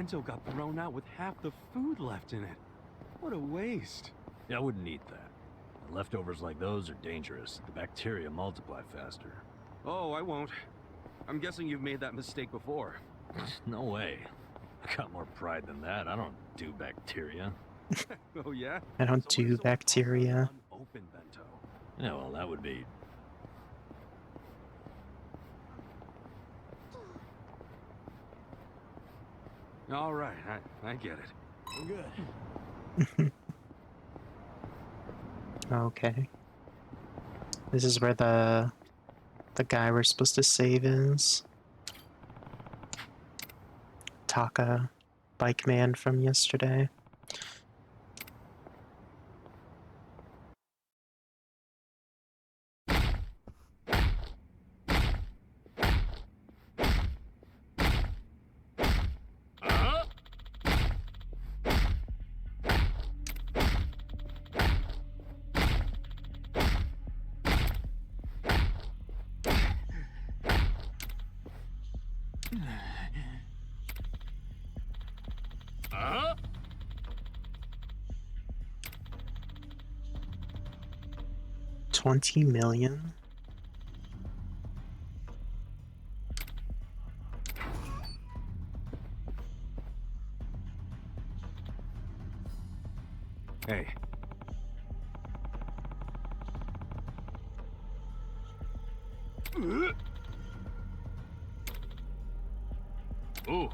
bento got thrown out with half the food left in it. What a waste. Yeah, I wouldn't eat that. Leftovers like those are dangerous. The bacteria multiply faster. Oh, I won't. I'm guessing you've made that mistake before. No way. I got more pride than that. I don't do bacteria. Oh, yeah? I don't So what if do someone brought out bacteria. an unopened bento? Yeah, well, that would be... All right, I get it. I'm good. Okay. This is where the guy we're supposed to save is. Taka, bike man from yesterday. $20 million? Hey. Ooh.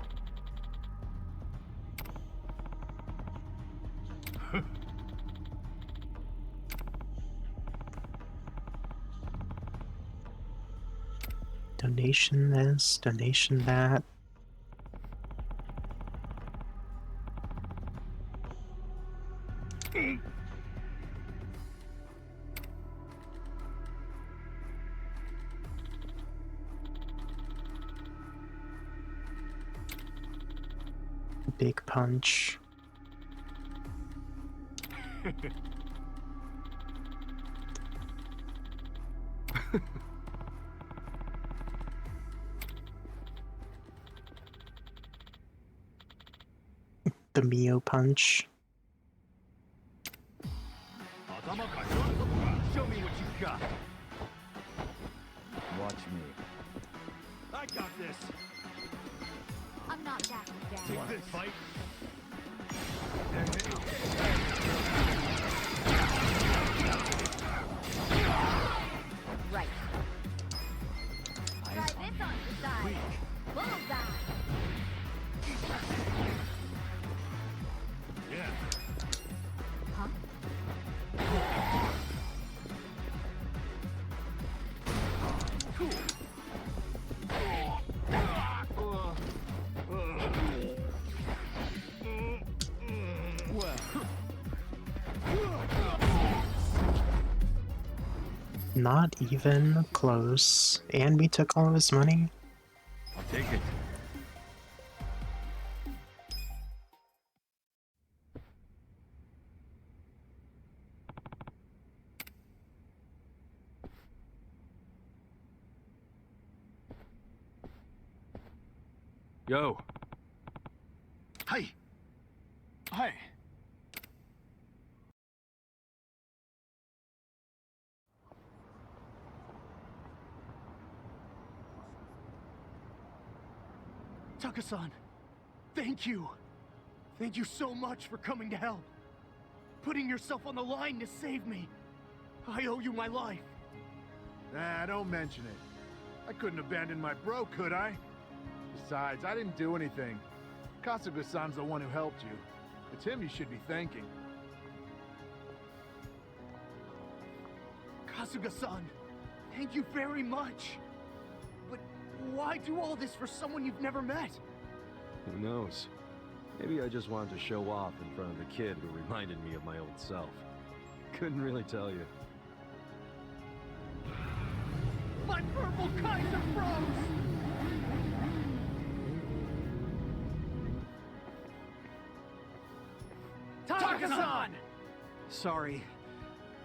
Donation this, donation that. Big punch. The Mio punch. Show me what you got. Watch me. I got this. I'm not backing down. Take this. Fight. Right. Try this on the side. Bullseye. Yeah. Huh? Cool. Not even close. And we took all of his money? I'll take it. Yo. Hey. Hey. Taka-san, thank you. Thank you so much for coming to help. Putting yourself on the line to save me. I owe you my life. Nah, don't mention it. I couldn't abandon my bro, could I? Besides, I didn't do anything. Kasuga-san's the one who helped you. It's him you should be thanking. Kasuga-san, thank you very much. But why do all this for someone you've never met? Who knows? Maybe I just wanted to show off in front of the kid who reminded me of my old self. Couldn't really tell you. My purple Kaiser froze! Taka-san! Sorry.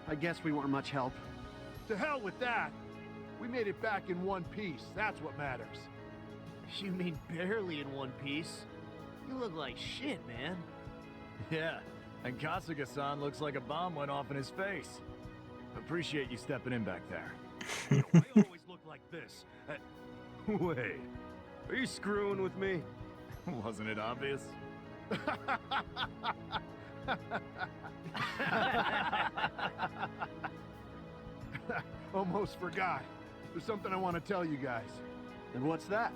I guess we weren't much help. To hell with that! We made it back in one piece, that's what matters. You mean barely in one piece? You look like shit, man. Yeah, and Kasuga-san looks like a bomb went off in his face. Appreciate you stepping in back there. I always look like this. Wait, are you screwing with me? Wasn't it obvious? Almost forgot. There's something I want to tell you guys. And what's that?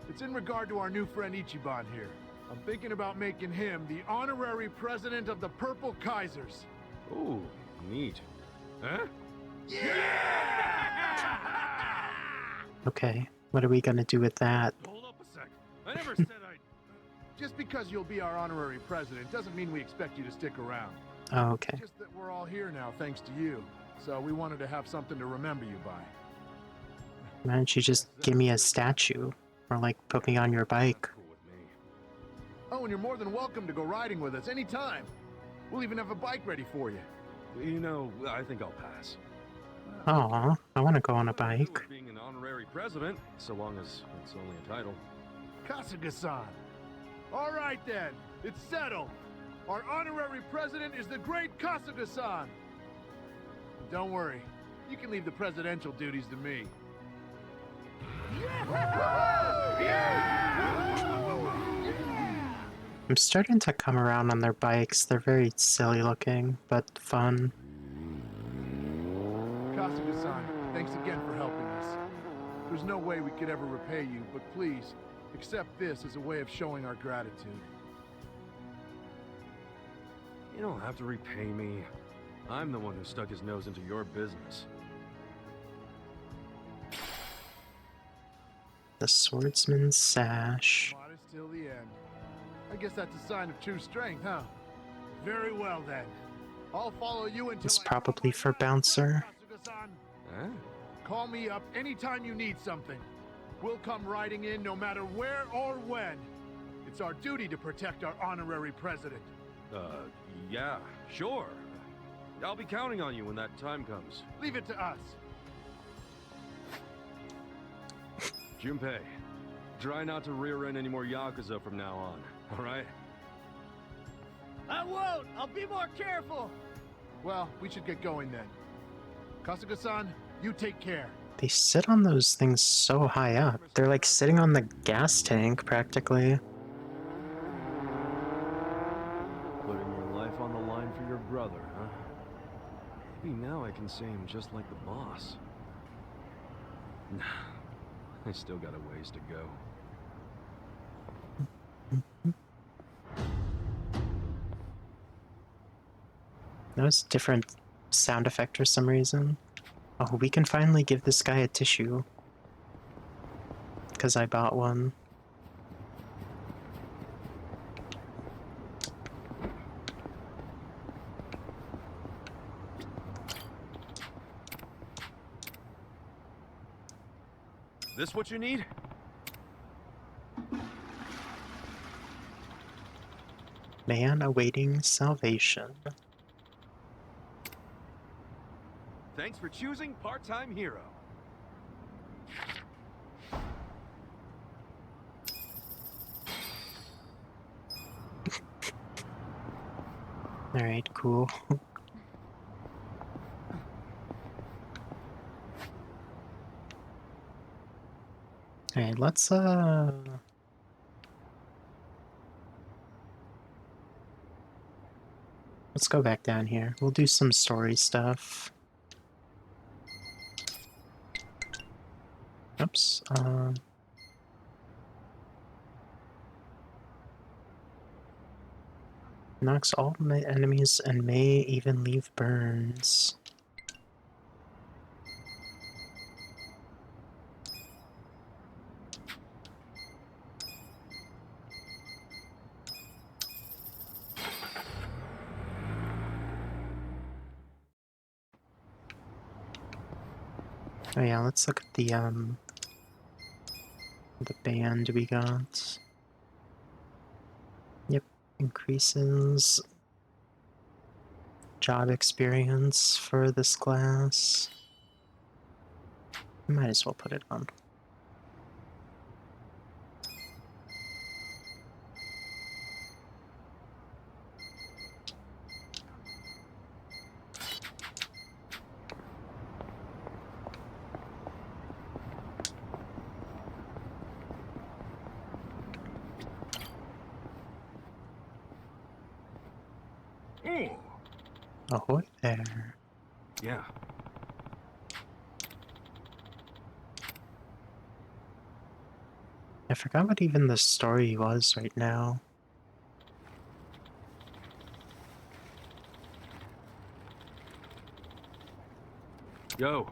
It's in regard to our new friend Ichiban here. I'm thinking about making him the honorary president of the Purple Kaisers. Ooh, neat. Huh? Okay, what are we gonna do with that? Hold up a sec. I never said I'd... Just because you'll be our honorary president doesn't mean we expect you to stick around. Oh, okay. Just that we're all here now thanks to you. So we wanted to have something to remember you by. Why don't you just give me a statue? Or like put me on your bike? Cool with me. Oh, and you're more than welcome to go riding with us anytime. We'll even have a bike ready for you. You know, I think I'll pass. Aw, I wanna go on a bike. Being an honorary president, so long as it's only a title. Kasuga-san. All right then, it's settled. Our honorary president is the great Kasuga-san. Don't worry, you can leave the presidential duties to me. I'm starting to come around on their bikes. They're very silly looking, but fun. Kasuga-san, thanks again for helping us. There's no way we could ever repay you, but please, accept this as a way of showing our gratitude. You don't have to repay me. I'm the one who stuck his nose into your business. The swordsman's sash. Modest till the end. I guess that's a sign of true strength, huh? Very well then. I'll follow you until It's probably for Bouncer. Kasuga-san. Huh? Call me up anytime you need something. We'll come riding in no matter where or when. It's our duty to protect our honorary president. Yeah, sure. I'll be counting on you when that time comes. Leave it to us. Junpei, try not to rear end any more Yakuza from now on, alright? I won't! I'll be more careful! Well, we should get going then. Kasuga-san, you take care. They sit on those things so high up. They're like sitting on the gas tank, practically. Putting your life on the line for your brother, huh? Maybe now I can say I'm just like the boss. Nah, I still got a ways to go. That was a different sound effect for some reason. Oh, we can finally give this guy a tissue. Because I bought one. This what you need? Man awaiting salvation. Thanks for choosing part-time hero. Alright, cool. Alright, let's go back down here. We'll do some story stuff. Oops, knocks all my enemies and may even leave burns. Oh yeah, let's look at the band we got. Yep, increases job experience for this class. Might as well put it on. Ahoy there. Yeah. I forgot what even the story was right now. Yo.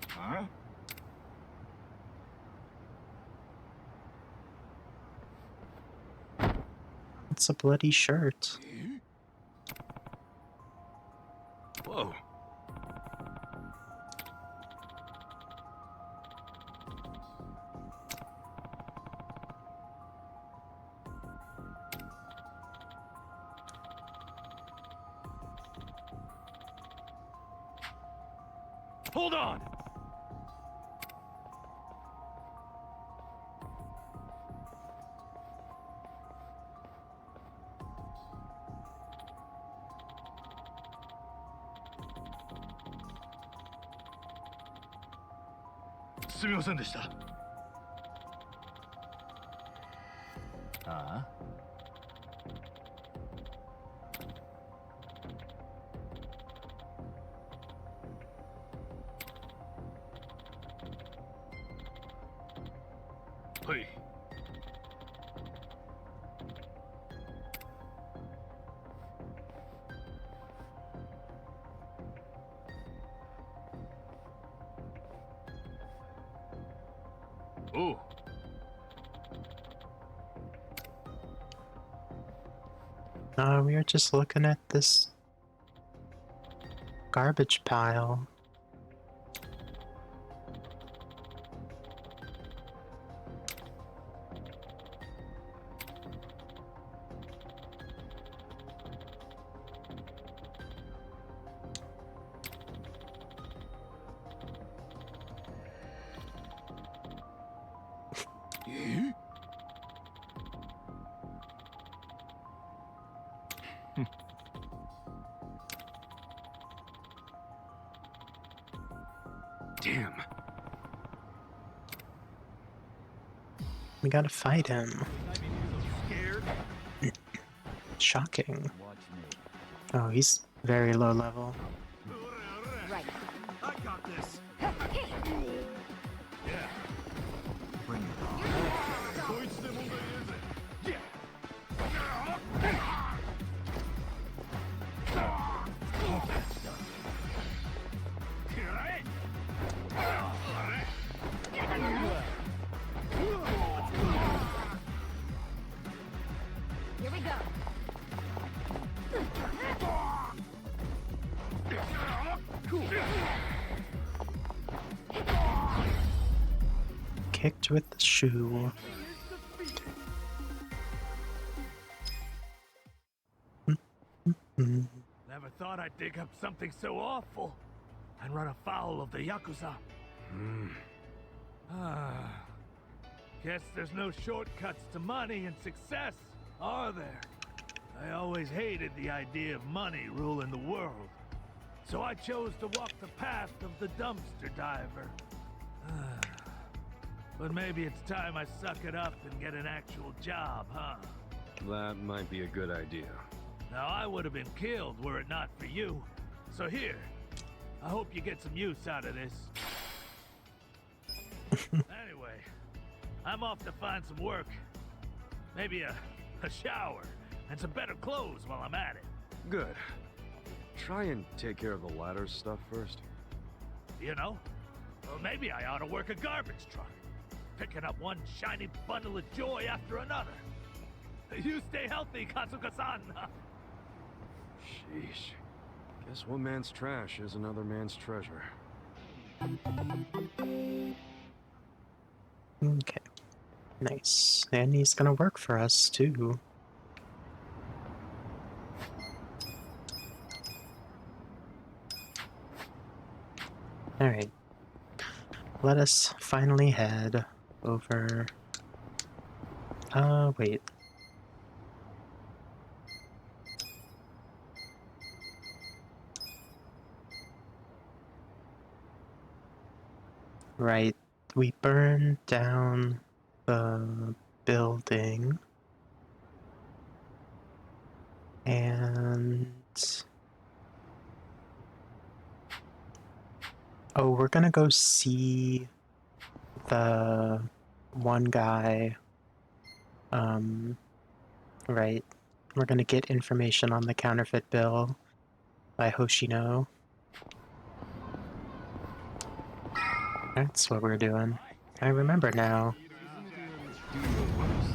Huh? It's a bloody shirt. Whoa. Hold on! Huh? Hey. Ooh. We were just looking at this garbage pile. Damn. We gotta fight him. Scared? Shocking. Watch me. Oh, he's very low level. Right. I got this. Bring it on. Here we go. Kicked with the shoe. Never thought I'd dig up something so awful and run afoul of the Yakuza. Guess there's no shortcuts to money and success, are there? I always hated the idea of money ruling the world. So I chose to walk the path of the dumpster diver. But maybe it's time I suck it up and get an actual job, huh? That might be a good idea. Now, I would have been killed were it not for you. So here, I hope you get some use out of this. Anyway, I'm off to find some work. Maybe a shower and some better clothes while I'm at it. Good. Try and take care of the ladder stuff first. You know? Or maybe I ought to work a garbage truck. Picking up one shiny bundle of joy after another. You stay healthy, Katsuka-san! Sheesh. Guess one man's trash is another man's treasure. Okay. Nice. And he's gonna work for us, too. Alright. Let us finally head over... wait. Right. We burned down the building. Oh, we're gonna go see the one guy. Right. We're gonna get information on the counterfeit bill by Hoshino. That's what we're doing. I remember now. Do your worst.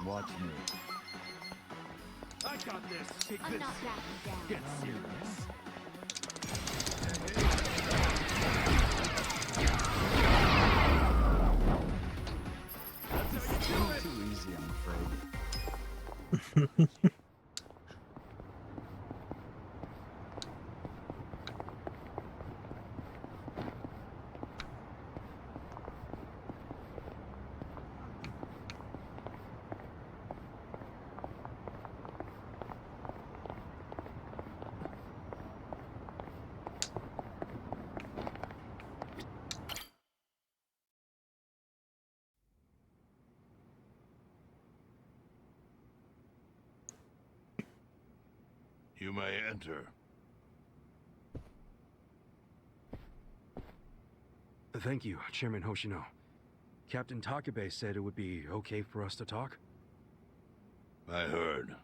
Watch me. I got this. Take I'm this. not backing down. Get serious. Too easy, I'm afraid. You may enter. Thank you, Chairman Hoshino. Captain Takabe said it would be okay for us to talk. I heard.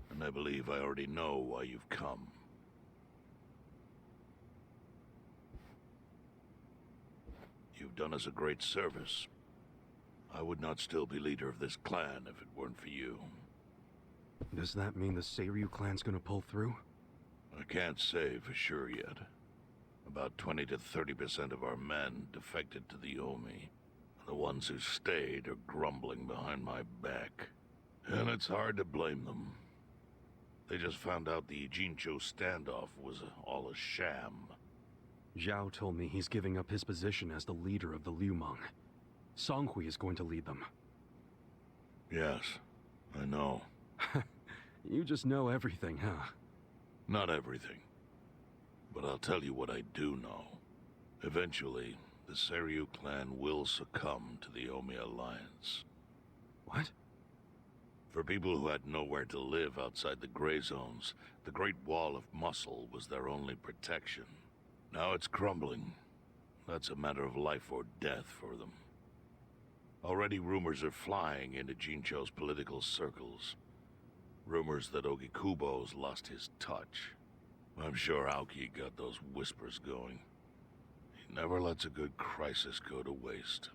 And I believe I already know why you've come. You've done us a great service. I would not still be leader of this clan if it weren't for you. Does that mean the Seiryu clan's gonna pull through? I can't say for sure yet. About 20 to 30% of our men defected to the Omi. The ones who stayed are grumbling behind my back. And it's hard to blame them. They just found out the Jincho standoff was all a sham. Zhao told me he's giving up his position as the leader of the Liumang. Songhui is going to lead them. Yes, I know. You just know everything, huh? Not everything. But I'll tell you what I do know. Eventually, the Seiryu clan will succumb to the Omi Alliance. What? For people who had nowhere to live outside the gray zones, the Great Wall of Muscle was their only protection. Now it's crumbling. That's a matter of life or death for them. Already rumors are flying into Jincho's political circles. Rumors that Ogikubo's lost his touch. I'm sure Aoki got those whispers going. He never lets a good crisis go to waste.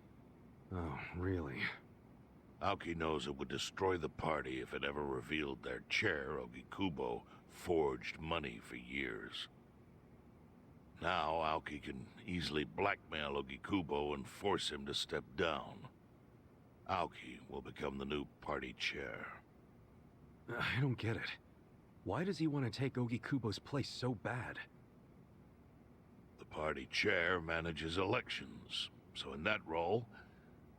Oh, really? Aoki knows it would destroy the party if it ever revealed their chair, Ogikubo, forged money for years. Now Aoki can easily blackmail Ogikubo and force him to step down. Aoki will become the new party chair. I don't get it. Why does he want to take Ogikubo's place so bad? The party chair manages elections, so in that role,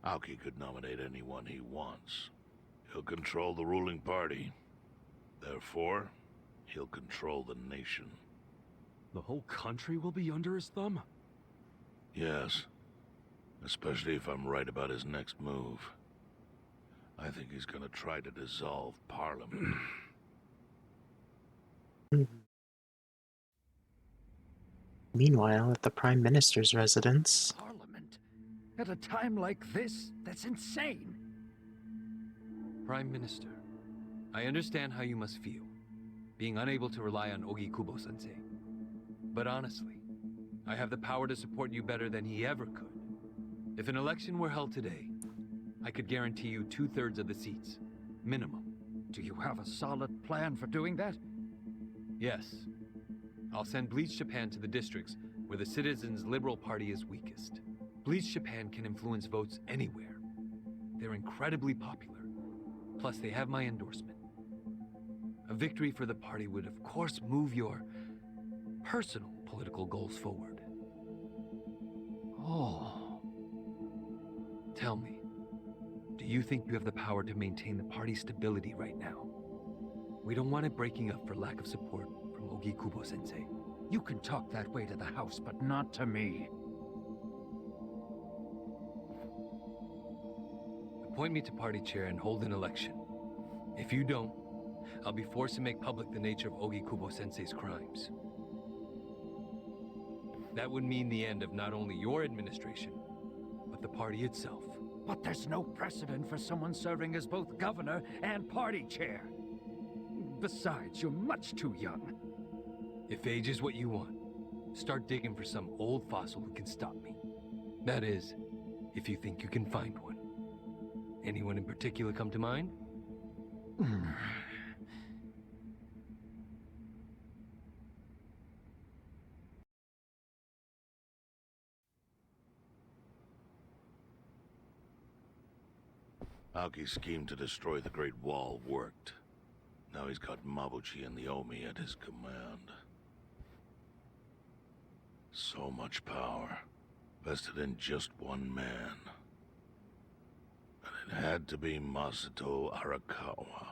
Aoki could nominate anyone he wants. He'll control the ruling party. Therefore, he'll control the nation. The whole country will be under his thumb? Yes. Especially if I'm right about his next move. I think he's gonna try to dissolve Parliament. Meanwhile, at the Prime Minister's residence... Parliament? At a time like this? That's insane! Prime Minister, I understand how you must feel, being unable to rely on Ogikubo-sensei. But honestly, I have the power to support you better than he ever could. If an election were held today, I could guarantee you 2/3 of the seats. Minimum. Do you have a solid plan for doing that? Yes. I'll send Bleach Japan to the districts where the Citizens' Liberal Party is weakest. Bleach Japan can influence votes anywhere. They're incredibly popular. Plus, they have my endorsement. A victory for the party would, of course, move your personal political goals forward. Oh. Tell me, do you think you have the power to maintain the party's stability right now? We don't want it breaking up for lack of support from Ogikubo-sensei. You can talk that way to the house, but not to me. Appoint me to party chair and hold an election. If you don't, I'll be forced to make public the nature of Ogikubo-sensei's crimes. That would mean the end of not only your administration, but the party itself. But there's no precedent for someone serving as both governor and party chair. Besides, you're much too young. If age is what you want, start digging for some old fossil who can stop me. That is, if you think you can find one. Anyone in particular come to mind? Aoki's scheme to destroy the Great Wall worked. Now he's got Mabuchi and the Omi at his command. So much power, vested in just one man. And it had to be Masato Arakawa.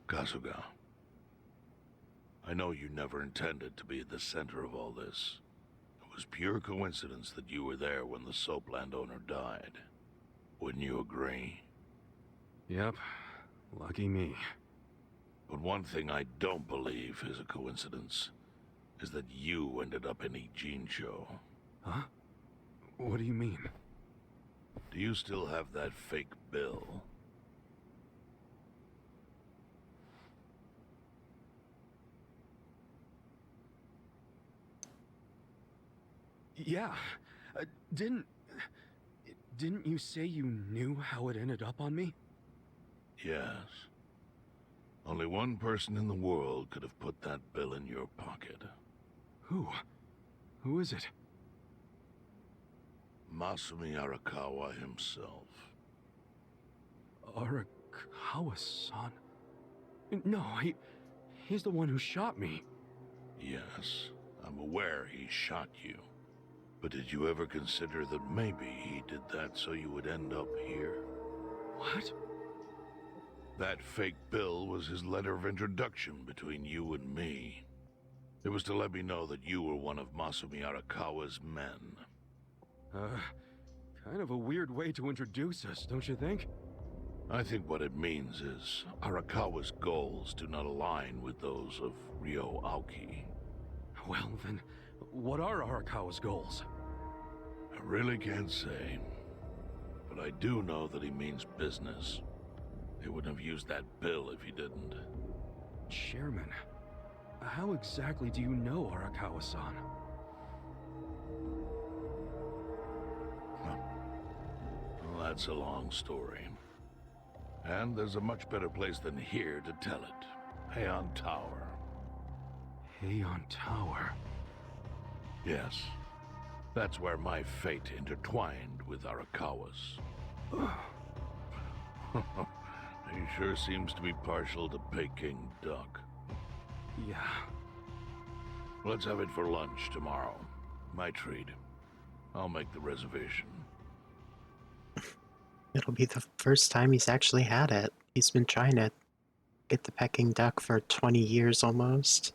Kasuga, I know you never intended to be at the center of all this. It was pure coincidence that you were there when the soap landowner died. Wouldn't you agree? Yep. Lucky me. But one thing I don't believe is a coincidence, is that you ended up in Ijincho. Huh? What do you mean? Do you still have that fake bill? Yeah. Didn't you say you knew how it ended up on me? Yes. Only one person in the world could have put that bill in your pocket. Who? Who is it? Masumi Arakawa himself. Arakawa-san? No, he's the one who shot me. Yes, I'm aware he shot you. But did you ever consider that maybe he did that so you would end up here? What? That fake bill was his letter of introduction between you and me. It was to let me know that you were one of Masumi Arakawa's men. Kind of a weird way to introduce us, don't you think? I think what it means is Arakawa's goals do not align with those of Ryo Aoki. Well, then, what are Arakawa's goals? I really can't say. But I do know that he means business. He wouldn't have used that bill if he didn't. Chairman, how exactly do you know Arakawa-san? Well, that's a long story. And there's a much better place than here to tell it. Heian Tower. Heian Tower? Yes. That's where my fate intertwined with Arakawa's. He sure seems to be partial to Peking duck. Yeah. Let's have it for lunch tomorrow. My treat. I'll make the reservation. It'll be the first time he's actually had it. He's been trying to get the Peking duck for 20 years almost.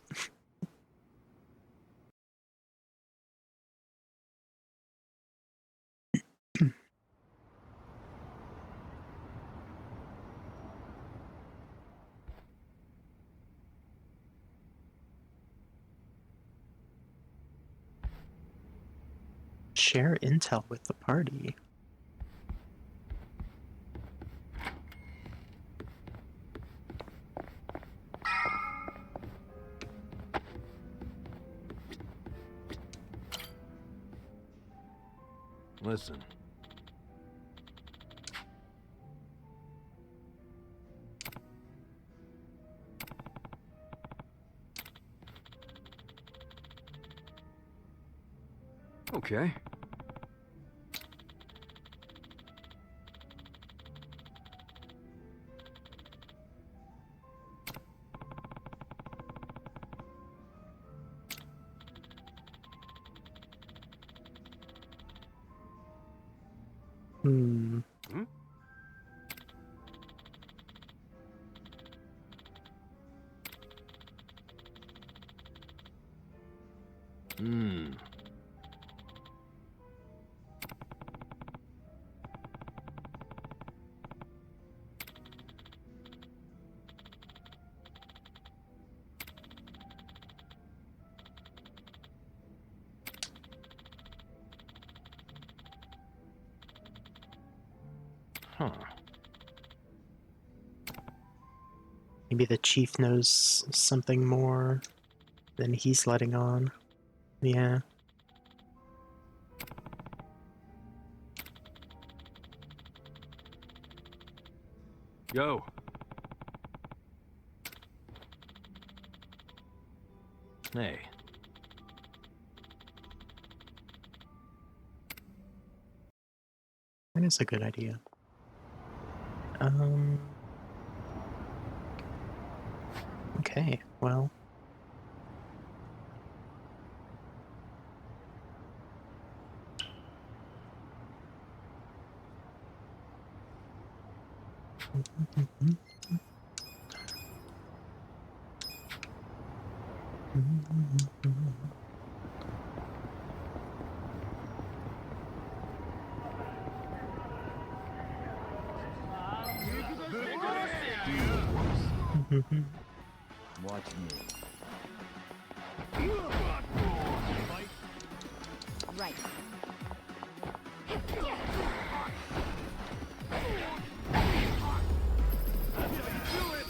Share intel with the party. Listen. Okay. Hmm. Hmm? Huh. Maybe the chief knows something more than he's letting on. Yeah. Yo. Hey. That is a good idea. Okay, well. Watch me. Right.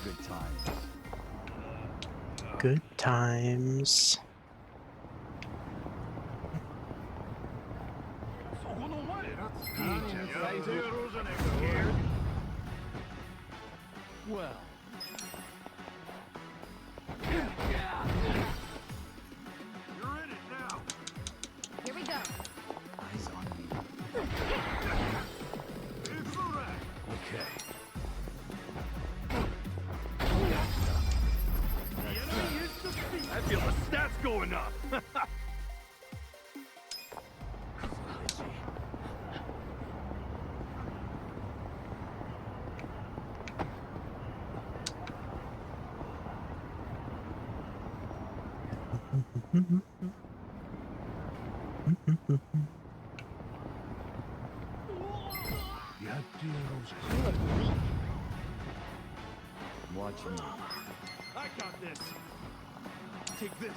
Good times. Good times. Well. You're in it now. Here we go. Eyes on me. Okay. I feel the stats going up. Watch me. I got this. Take this.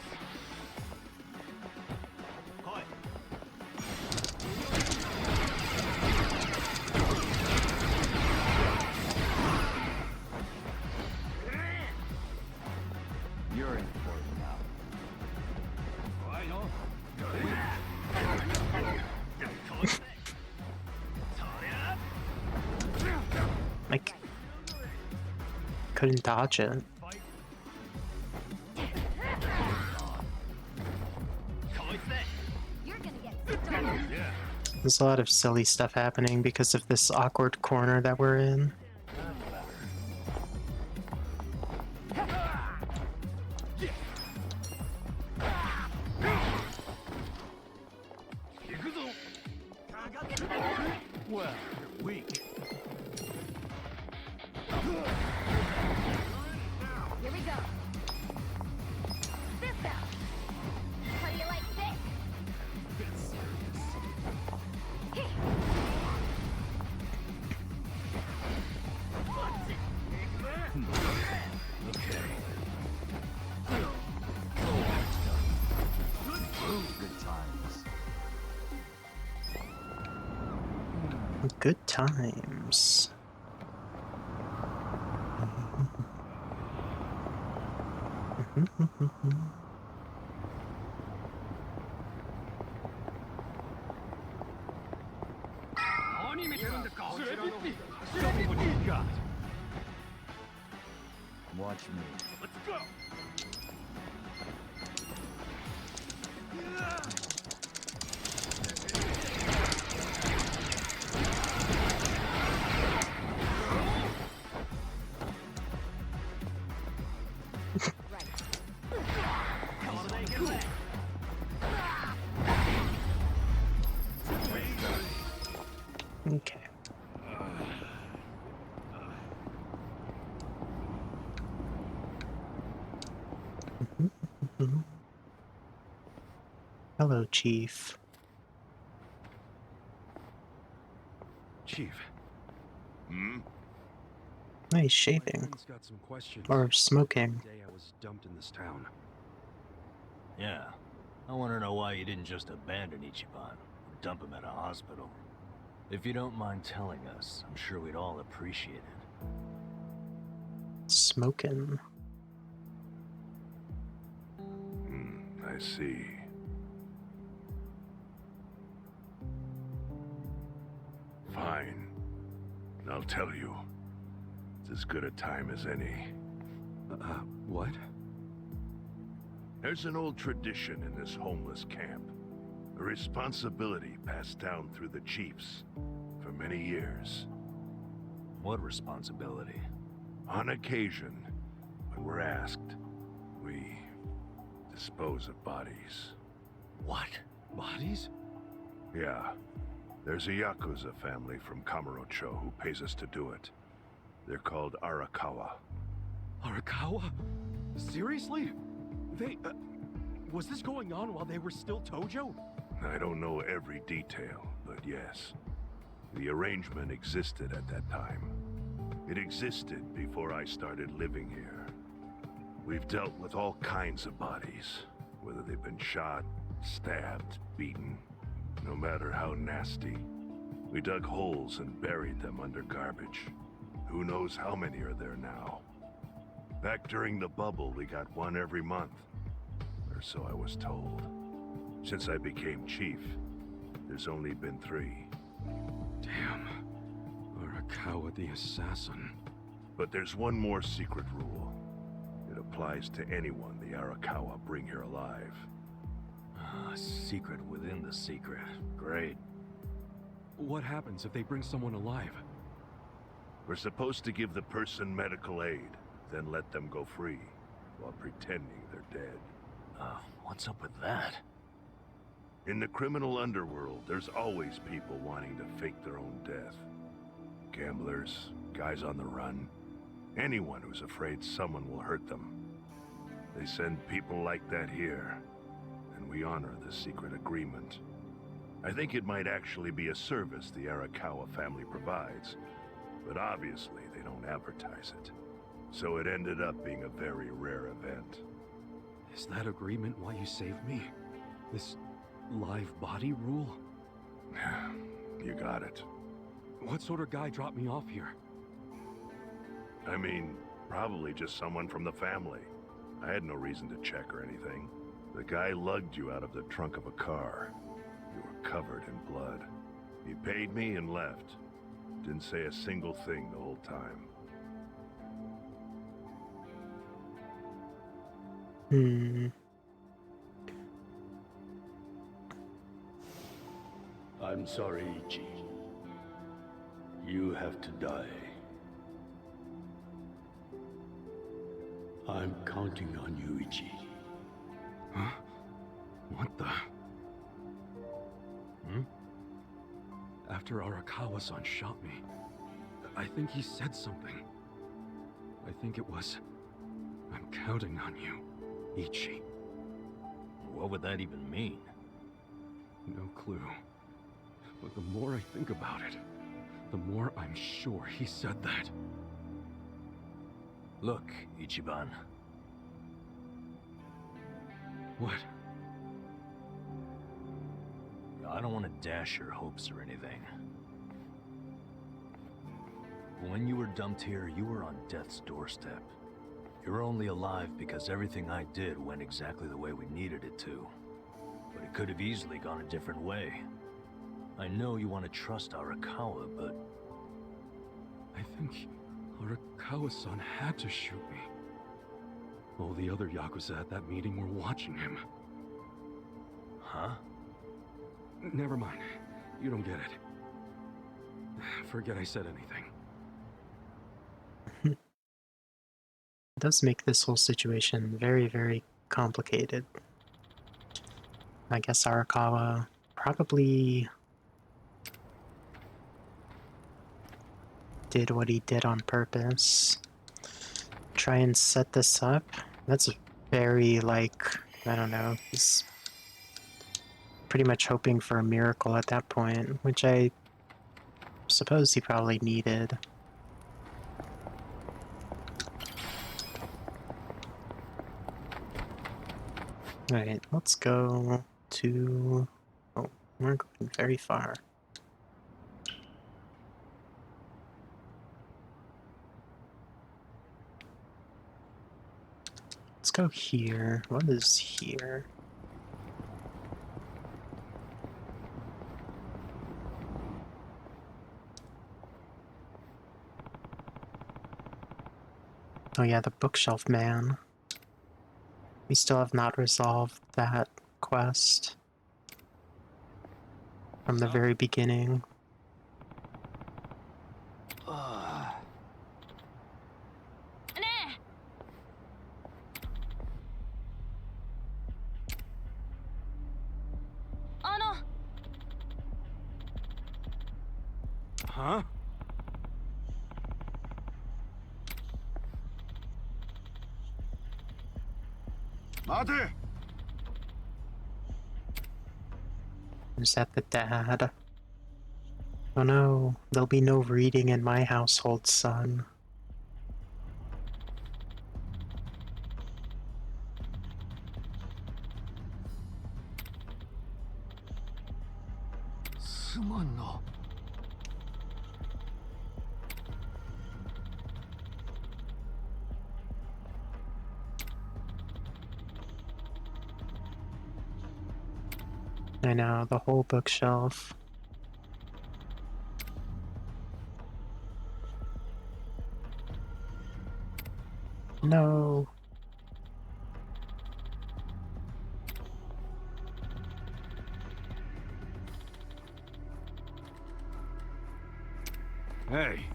You're in for it now. Like, couldn't dodge it. You're gonna get There's a lot of silly stuff happening because of this awkward corner that we're in. Well, you're weak. Here we go. This out. How do you like this? Good times. Good times. Show me what you got. Watch me. Let's go. Okay. Hello, Chief. Chief. Hmm? Nice shaving. Friend's got some questions. Or smoking. The day I was dumped in this town. Yeah. I want to know why you didn't just abandon Ichiban or dump him at a hospital. If you don't mind telling us, I'm sure we'd all appreciate it. Smoking. I see. Fine. I'll tell you. It's as good a time as any. What? There's an old tradition in this homeless camp. A responsibility passed down through the chiefs for many years. What responsibility? On occasion, when we're asked, we dispose of bodies. What? Bodies? Yeah. There's a Yakuza family from Kamurocho who pays us to do it. They're called Arakawa. Arakawa? Seriously? They, was this going on while they were still Tojo? I don't know every detail, but yes. The arrangement existed at that time. It existed before I started living here. We've dealt with all kinds of bodies, whether they've been shot, stabbed, beaten, no matter how nasty. We dug holes and buried them under garbage. Who knows how many are there now? Back during the bubble, we got one every month. Or so I was told. Since I became chief, there's only been 3. Damn. Arakawa the assassin. But there's one more secret rule. It applies to anyone the Arakawa bring here alive. A secret within the secret. Great. What happens if they bring someone alive? We're supposed to give the person medical aid, then let them go free, while pretending they're dead. What's up with that? In the criminal underworld, there's always people wanting to fake their own death. Gamblers, guys on the run, anyone who's afraid someone will hurt them. They send people like that here, and we honor the secret agreement. I think it might actually be a service the Arakawa family provides, but obviously they don't advertise it. So it ended up being a very rare event. Is that agreement why you saved me? This live body rule? You got it. What sort of guy dropped me off here? I mean, probably just someone from the family. I had no reason to check or anything. The guy lugged you out of the trunk of a car. You were covered in blood. He paid me and left. Didn't say a single thing the whole time. I'm sorry, Ichi. You have to die. I'm counting on you, Ichi. Huh? What the? After Arakawa-san shot me, I think he said something. I think it was, I'm counting on you, Ichi. What would that even mean? No clue. But the more I think about it, the more I'm sure he said that. Look, Ichiban. What? I don't want to dash your hopes or anything. When you were dumped here, you were on death's doorstep. You're only alive because everything I did went exactly the way we needed it to. But it could have easily gone a different way. I know you want to trust Arakawa, but... I think Arakawa-san had to shoot me. All the other Yakuza at that meeting were watching him. Huh? Never mind. You don't get it. Forget I said anything. It does make this whole situation very, very complicated. I guess Arakawa probably did what he did on purpose. Try and set this up. That's very, like, I don't know, he's pretty much hoping for a miracle at that point, which I suppose he probably needed. Alright, let's go to... Oh, we're going very far. go here. What is here? Oh yeah, the bookshelf man. We still have not resolved that quest from the very beginning. Huh? Mate! Is that the dad? Oh no, there'll be no reading in my household, son. Sumonno. I know, the whole bookshelf. No. Hey.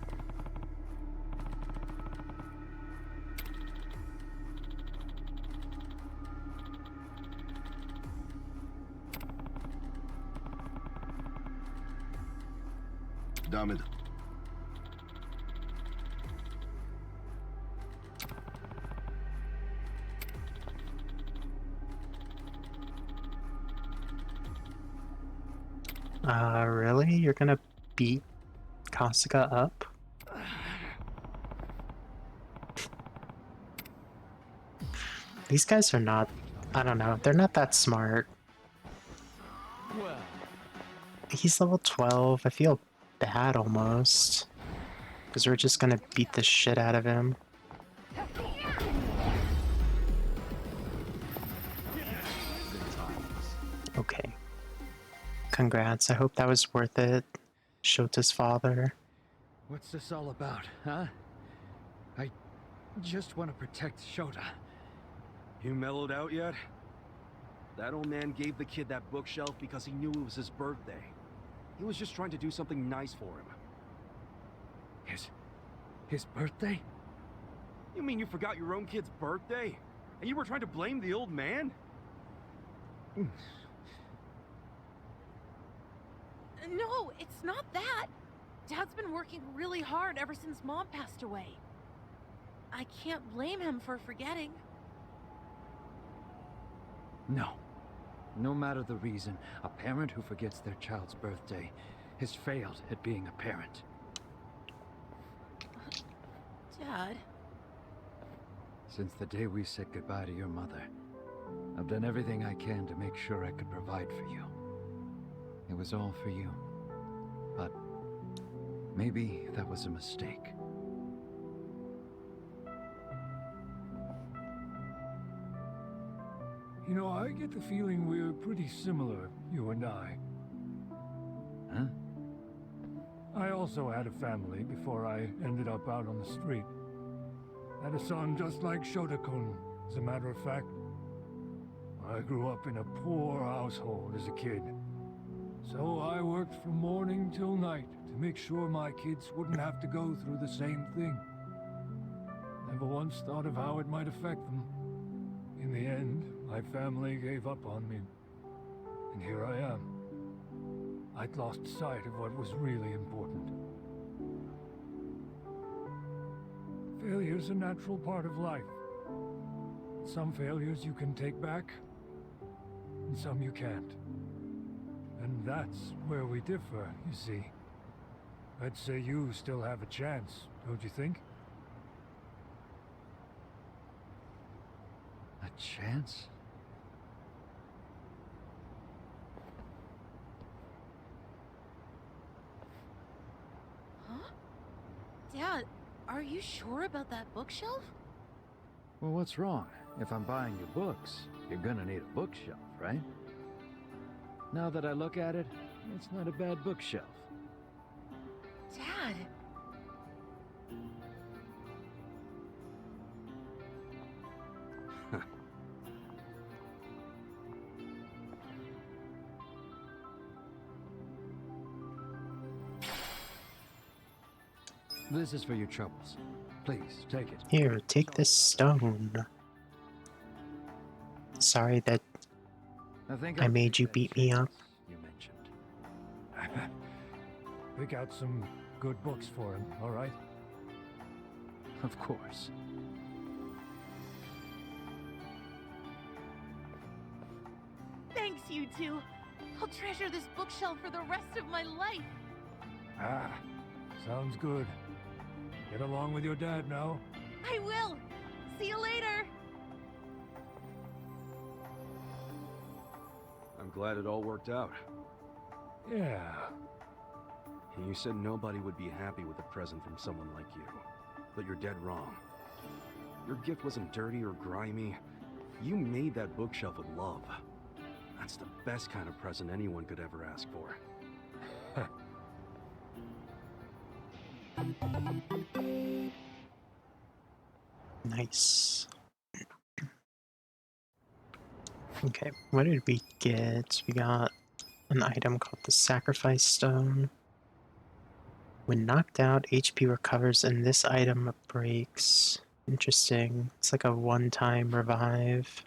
Damn. Really? You're gonna beat Kasuga up? These guys are not, I don't know, they're not that smart. Well, He's level 12, I feel bad almost. Because we're just gonna beat the shit out of him. Okay. Congrats, I hope that was worth it. Shota's father. what's this all about, huh? I just want to protect Shota. You mellowed out yet? That old man gave the kid that bookshelf because he knew it was his birthday. He was just trying to do something nice for him. His birthday? You mean you forgot your own kid's birthday? And you were trying to blame the old man? No, it's not that. Dad's been working really hard ever since Mom passed away. I can't blame him for forgetting. No. No matter the reason, a parent who forgets their child's birthday has failed at being a parent. Dad? Since the day we said goodbye to your mother, I've done everything I can to make sure I could provide for you. It was all for you. But maybe that was a mistake. You know, I get the feeling we're pretty similar, you and I. Huh? I also had a family before I ended up out on the street. Had a son just like Shota-kun, as a matter of fact. I grew up in a poor household as a kid. So I worked from morning till night to make sure my kids wouldn't have to go through the same thing. Never once thought of how it might affect them. In the end, my family gave up on me. And here I am. I'd lost sight of what was really important. Failure's a natural part of life. Some failures you can take back, and some you can't. And that's where we differ, you see. I'd say you still have a chance, don't you think? A chance? Huh? Dad, are you sure about that bookshelf? Well, what's wrong? If I'm buying you books, you're gonna need a bookshelf, right? Now that I look at it, it's not a bad bookshelf. Dad. This is for your troubles. Please, take it. Here, take this stone. Sorry that think I made you beat me up. You mentioned. Pick out some good books for him, all right? Of course. Thanks, you two. I'll treasure this bookshelf for the rest of my life. Ah, sounds good. Get along with your dad now. I will. See you later. I'm glad it all worked out. Yeah. You said nobody would be happy with a present from someone like you. But you're dead wrong. Your gift wasn't dirty or grimy. You made that bookshelf with love. That's the best kind of present anyone could ever ask for. Nice. Okay, what did we get? We got an item called the Sacrifice Stone. When knocked out, HP recovers and this item breaks. Interesting. It's like a one-time revive.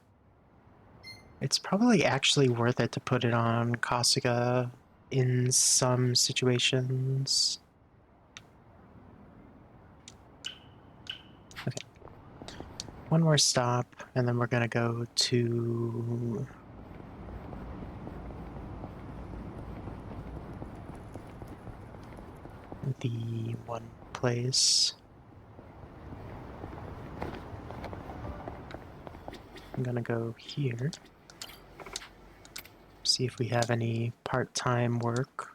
It's probably actually worth it to put it on Kasuga in some situations. Okay. One more stop, and then we're gonna go to... the one place. I'm gonna go here. See if we have any part-time work.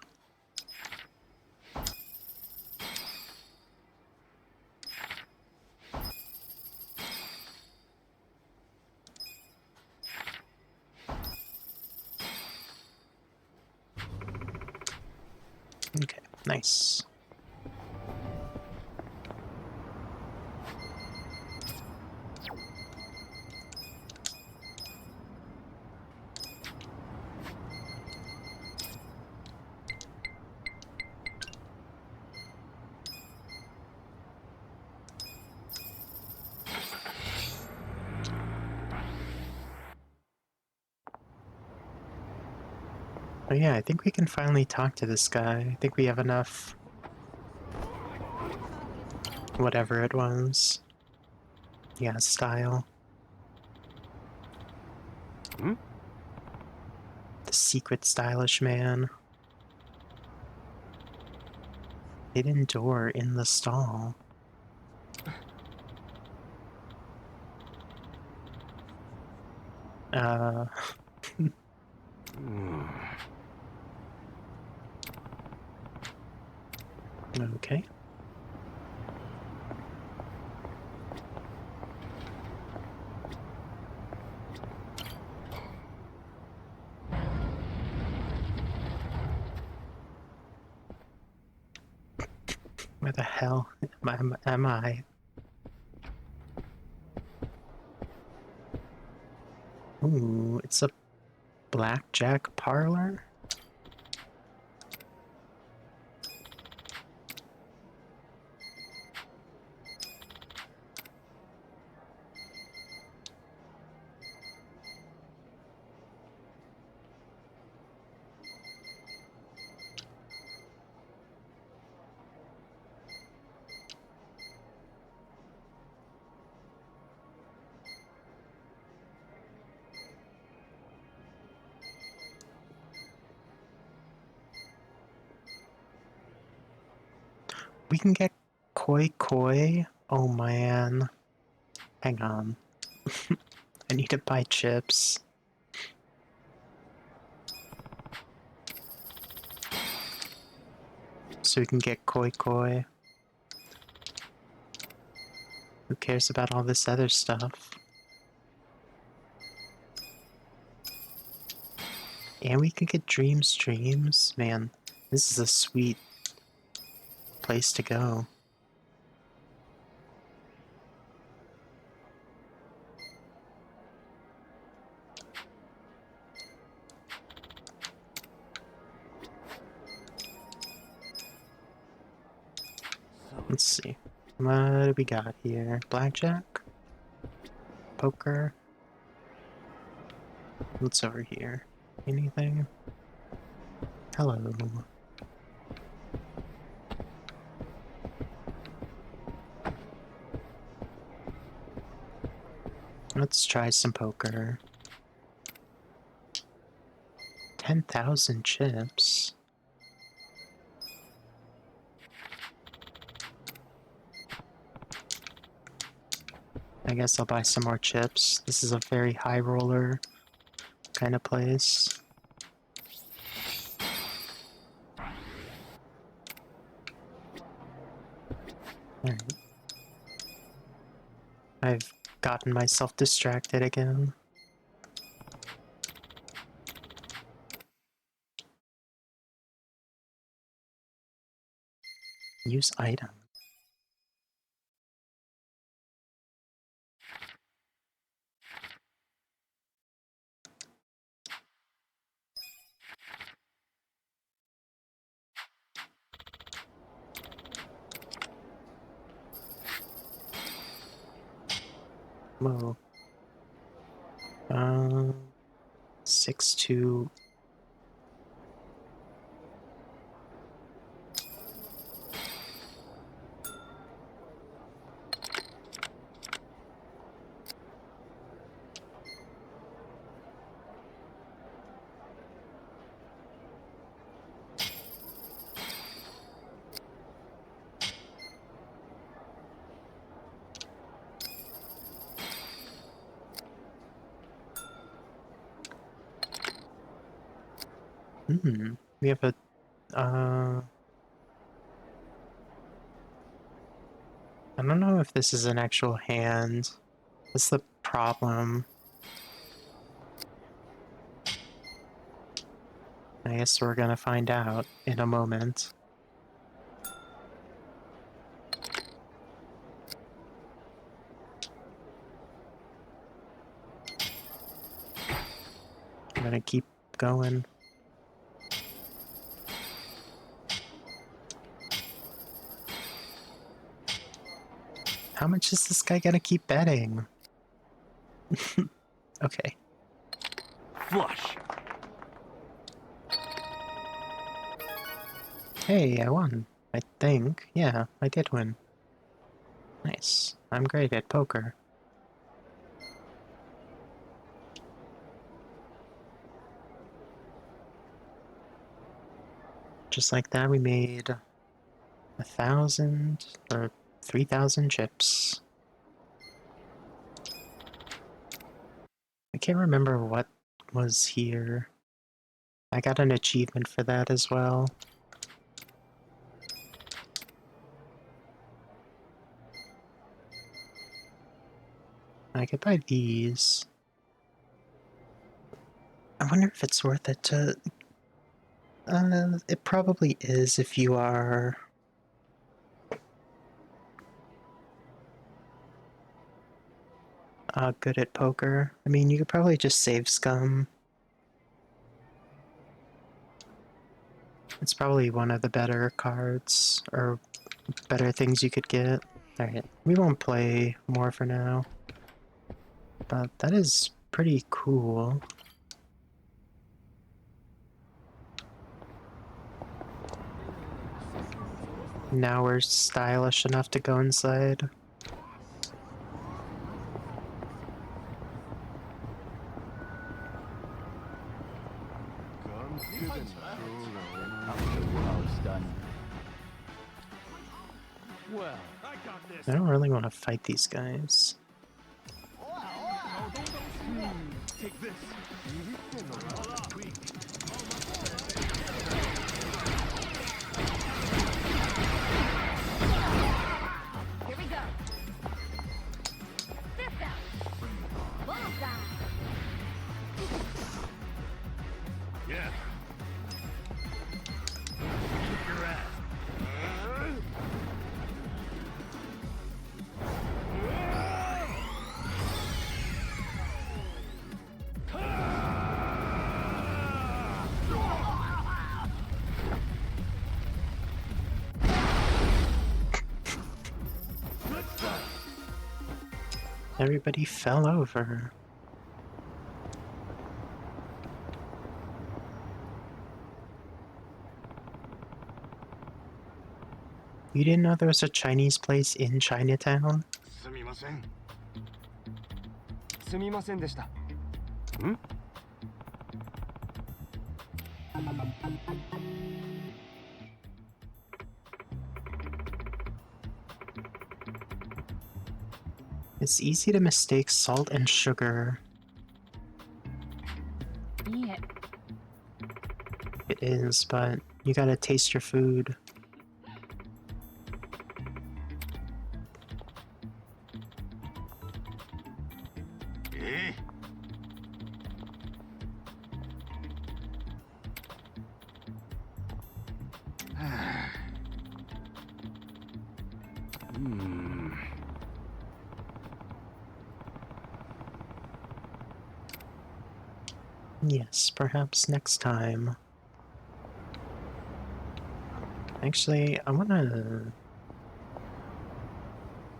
Okay, nice. Oh yeah, I think we can finally talk to this guy. I think we have enough... whatever it was. Yeah, style. Hmm? The secret stylish man. Hidden door in the stall. Okay. Where the hell am I? Ooh, it's a blackjack parlor? We can get koi koi? Oh man. Hang on. I need to buy chips. So we can get koi koi. Who cares about all this other stuff? And we could get dream streams. Man, this is a sweet place to go. Let's see. What do we got here? Blackjack? Poker? What's over here? Anything? Hello. Let's try some poker. 10,000 chips? I guess I'll buy some more chips. This is a very high roller kind of place. Alright. I've gotten myself distracted again. Use item. Whoa. 6-2. We have a, I don't know if this is an actual hand. That's the problem. I guess we're gonna find out in a moment. I'm gonna keep going. How much is this guy gonna keep betting? Okay. Flush. Hey, I won. I think. Yeah, I did win. Nice. I'm great at poker. Just like that, we made 1,000 or 3,000 chips. I can't remember what was here. I got an achievement for that as well. I could buy these. I wonder if it's worth it to... it probably is if you are... good at poker. I mean, you could probably just save scum. It's probably one of the better cards, or better things you could get. Alright, we won't play more for now. But that is pretty cool. Now we're stylish enough to go inside. I don't really want to fight these guys. Take this. Here we go. Fist out. Bullseye. Yeah, Everybody fell over. You didn't know there was a Chinese place in Chinatown? すみません。すみませんでした。ん? It's easy to mistake salt and sugar. Yeah. It is, but you gotta taste your food. Yes, perhaps next time. Actually, I wanna...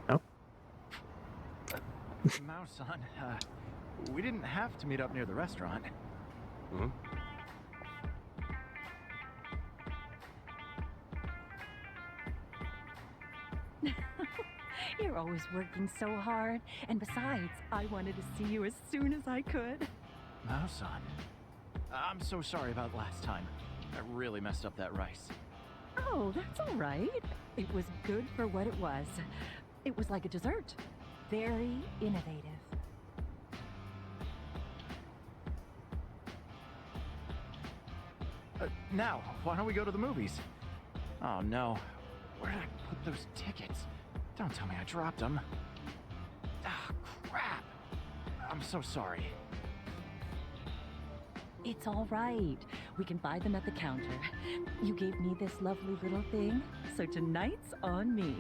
Oh. Mao-san, we didn't have to meet up near the restaurant. Huh? You're always working so hard. And besides, I wanted to see you as soon as I could. Mao-san, I'm so sorry about last time. I really messed up that rice. Oh, that's all right. It was good for what it was. It was like a dessert. Very innovative. Now, why don't we go to the movies? Oh no, where did I put those tickets? Don't tell me I dropped them. Ah, crap. I'm so sorry. It's all right. We can buy them at the counter. You gave me this lovely little thing, so tonight's on me.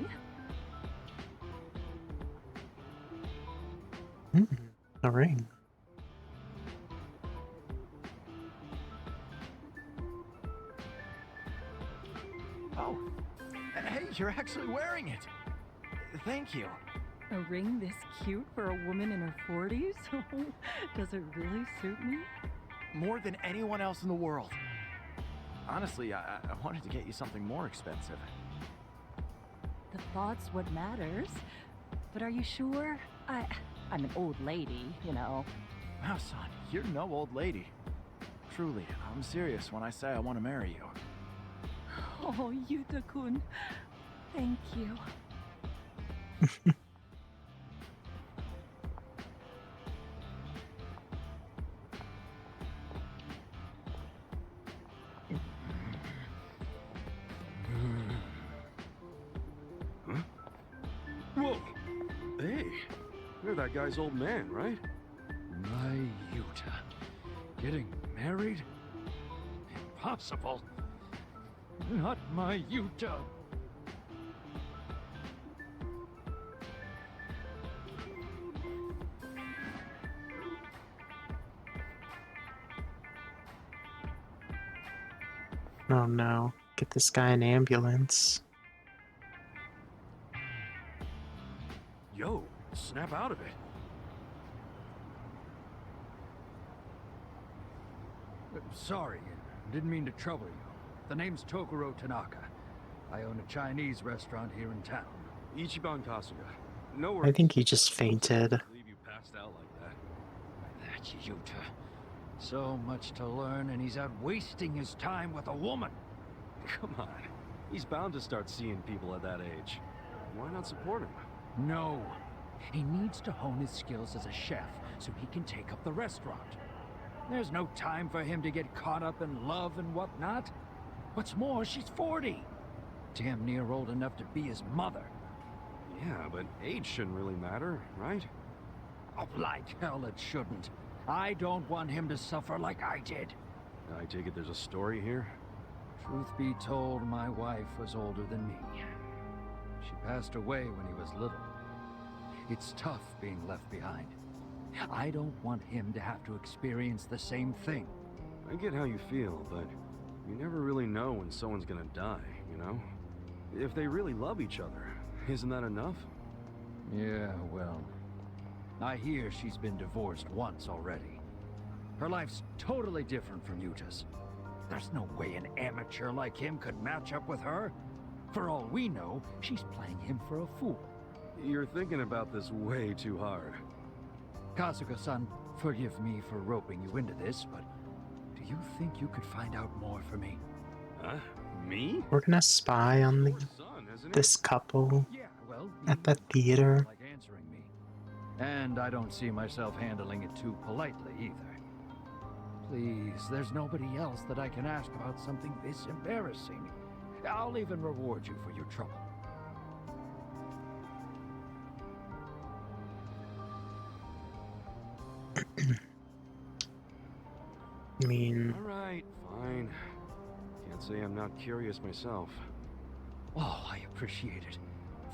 A ring. Oh, hey, you're actually wearing it. Thank you. A ring this cute for a woman in her 40s? Does it really suit me? More than anyone else in the world. Honestly, I wanted to get you something more expensive. The thought's what matters. But are you sure? I'm an old lady, you know. Wow, son, you're no old lady. Truly, I'm serious when I say I want to marry you. Oh, Yuta-kun. Thank you. Huh? Whoa! Hey, you're that guy's old man, right? My Yuta. Getting married? Impossible. Not my Yuta. Oh no. Get this guy an ambulance. Yo, snap out of it. Sorry, didn't mean to trouble you. The name's Tokuro Tanaka. I own a Chinese restaurant here in town. Ichiban Kasuga. No I think he just fainted. Leave you passed out like that. That's Yuta. So much to learn, and he's out wasting his time with a woman. Come on. He's bound to start seeing people at that age. Why not support him? No. He needs to hone his skills as a chef so he can take up the restaurant. There's no time for him to get caught up in love and whatnot. What's more, she's 40. Damn near old enough to be his mother. Yeah, but age shouldn't really matter, right? Oh, like hell it shouldn't. I don't want him to suffer like I did. I take it there's a story here? Truth be told, my wife was older than me. She passed away when he was little. It's tough being left behind. I don't want him to have to experience the same thing. I get how you feel, but you never really know when someone's gonna die, you know? If they really love each other, isn't that enough? Yeah, well, I hear she's been divorced once already. Her life's totally different from Yuta's. There's no way an amateur like him could match up with her. For all we know, she's playing him for a fool. You're thinking about this way too hard. Kasuga-san, forgive me for roping you into this, but do you think you could find out more for me? Huh? Me? We're gonna spy on this couple at the theater. Like answering me. And I don't see myself handling it too politely either. Please, there's nobody else that I can ask about something this embarrassing. I'll even reward you for your trouble. I mean... Alright, fine. Can't say I'm not curious myself. Oh, I appreciate it.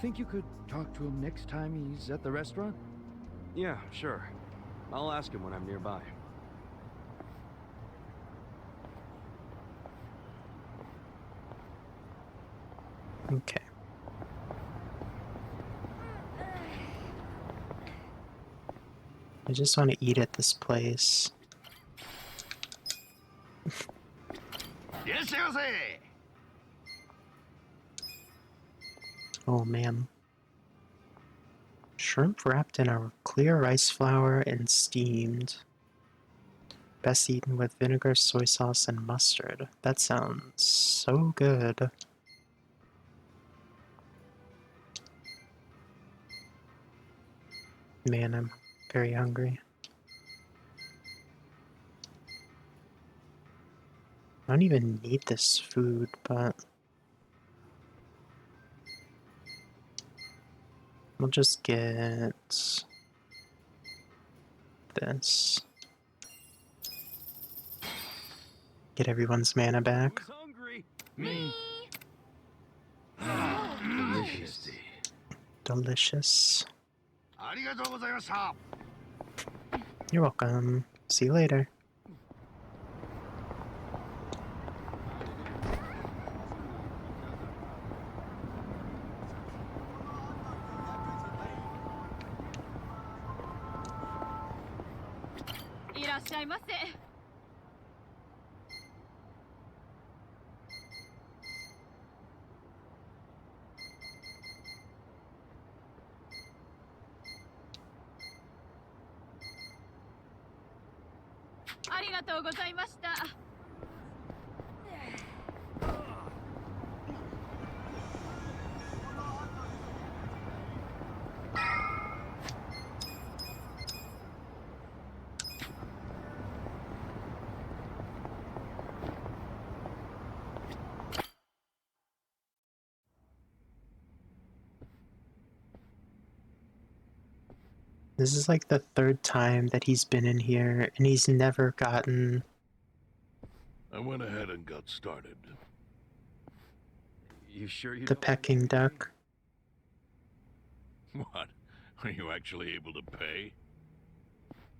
Think you could talk to him next time he's at the restaurant? Yeah, sure. I'll ask him when I'm nearby. Okay. I just want to eat at this place. Yes, Oh man. Shrimp wrapped in a clear rice flour and steamed. Best eaten with vinegar, soy sauce, and mustard. That sounds so good. Man, I'm very hungry. I don't even need this food, but we'll just get this. Get everyone's mana back. Who's hungry? Me. Delicious. Delicious. ありがとうございました。 You're welcome. See you later. This is like the third time that he's been in here, and he's never gotten... I went ahead and got started. You sure you the don't pecking duck. What? Are you actually able to pay?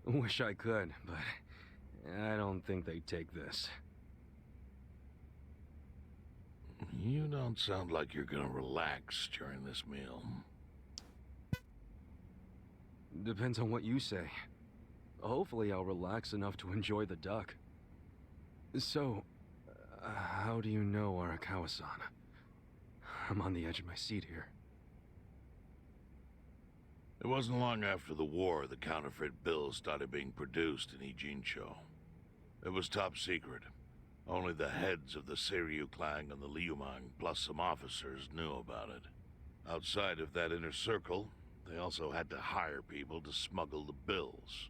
Wish I could, but I don't think they'd take this. You don't sound like you're gonna relax during this meal. Depends on what you say. Hopefully I'll relax enough to enjoy the duck. So, how do you know Arakawa-san? I'm on the edge of my seat here. It wasn't long after the war the counterfeit bills started being produced in Ijincho. It was top secret. Only the heads of the Seiryu clan and the Liumang, plus some officers, knew about it. Outside of that inner circle, they also had to hire people to smuggle the bills.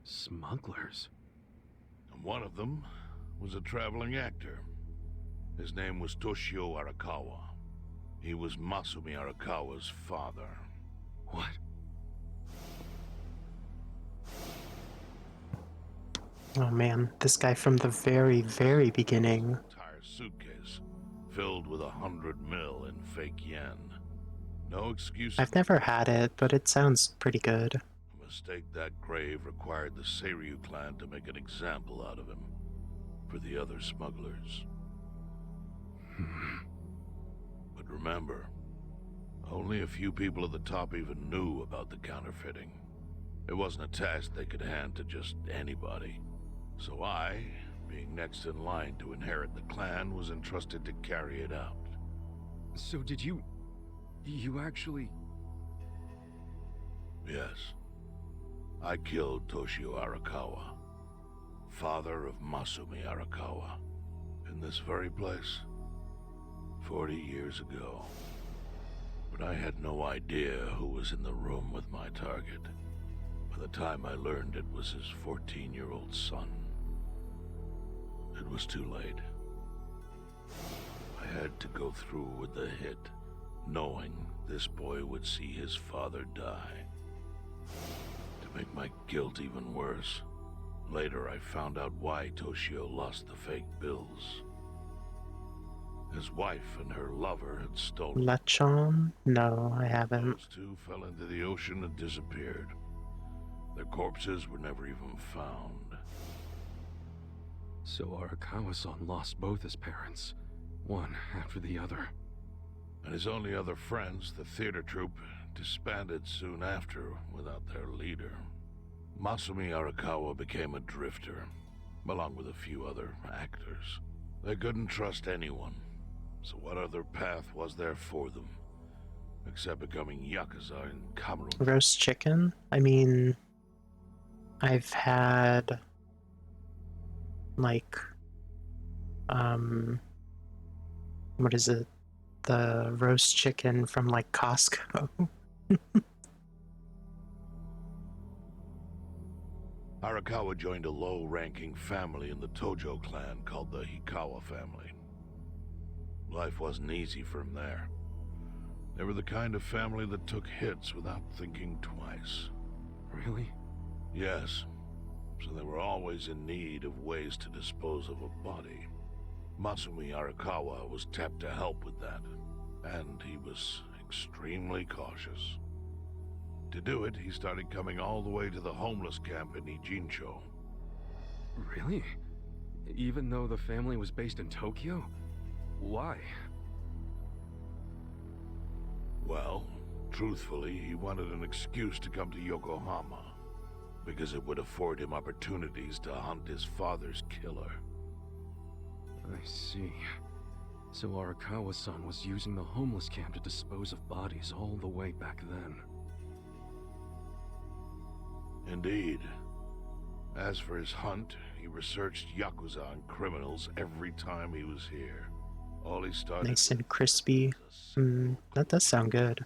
Smugglers? And one of them was a traveling actor. His name was Toshio Arakawa. He was Masumi Arakawa's father. What? Oh man, this guy from the very, very beginning. Entire suitcase filled with 100 mil in fake yen. No excuse. I've never had it, but it sounds pretty good. A mistake that grave required the Seiryu clan to make an example out of him for the other smugglers. But remember, Only a few people at the top even knew about the counterfeiting. It wasn't a task they could hand to just anybody. So I, being next in line to inherit the clan, was entrusted to carry it out. So did you... you actually... Yes. I killed Toshio Arakawa, father of Masumi Arakawa, in this very place, 40 years ago. But I had no idea who was in the room with my target. By the time I learned it was his 14-year-old son, it was too late. I had to go through with the hit, knowing this boy would see his father die. To make my guilt even worse, later I found out why Toshio lost the fake bills. His wife and her lover had stolen. Lechon? No, I haven't. Those two fell into the ocean and disappeared. Their corpses were never even found. So Arakawa-san lost both his parents, one after the other. And his only other friends, the theater troupe, disbanded soon after without their leader. Masumi Arakawa became a drifter, along with a few other actors. They couldn't trust anyone, so what other path was there for them, except becoming Yakuza in Cameroon? Roast chicken? I mean, I've had, like, what is it? The roast chicken from, like, Costco. Arakawa joined a low-ranking family in the Tojo clan called the Hikawa family. Life wasn't easy for him there. They were the kind of family that took hits without thinking twice. Really? Yes. So they were always in need of ways to dispose of a body. Masumi Arakawa was tapped to help with that, and he was extremely cautious. To do it, he started coming all the way to the homeless camp in Ijincho. Really? Even though the family was based in Tokyo? Why? Well, truthfully, he wanted an excuse to come to Yokohama, because it would afford him opportunities to hunt his father's killer. I see. So Arakawa-san was using the homeless camp to dispose of bodies all the way back then. Indeed. As for his hunt, he researched Yakuza and criminals every time he was here. All he started... Nice and crispy. That does sound good.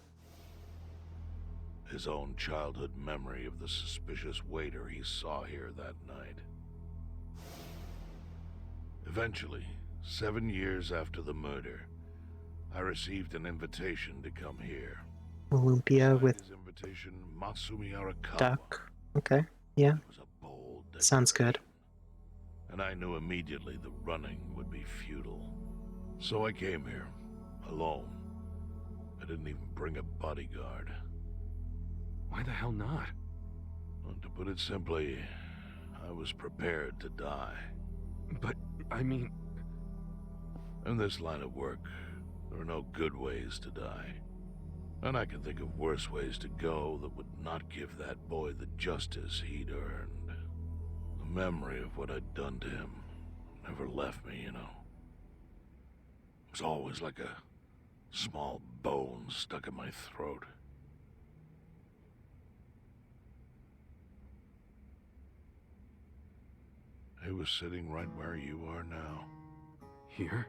His own childhood memory of the suspicious waiter he saw here that night. Eventually, 7 years after the murder, I received an invitation to come here. Olympia with his invitation, Masumi Arakawa. duck. Okay, yeah. Sounds good. And I knew immediately the running would be futile. So I came here, alone. I didn't even bring a bodyguard. Why the hell not? Well, to put it simply, I was prepared to die. But, I mean... In this line of work, there are no good ways to die. And I can think of worse ways to go that would not give that boy the justice he'd earned. The memory of what I'd done to him never left me, you know. It was always like a small bone stuck in my throat. He was sitting right where you are now. Here?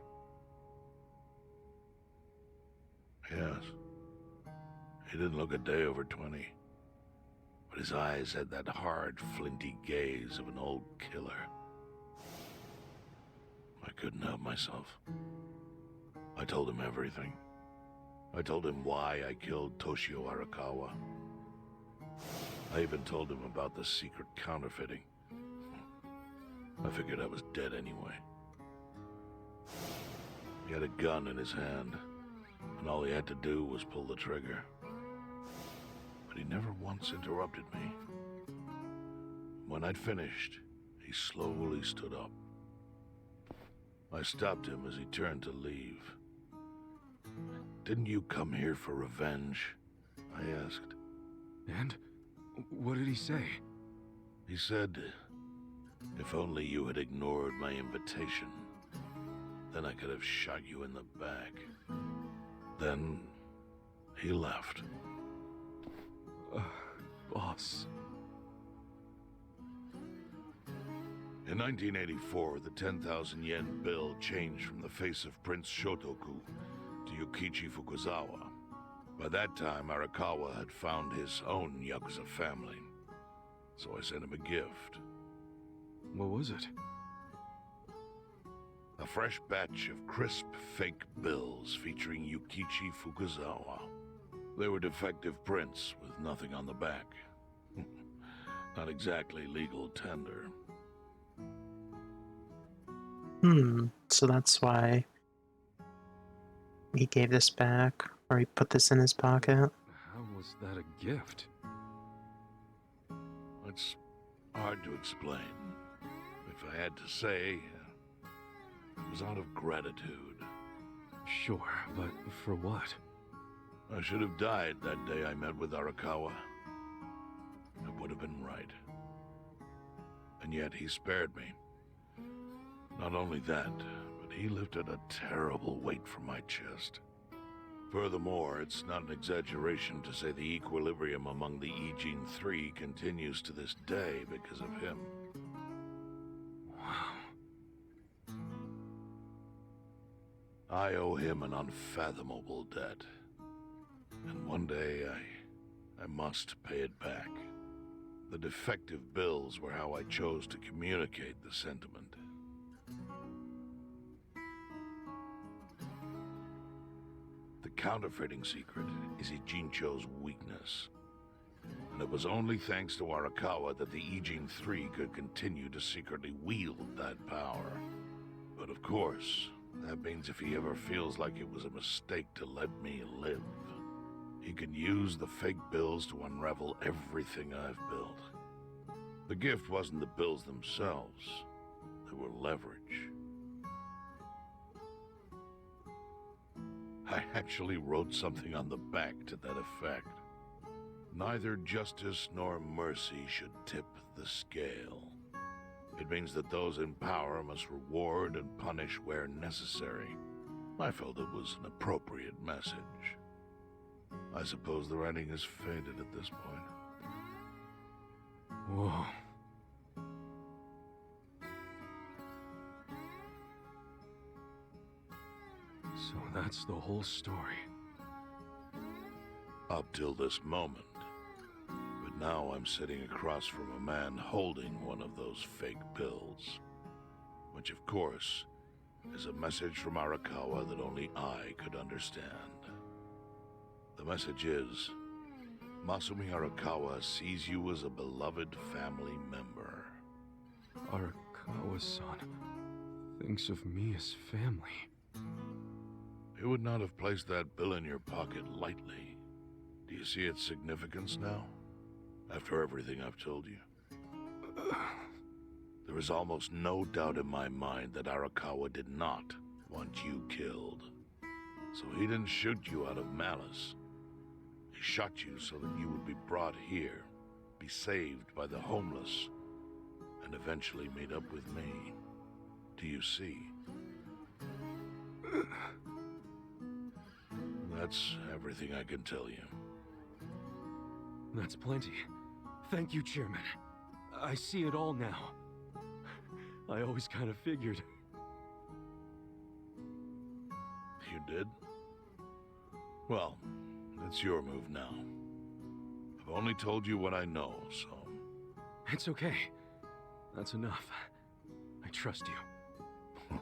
Yes. He didn't look a day over 20. But his eyes had that hard, flinty gaze of an old killer. I couldn't help myself. I told him everything. I told him why I killed Toshio Arakawa. I even told him about the secret counterfeiting. I figured I was dead anyway. He had a gun in his hand, and all he had to do was pull the trigger. But he never once interrupted me. When I'd finished, he slowly stood up. I stopped him as he turned to leave. Didn't you come here for revenge? I asked. And? What did he say? He said, if only you had ignored my invitation, then I could have shot you in the back. Then he left. Boss. In 1984, the 10,000 yen bill changed from the face of Prince Shotoku to Yukichi Fukuzawa. By that time, Arakawa had found his own Yakuza family, so I sent him a gift. What was it? A fresh batch of crisp fake bills featuring Yukichi Fukuzawa. They were defective prints with nothing on the back. Not exactly legal tender. So that's why he gave this back, or he put this in his pocket. How was that a gift? It's hard to explain. If I had to say, it was out of gratitude. Sure, but for what? I should have died that day I met with Arakawa. It would have been right. And yet he spared me. Not only that, but he lifted a terrible weight from my chest. Furthermore, it's not an exaggeration to say the equilibrium among the Ijin Three continues to this day because of him. Wow. I owe him an unfathomable debt. And one day, I must pay it back. The defective bills were how I chose to communicate the sentiment. The counterfeiting secret is Ijincho's weakness. And it was only thanks to Arakawa that the Ijin Three could continue to secretly wield that power. But of course, that means if he ever feels like it was a mistake to let me live, he can use the fake bills to unravel everything I've built. The gift wasn't the bills themselves. They were leverage. I actually wrote something on the back to that effect. Neither justice nor mercy should tip the scale. It means that those in power must reward and punish where necessary. I felt it was an appropriate message. I suppose the writing is faded at this point. Whoa. So that's the whole story. Up till this moment. But now I'm sitting across from a man holding one of those fake bills. Which, of course, is a message from Arakawa that only I could understand. The message is, Masumi Arakawa sees you as a beloved family member. Arakawa-san thinks of me as family. You would not have placed that bill in your pocket lightly. Do you see its significance now? After everything I've told you? There is almost no doubt in my mind that Arakawa did not want you killed. So he didn't shoot you out of malice. He shot you so that you would be brought here, be saved by the homeless, and eventually meet up with me. Do you see? That's everything I can tell you. That's plenty. Thank you, Chairman. I see it all now. I always kind of figured. You did? Well, it's your move now. I've only told you what I know, so... It's okay. That's enough. I trust you.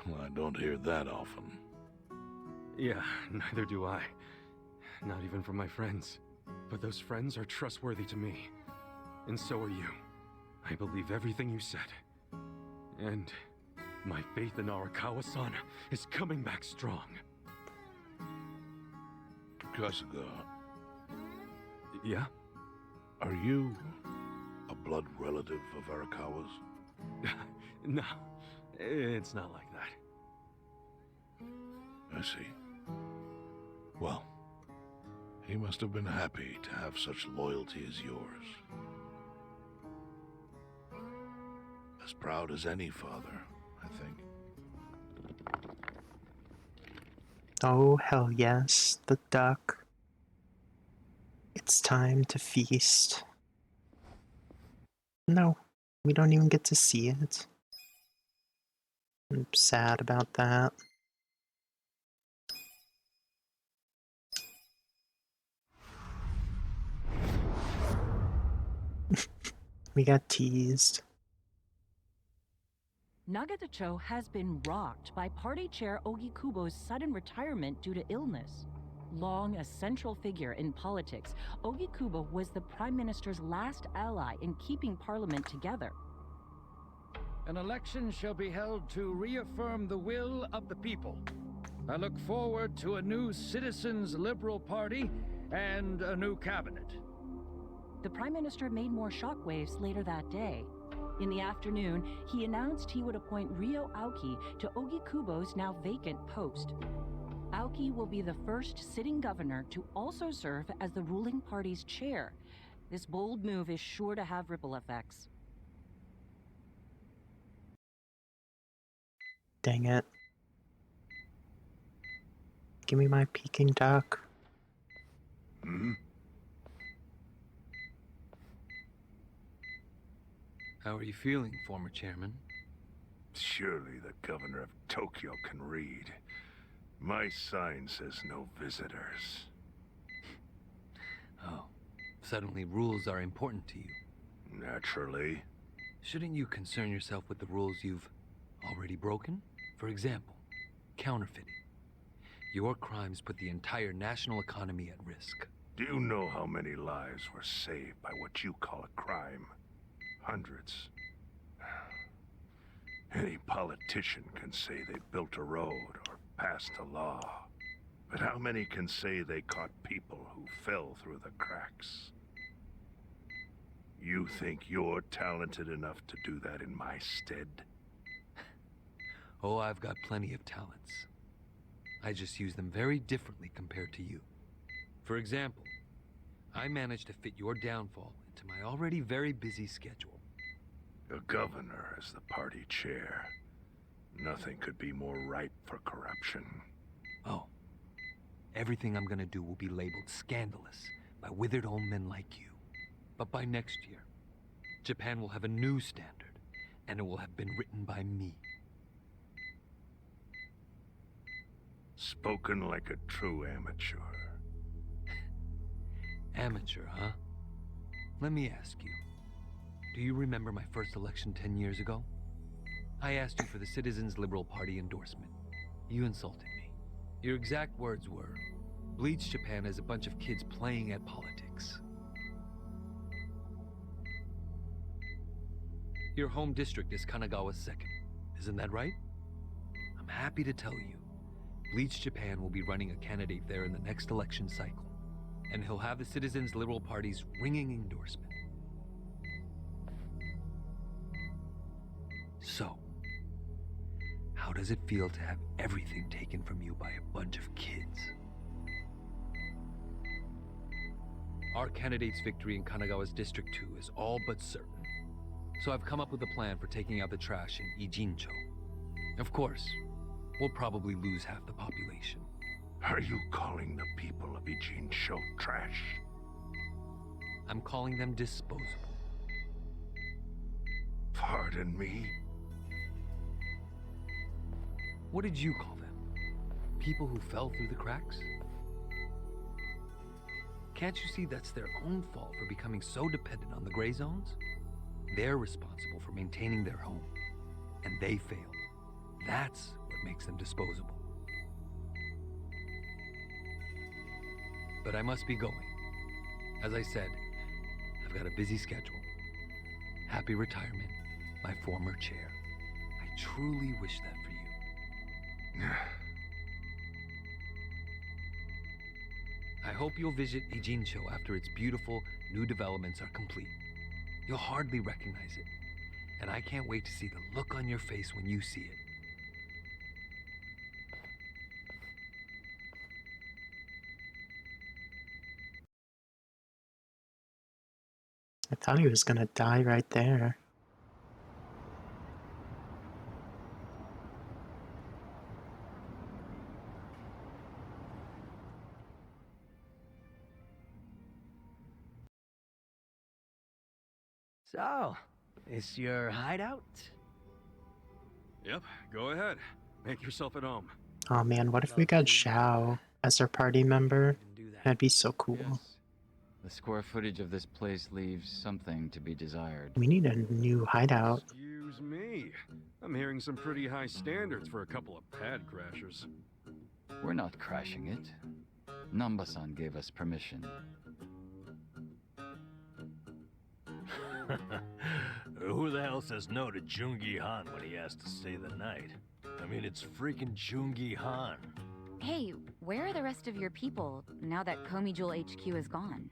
Well, I don't hear that often. Yeah, neither do I. Not even from my friends. But those friends are trustworthy to me. And so are you. I believe everything you said. And my faith in Arakawa-san is coming back strong. Kasuga. Yeah? Are you a blood relative of Arakawa's? No, it's not like that. I see. Well, he must have been happy to have such loyalty as yours. As proud as any father, I think. Oh, hell yes, the duck. It's time to feast. No, we don't even get to see it. I'm sad about that. We got teased. Nagatacho has been rocked by party chair Ogikubo's sudden retirement due to illness. Long a central figure in politics, Ogikubo was the Prime Minister's last ally in keeping Parliament together. An election shall be held to reaffirm the will of the people. I look forward to a new Citizens Liberal Party and a new cabinet. The Prime Minister made more shockwaves later that day. In the afternoon, he announced he would appoint Ryo Aoki to Ogikubo's now vacant post. Aoki will be the first sitting governor to also serve as the ruling party's chair. This bold move is sure to have ripple effects. Dang it. Give me my Peking duck. Hmm? How are you feeling, former chairman? Surely the governor of Tokyo can read. My sign says no visitors. Oh, suddenly rules are important to you. Naturally. Shouldn't you concern yourself with the rules you've already broken? For example, counterfeiting. Your crimes put the entire national economy at risk. Do you know how many lives were saved by what you call a crime? Hundreds. Any politician can say they built a road or passed a law. But how many can say they caught people who fell through the cracks? You think you're talented enough to do that in my stead? Oh, I've got plenty of talents. I just use them very differently compared to you. For example, I managed to fit your downfall into my already very busy schedule. A governor as the party chair. Nothing could be more ripe for corruption. Oh. Everything I'm gonna do will be labeled scandalous by withered old men like you. But by next year, Japan will have a new standard, and it will have been written by me. Spoken like a true amateur. Amateur, huh? Let me ask you. Do you remember my first election 10 years ago? I asked you for the Citizens Liberal Party endorsement. You insulted me. Your exact words were, "Bleach Japan is a bunch of kids playing at politics." Your home district is Kanagawa's second. Isn't that right? I'm happy to tell you, Bleach Japan will be running a candidate there in the next election cycle. And he'll have the Citizens Liberal Party's ringing endorsement. So, how does it feel to have everything taken from you by a bunch of kids? Our candidate's victory in Kanagawa's District 2 is all but certain. So I've come up with a plan for taking out the trash in Ijincho. Of course, we'll probably lose half the population. Are you calling the people of Ijincho trash? I'm calling them disposable. Pardon me? What did you call them? People who fell through the cracks? Can't you see that's their own fault for becoming so dependent on the gray zones? They're responsible for maintaining their home, and they failed. That's what makes them disposable. But I must be going. As I said, I've got a busy schedule. Happy retirement, my former chair. I truly wish that for you. I hope you'll visit Ijincho after its beautiful new developments are complete. You'll hardly recognize it, and I can't wait to see the look on your face when you see it. I thought he was gonna die right there. So, is your hideout? Yep, go ahead. Make yourself at home. Oh man, what if we got Xiao as our party member? That'd be so cool. Yes. The square footage of this place leaves something to be desired. We need a new hideout. Excuse me. I'm hearing some pretty high standards for a couple of pad crashers. We're not crashing it. Namba-san gave us permission. Who the hell says no to Jungi Han when he has to stay the night? I mean, it's freaking Jungi Han. Hey, where are the rest of your people now that Komi Jewel HQ is gone?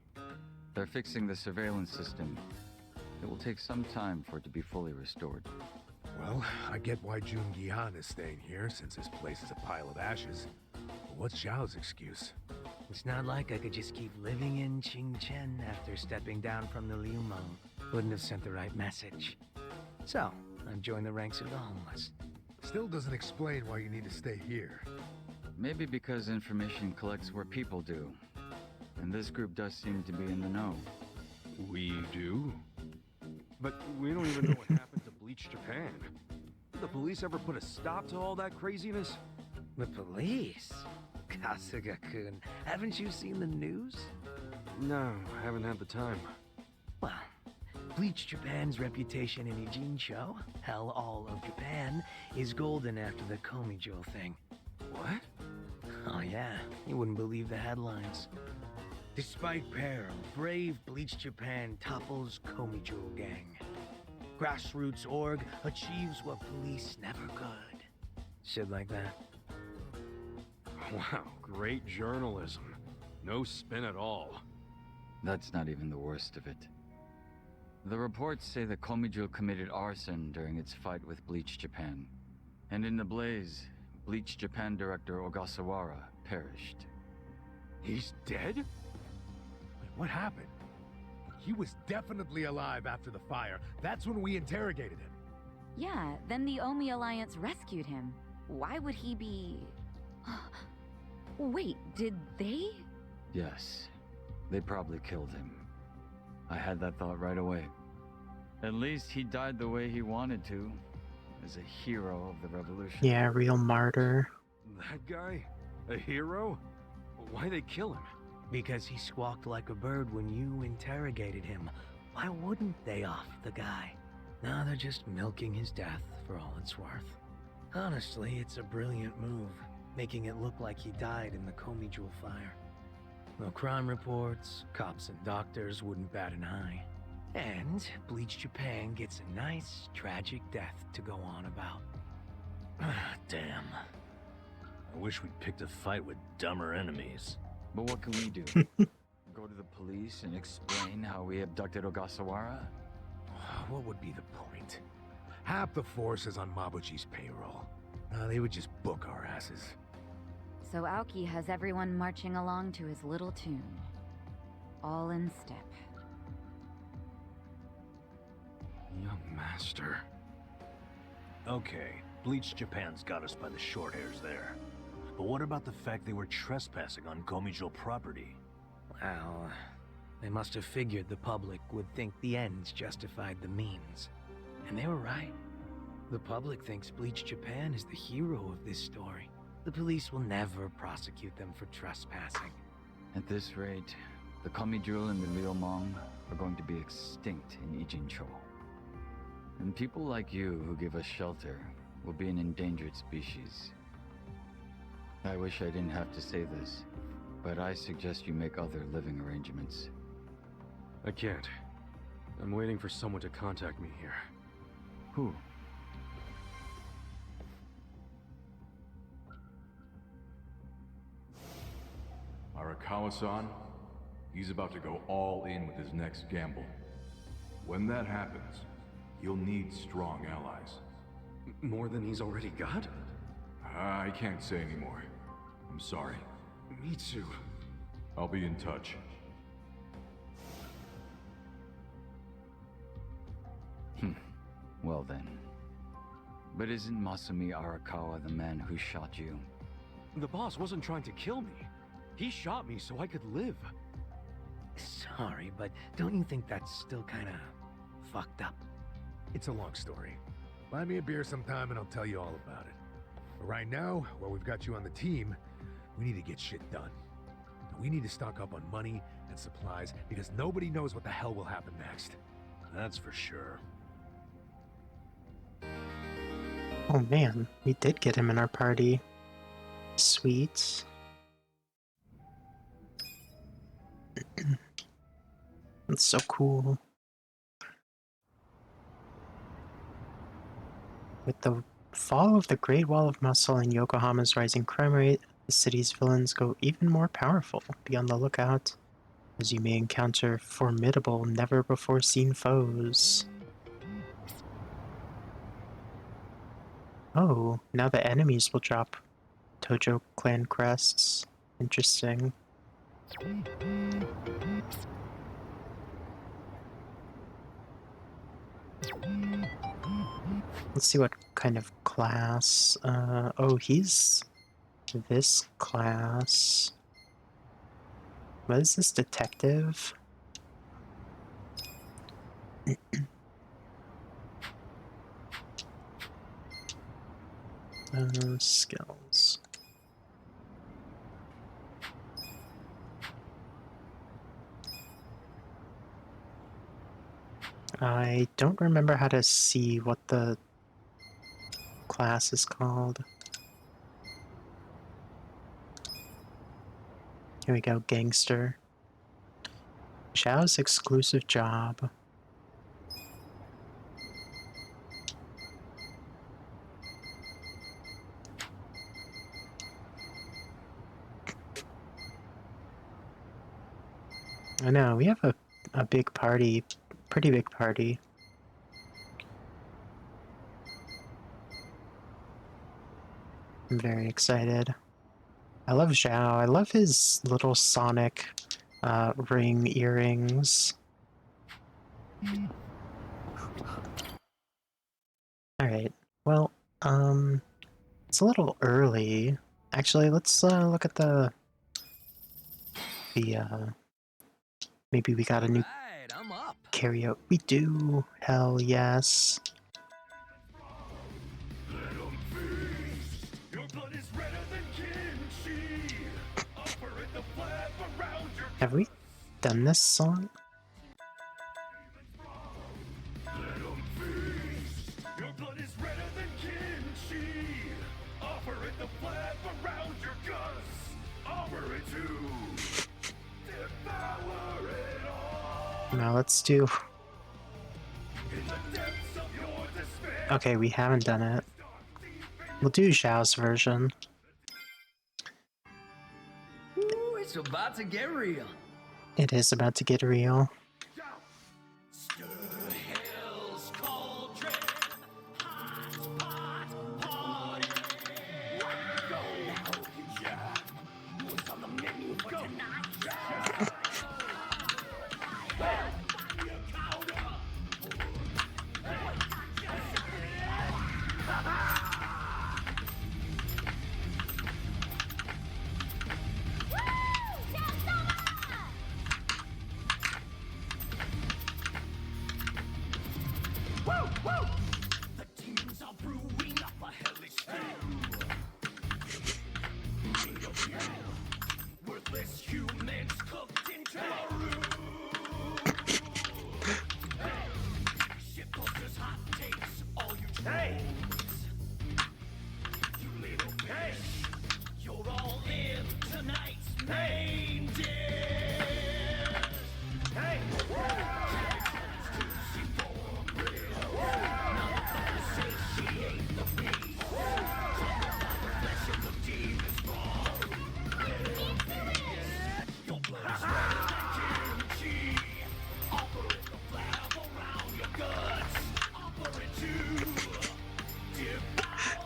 They're fixing the surveillance system. It will take some time for it to be fully restored. Well, I get why Jungi Han is staying here, since this place is a pile of ashes. But what's Zhao's excuse? It's not like I could just keep living in Qingchen after stepping down from the Liumeng. Wouldn't have sent the right message. So, I've joined the ranks of the homeless. Still doesn't explain why you need to stay here. Maybe because information collects where people do. And this group does seem to be in the know. We do? But we don't even know what happened to Bleach Japan. Did the police ever put a stop to all that craziness? The police? Kasuga-kun, haven't you seen the news? No, haven't had the time. Well, Bleach Japan's reputation in Ijincho, hell, all of Japan, is golden after the Komi Jewel thing. What? Oh yeah, you wouldn't believe the headlines. Despite peril, brave Bleach Japan topples Komi Jewel gang. Grassroots org achieves what police never could. Shit like that. Wow, great journalism. No spin at all. That's not even the worst of it. The reports say that Komi Jewel committed arson during its fight with Bleach Japan. And in the blaze, Bleach Japan director Ogasawara perished. He's dead? Wait, what happened? He was definitely alive after the fire. That's when we interrogated him. Yeah, then the Omi Alliance rescued him. Why would he be... Wait, did they? Yes, they probably killed him. I had that thought right away. At least he died the way he wanted to, as a hero of the revolution. Yeah, real martyr. That guy? A hero? Why they kill him? Because he squawked like a bird when you interrogated him. Why wouldn't they off the guy? No, they're just milking his death for all it's worth. Honestly, it's a brilliant move, making it look like he died in the Komi Jewel fire. No crime reports, cops and doctors wouldn't bat an eye. And Bleach Japan gets a nice, tragic death to go on about. Damn. I wish we'd picked a fight with dumber enemies. But what can we do? Go to the police and explain how we abducted Ogasawara? What would be the point? Half the force is on Mabuchi's payroll. They would just book our asses. So Aoki has everyone marching along to his little tune. All in step. Young master. Okay, Bleach Japan's got us by the short hairs there. But what about the fact they were trespassing on Komi Jewel property? Well, they must have figured the public would think the ends justified the means. And they were right. The public thinks Bleach Japan is the hero of this story. The police will never prosecute them for trespassing. At this rate, the Komi Jewel and the Liumeng are going to be extinct in Ijincho. And people like you who give us shelter will be an endangered species. I wish I didn't have to say this, but I suggest you make other living arrangements. I can't. I'm waiting for someone to contact me here. Who? Arakawa-san, he's about to go all in with his next gamble. When that happens, you'll need strong allies. More than he's already got? I can't say anymore. I'm sorry. Me too. I'll be in touch. Well then. But isn't Masumi Arakawa the man who shot you? The boss wasn't trying to kill me. He shot me so I could live. Sorry, but don't you think that's still kinda fucked up? It's a long story. Buy me a beer sometime and I'll tell you all about it. But right now, while we've got you on the team, we need to get shit done. We need to stock up on money and supplies because nobody knows what the hell will happen next. That's for sure. Oh man, we did get him in our party. Sweet. That's so cool. With the fall of the Great Wall of Muscle and Yokohama's rising crime rate, the city's villains go even more powerful. Be on the lookout, as you may encounter formidable, never-before-seen foes. Oh, now the enemies will drop Tojo clan crests. Interesting. Let's see what kind of class. Oh, he's this class. What is this, detective? Skills. I don't remember how to see what the class is called. Here we go, gangster. Xiao's exclusive job. I know, we have a big party, pretty big party. I'm very excited. I love Xiao. I love his little Sonic ring earrings. Alright, well, it's a little early. Actually, let's look at the maybe we got a new karaoke. We do. Hell yes. Have we done this song? Now let's do... Okay, we haven't done it. We'll do Xiao's version. Ooh, it's about to get real. It is about to get real.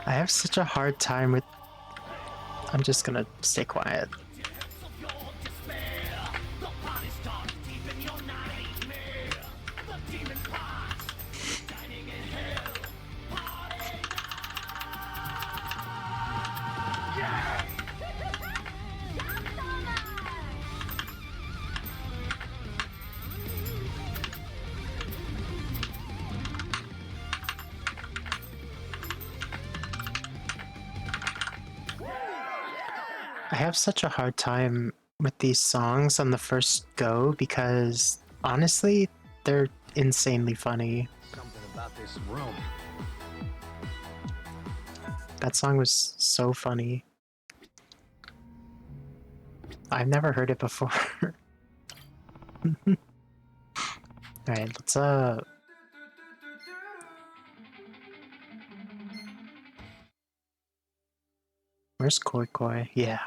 I have such a hard time with... I'm just gonna stay quiet. I have such a hard time with these songs on the first go because honestly, they're insanely funny. Something about this room. That song was so funny. I've never heard it before. Alright, let's where's Koi Koi? Yeah.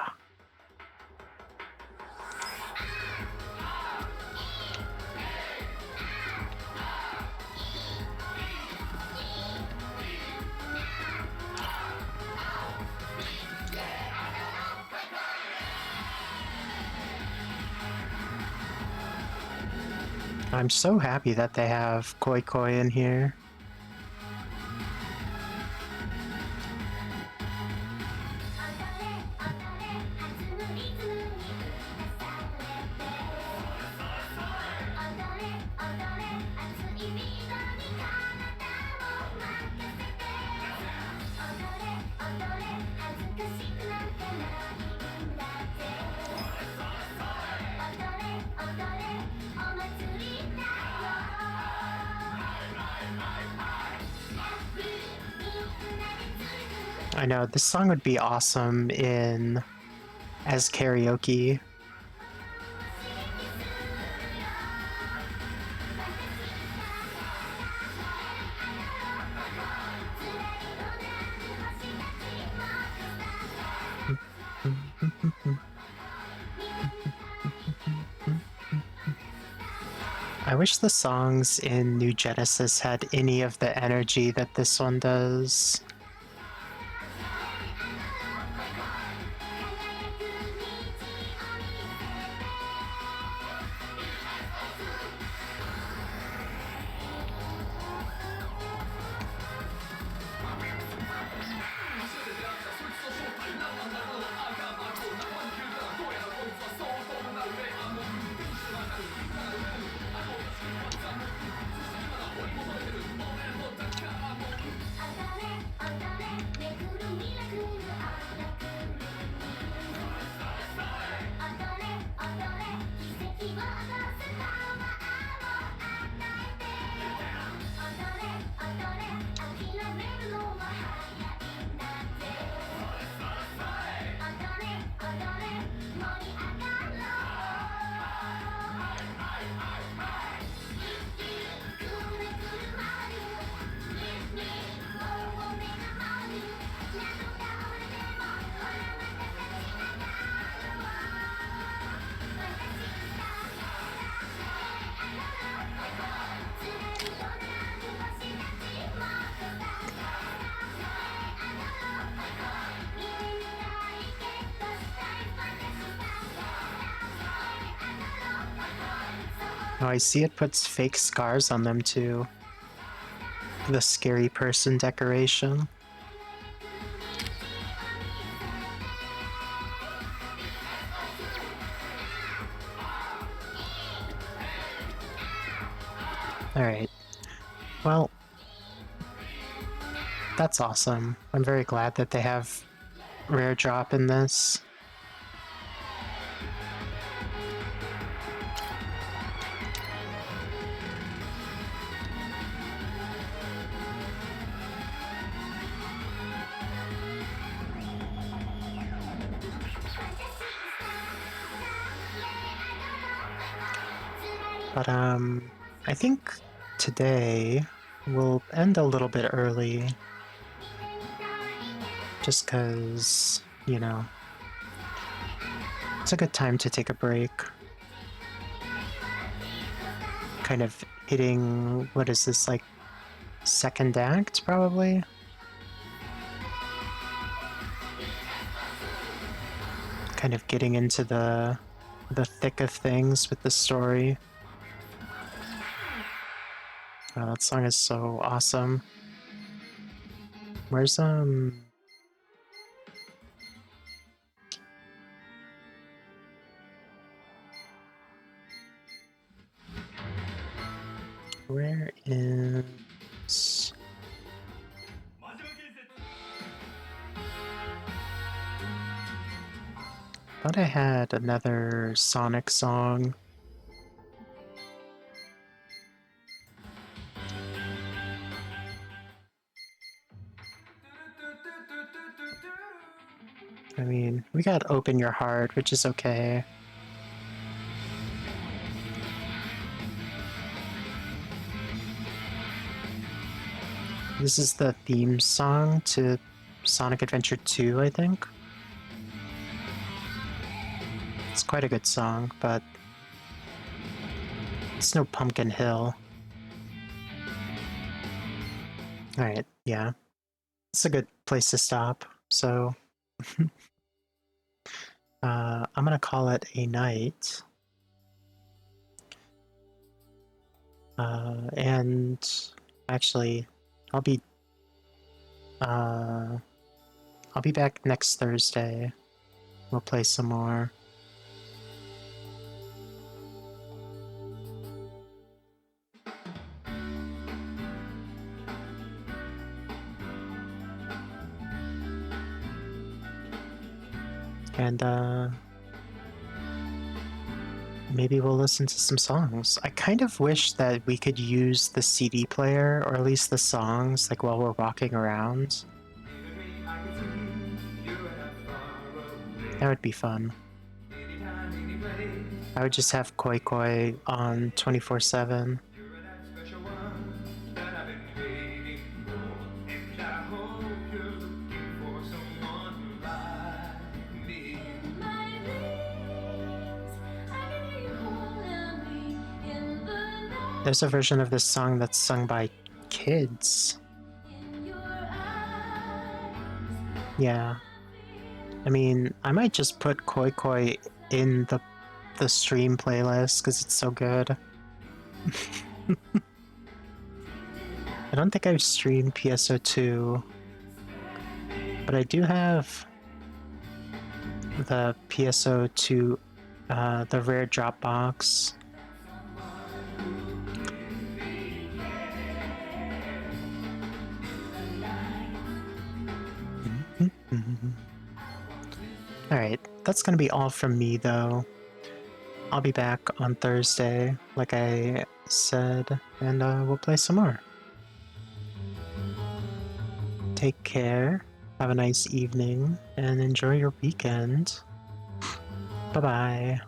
I'm so happy that they have Koi Koi in here. I know, this song would be awesome in as karaoke. I wish the songs in New Genesis had any of the energy that this one does. Oh, I see it puts fake scars on them too. The scary person decoration. Alright. Well, that's awesome. I'm very glad that they have rare drop in this. But I think today we'll end a little bit early. Just because, you know, it's a good time to take a break. Kind of hitting, what is this, like, second act, probably? Kind of getting into the thick of things with the story. Oh, that song is so awesome. Where's, where is... thought I had another Sonic song. I mean, we got Open Your Heart, which is okay. This is the theme song to Sonic Adventure 2, I think. It's quite a good song, but it's no Pumpkin Hill. Alright, yeah. It's a good place to stop, so... I'm gonna call it a night. And actually, I'll be back next Thursday. We'll play some more. And maybe we'll listen to some songs. I kind of wish that we could use the CD player, or at least the songs, like while we're walking around. That would be fun. I would just have Koi Koi on 24/7. There's a version of this song that's sung by kids. Yeah. I mean, I might just put Koi Koi in the stream playlist because it's so good. I don't think I've streamed PSO2, but I do have the PSO2, the rare Dropbox. Alright, that's gonna be all from me though. I'll be back on Thursday, like I said, and we'll play some more. Take care, have a nice evening, and enjoy your weekend. Bye-bye.